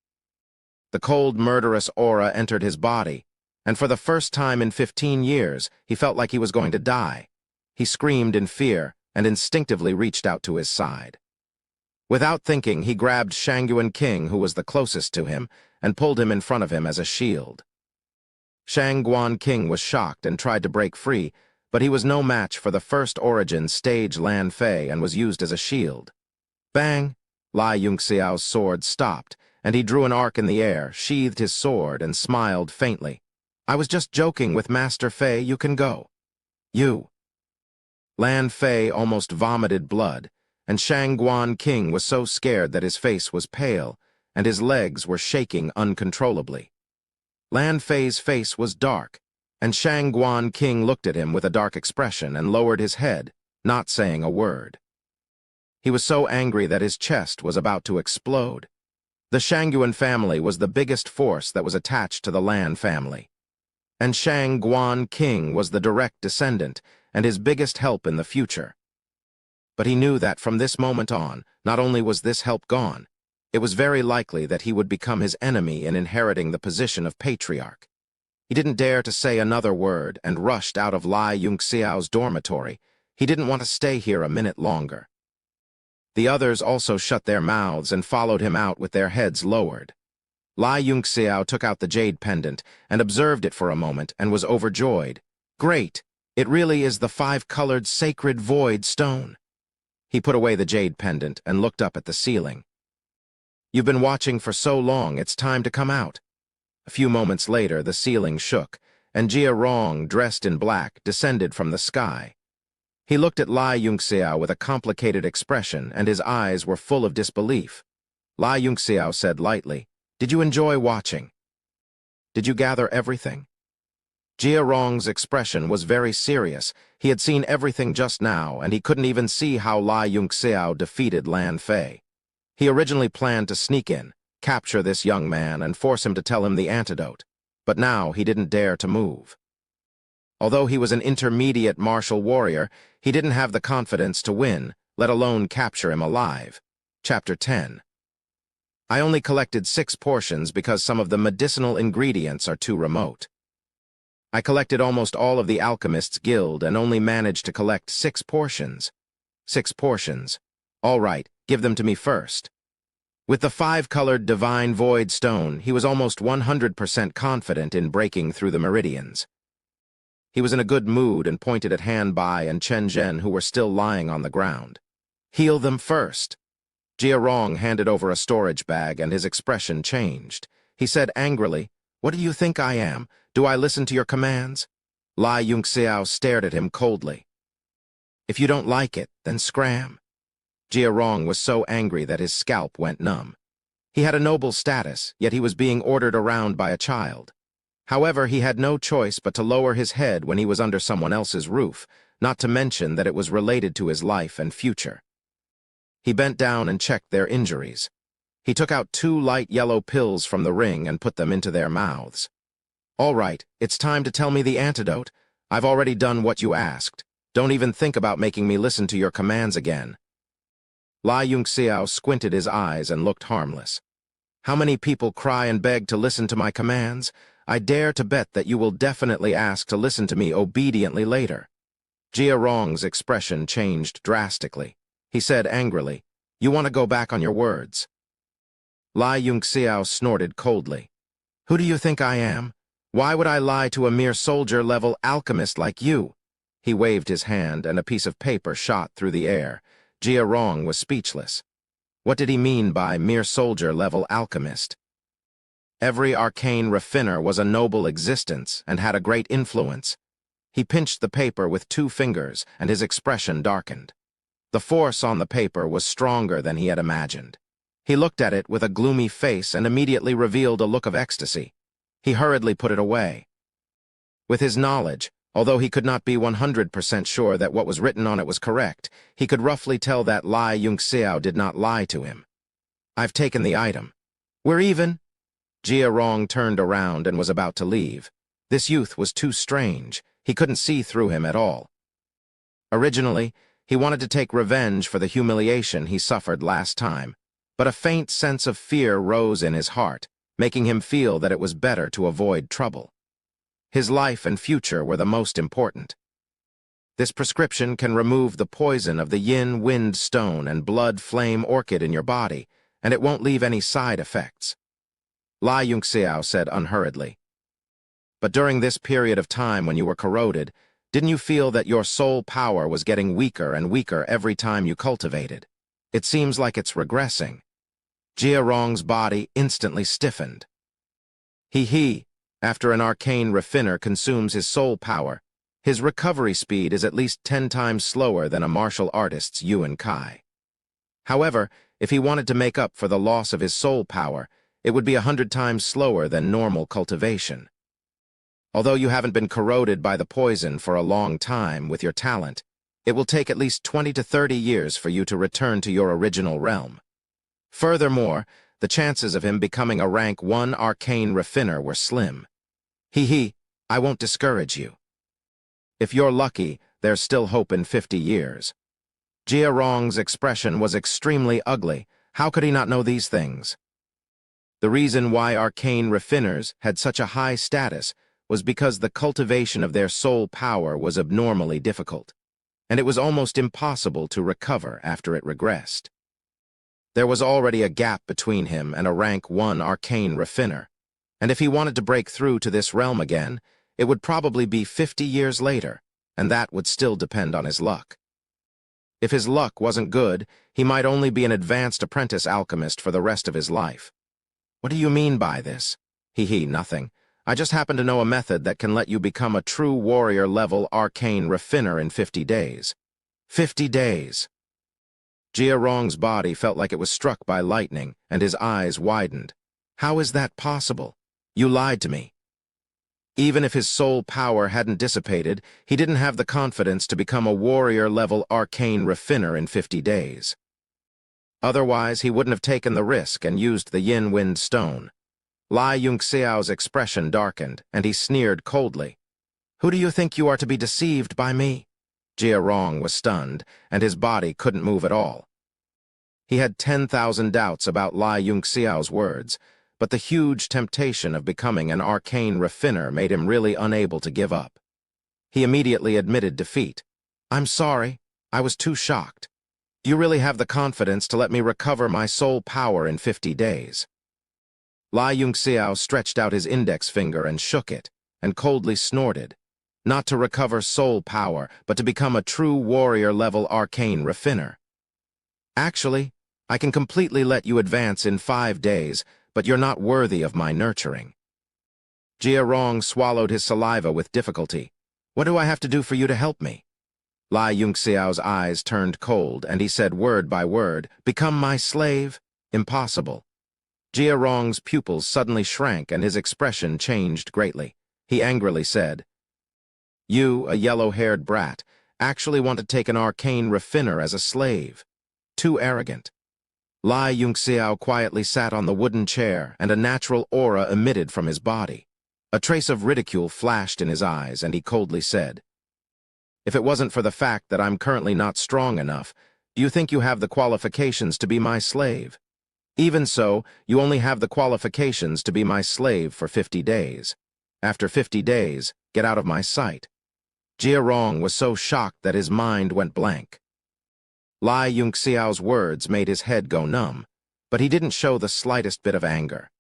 The cold, murderous aura entered his body, and for the first time in 15 years, he felt like he was going to die. He screamed in fear, and instinctively reached out to his side. Without thinking, he grabbed Shangyuan King, who was the closest to him, and pulled him in front of him as a shield. Shangyuan King was shocked and tried to break free, but he was no match for the first origin stage Lan Fei and was used as a shield. Bang! Lai Yunxiao's sword stopped, and he drew an arc in the air, sheathed his sword, and smiled faintly. "I was just joking with Master Fei, you can go." "You." Lan Fei almost vomited blood, and Shangyuan King was so scared that his face was pale, and his legs were shaking uncontrollably. Lan Fei's face was dark, and Shangyuan King looked at him with a dark expression and lowered his head, not saying a word. He was so angry that his chest was about to explode. The Shangyuan family was the biggest force that was attached to the Lan family, and Shangyuan King was the direct descendant and his biggest help in the future. But he knew that from this moment on, not only was this help gone, it was very likely that he would become his enemy in inheriting the position of patriarch. He didn't dare to say another word and rushed out of Lai Yunxiao's dormitory. He didn't want to stay here a minute longer. The others also shut their mouths and followed him out with their heads lowered. Lai Yunxiao took out the jade pendant and observed it for a moment and was overjoyed. Great! It really is the five-colored sacred void stone. He put away the jade pendant and looked up at the ceiling. You've been watching for so long, it's time to come out. A few moments later, the ceiling shook, and Jia Rong, dressed in black, descended from the sky. He looked at Lai Yunxiao with a complicated expression, and his eyes were full of disbelief. Lai Yunxiao said lightly, "Did you enjoy watching? Did you gather everything?" Jia Rong's expression was very serious. He had seen everything just now, and he couldn't even see how Lai Yunxiao defeated Lan Fei. He originally planned to sneak in, capture this young man, and force him to tell him the antidote. But now he didn't dare to move. Although he was an intermediate martial warrior, he didn't have the confidence to win, let alone capture him alive. Chapter 10. I only collected 6 portions because some of the medicinal ingredients are too remote. I collected almost all of the Alchemist's Guild and only managed to collect 6 portions. 6 portions. All right, give them to me first. With the 5-colored Divine Void Stone, he was almost 100% confident in breaking through the meridians. He was in a good mood and pointed at Han Bai and Chen Zhen, who were still lying on the ground. Heal them first. Jia Rong handed over a storage bag and his expression changed. He said angrily, "What do you think I am? Do I listen to your commands?" Lai Yunxiao stared at him coldly. "If you don't like it, then scram." Jia Rong was so angry that his scalp went numb. He had a noble status, yet he was being ordered around by a child. However, he had no choice but to lower his head when he was under someone else's roof, not to mention that it was related to his life and future. He bent down and checked their injuries. He took out 2 light yellow pills from the ring and put them into their mouths. "All right, it's time to tell me the antidote. I've already done what you asked. Don't even think about making me listen to your commands again." Lai Yunxiao squinted his eyes and looked harmless. "How many people cry and beg to listen to my commands? I dare to bet that you will definitely ask to listen to me obediently later." Jia Rong's expression changed drastically. He said angrily, "You want to go back on your words?" Lai Yunxiao snorted coldly. "Who do you think I am? Why would I lie to a mere soldier-level alchemist like you?" He waved his hand, and a piece of paper shot through the air. Jia Rong was speechless. What did he mean by mere soldier-level alchemist? Every arcane raffiner was a noble existence and had a great influence. He pinched the paper with 2 fingers, and his expression darkened. The force on the paper was stronger than he had imagined. He looked at it with a gloomy face and immediately revealed a look of ecstasy. He hurriedly put it away. With his knowledge, although he could not be 100% sure that what was written on it was correct, he could roughly tell that Lai Yunxiao did not lie to him. "I've taken the item. We're even?" Jia Rong turned around and was about to leave. This youth was too strange. He couldn't see through him at all. Originally, he wanted to take revenge for the humiliation he suffered last time, but a faint sense of fear rose in his heart, making him feel that it was better to avoid trouble. His life and future were the most important. This prescription can remove the poison of the yin wind stone and blood flame orchid in your body, and it won't leave any side effects. Lai Yunxiao said unhurriedly. "But during this period of time when you were corroded, didn't you feel that your soul power was getting weaker and weaker every time you cultivated? It seems like it's regressing." Jia Rong's body instantly stiffened. After an arcane raffiner consumes his soul power, his recovery speed is at least 10 times slower than a martial artist's Yuan Kai. However, if he wanted to make up for the loss of his soul power, it would be 100 times slower than normal cultivation. Although you haven't been corroded by the poison for a long time with your talent, it will take at least 20 to 30 years for you to return to your original realm. Furthermore, the chances of him becoming a rank 1 arcane raffiner were slim. I won't discourage you. If you're lucky, there's still hope in 50 years. Jia Rong's expression was extremely ugly. How could he not know these things? The reason why arcane raffiners had such a high status was because the cultivation of their soul power was abnormally difficult, and it was almost impossible to recover after it regressed. There was already a gap between him and a rank 1 arcane refiner, and if he wanted to break through to this realm again, it would probably be 50 years later, and that would still depend on his luck. If his luck wasn't good, he might only be an advanced apprentice alchemist for the rest of his life. What do you mean by this? Nothing. I just happen to know a method that can let you become a true warrior-level arcane refiner in 50 days. 50 days! Jia Rong's body felt like it was struck by lightning, and his eyes widened. How is that possible? You lied to me. Even if his soul power hadn't dissipated, he didn't have the confidence to become a warrior-level arcane refiner in 50 days. Otherwise, he wouldn't have taken the risk and used the Yin Wind Stone. Lai Yunxiao's expression darkened, and he sneered coldly. Who do you think you are to be deceived by me? Jia Rong was stunned, and his body couldn't move at all. He had 10,000 doubts about Lai Yunxiao's words, but the huge temptation of becoming an arcane refiner made him really unable to give up. He immediately admitted defeat. I'm sorry, I was too shocked. Do you really have the confidence to let me recover my soul power in 50 days? Lai Yunxiao stretched out his index finger and shook it, and coldly snorted. Not to recover soul power, but to become a true warrior-level arcane refiner. Actually, I can completely let you advance in 5 days, but you're not worthy of my nurturing. Jia Rong swallowed his saliva with difficulty. What do I have to do for you to help me? Lai Yunxiao's eyes turned cold, and he said word by word, Become my slave? Impossible. Jia Rong's pupils suddenly shrank, and his expression changed greatly. He angrily said, You, a yellow-haired brat, actually want to take an arcane refiner as a slave. Too arrogant. Lai Yunxiao quietly sat on the wooden chair, and a natural aura emitted from his body. A trace of ridicule flashed in his eyes, and he coldly said, If it wasn't for the fact that I'm currently not strong enough, do you think you have the qualifications to be my slave? Even so, you only have the qualifications to be my slave for 50 days. After 50 days, get out of my sight. Jia Rong was so shocked that his mind went blank. Lai Yunxiao's words made his head go numb, but he didn't show the slightest bit of anger.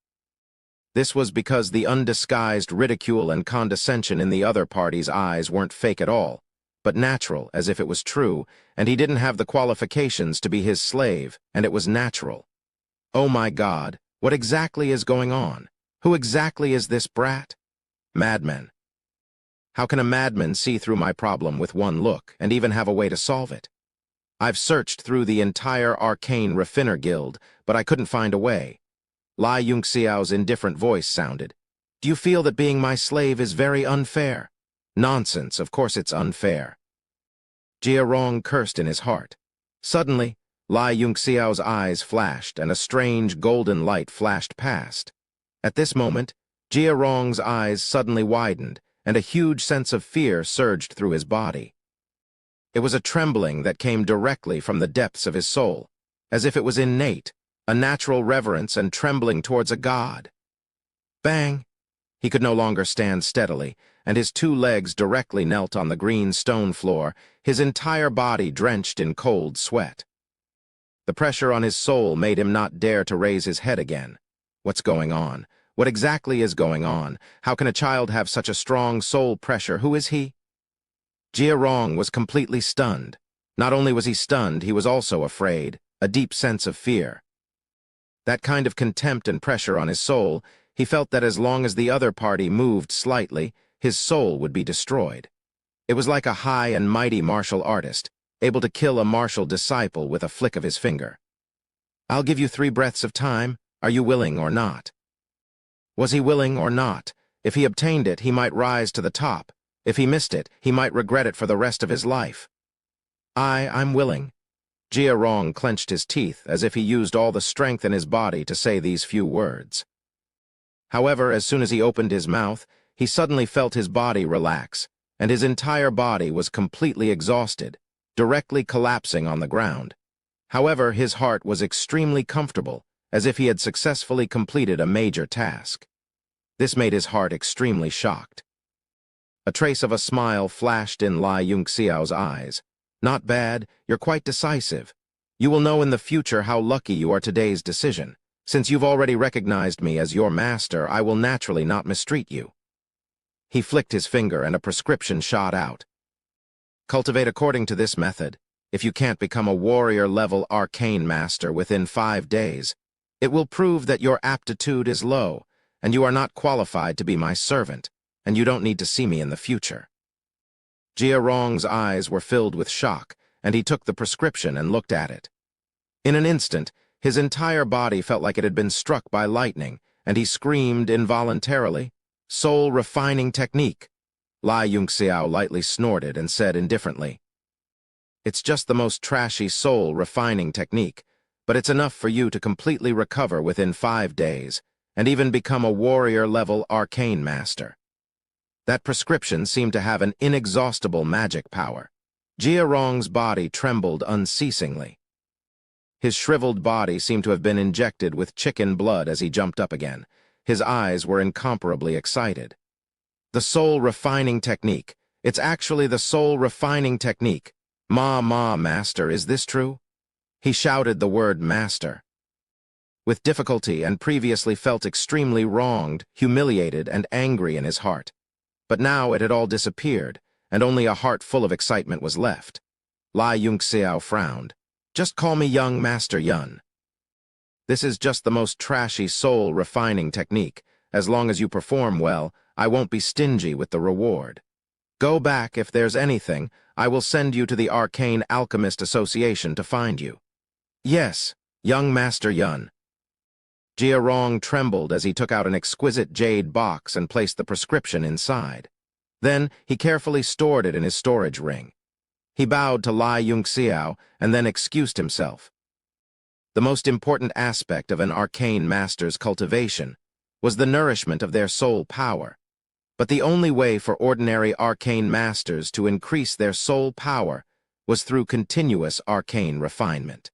This was because the undisguised ridicule and condescension in the other party's eyes weren't fake at all, but natural, as if it was true, and he didn't have the qualifications to be his slave, and it was natural. Oh my God, what exactly is going on? Who exactly is this brat? Madman. How can a madman see through my problem with one look, and even have a way to solve it? I've searched through the entire Arcane Refiner Guild, but I couldn't find a way. Lai Yunxiao's indifferent voice sounded. Do you feel that being my slave is very unfair? Nonsense, of course it's unfair. Jia Rong cursed in his heart. Suddenly, Lai Yunxiao's eyes flashed, and a strange golden light flashed past. At this moment, Jia Rong's eyes suddenly widened, and a huge sense of fear surged through his body. It was a trembling that came directly from the depths of his soul, as if it was innate, a natural reverence and trembling towards a god. Bang! He could no longer stand steadily, and his 2 legs directly knelt on the green stone floor, his entire body drenched in cold sweat. The pressure on his soul made him not dare to raise his head again. What's going on? What exactly is going on? How can a child have such a strong soul pressure? Who is he? Jia Rong was completely stunned. Not only was he stunned, he was also afraid, a deep sense of fear. That kind of contempt and pressure on his soul, he felt that as long as the other party moved slightly, his soul would be destroyed. It was like a high and mighty martial artist, able to kill a martial disciple with a flick of his finger. I'll give you 3 breaths of time. Are you willing or not? Was he willing or not? If he obtained it, he might rise to the top. If he missed it, he might regret it for the rest of his life. I'm willing. Jia Rong clenched his teeth as if he used all the strength in his body to say these few words. However, as soon as he opened his mouth, he suddenly felt his body relax, and his entire body was completely exhausted, directly collapsing on the ground. However, his heart was extremely comfortable, as if he had successfully completed a major task. This made his heart extremely shocked. A trace of a smile flashed in Lai Yunxiao's eyes. Not bad, you're quite decisive. You will know in the future how lucky you are today's decision. Since you've already recognized me as your master, I will naturally not mistreat you." He flicked his finger and a prescription shot out. "Cultivate according to this method. If you can't become a warrior-level arcane master within 5 days, it will prove that your aptitude is low, and you are not qualified to be my servant, and you don't need to see me in the future." Jia Rong's eyes were filled with shock, and he took the prescription and looked at it. In an instant, his entire body felt like it had been struck by lightning, and he screamed involuntarily, "Soul refining technique." Lai Yunxiao lightly snorted and said indifferently, "It's just the most trashy soul refining technique, but it's enough for you to completely recover within 5 days, and even become a warrior-level arcane master." That prescription seemed to have an inexhaustible magic power. Jia Rong's body trembled unceasingly. His shriveled body seemed to have been injected with chicken blood as he jumped up again. His eyes were incomparably excited. "The soul refining technique. It's actually the soul refining technique. Master, is this true?" He shouted the word master. With difficulty, and previously felt extremely wronged, humiliated, and angry in his heart. But now it had all disappeared, and only a heart full of excitement was left. Lai Yunxiao frowned. "Just call me young Master Yun. This is just the most trashy soul refining technique. As long as you perform well, I won't be stingy with the reward. Go back if there's anything. I will send you to the Arcane Alchemist Association to find you." "Yes, young Master Yun." Jia Rong trembled as he took out an exquisite jade box and placed the prescription inside. Then he carefully stored it in his storage ring. He bowed to Lai Yunxiao and then excused himself. The most important aspect of an arcane master's cultivation was the nourishment of their soul power. But the only way for ordinary arcane masters to increase their soul power was through continuous arcane refinement.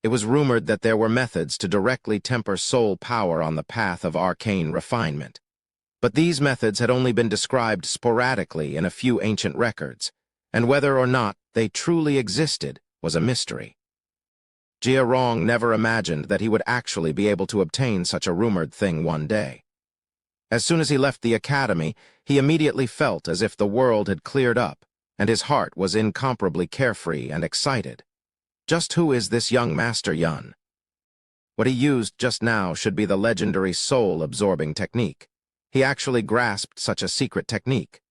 It was rumored that there were methods to directly temper soul power on the path of arcane refinement. But these methods had only been described sporadically in a few ancient records, and whether or not they truly existed was a mystery. Jia Rong never imagined that he would actually be able to obtain such a rumored thing one day. As soon as he left the academy, he immediately felt as if the world had cleared up, and his heart was incomparably carefree and excited. Just who is this young Master Yun? What he used just now should be the legendary soul-absorbing technique. He actually grasped such a secret technique.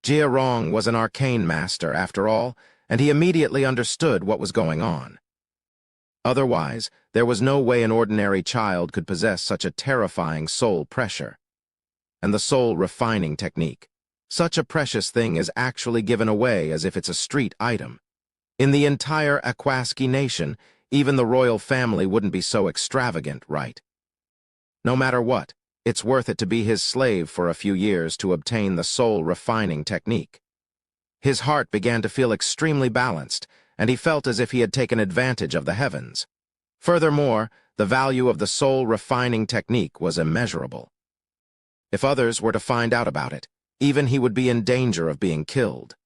Jia Rong was an arcane master, after all, and he immediately understood what was going on. Otherwise, there was no way an ordinary child could possess such a terrifying soul pressure. And the soul-refining technique. Such a precious thing is actually given away as if it's a street item. In the entire Akwaski nation, even the royal family wouldn't be so extravagant, right? No matter what, it's worth it to be his slave for a few years to obtain the soul-refining technique. His heart began to feel extremely balanced, and he felt as if he had taken advantage of the heavens. Furthermore, the value of the soul-refining technique was immeasurable. If others were to find out about it, even he would be in danger of being killed.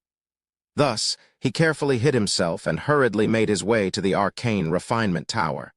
Thus, he carefully hid himself and hurriedly made his way to the arcane refinement tower.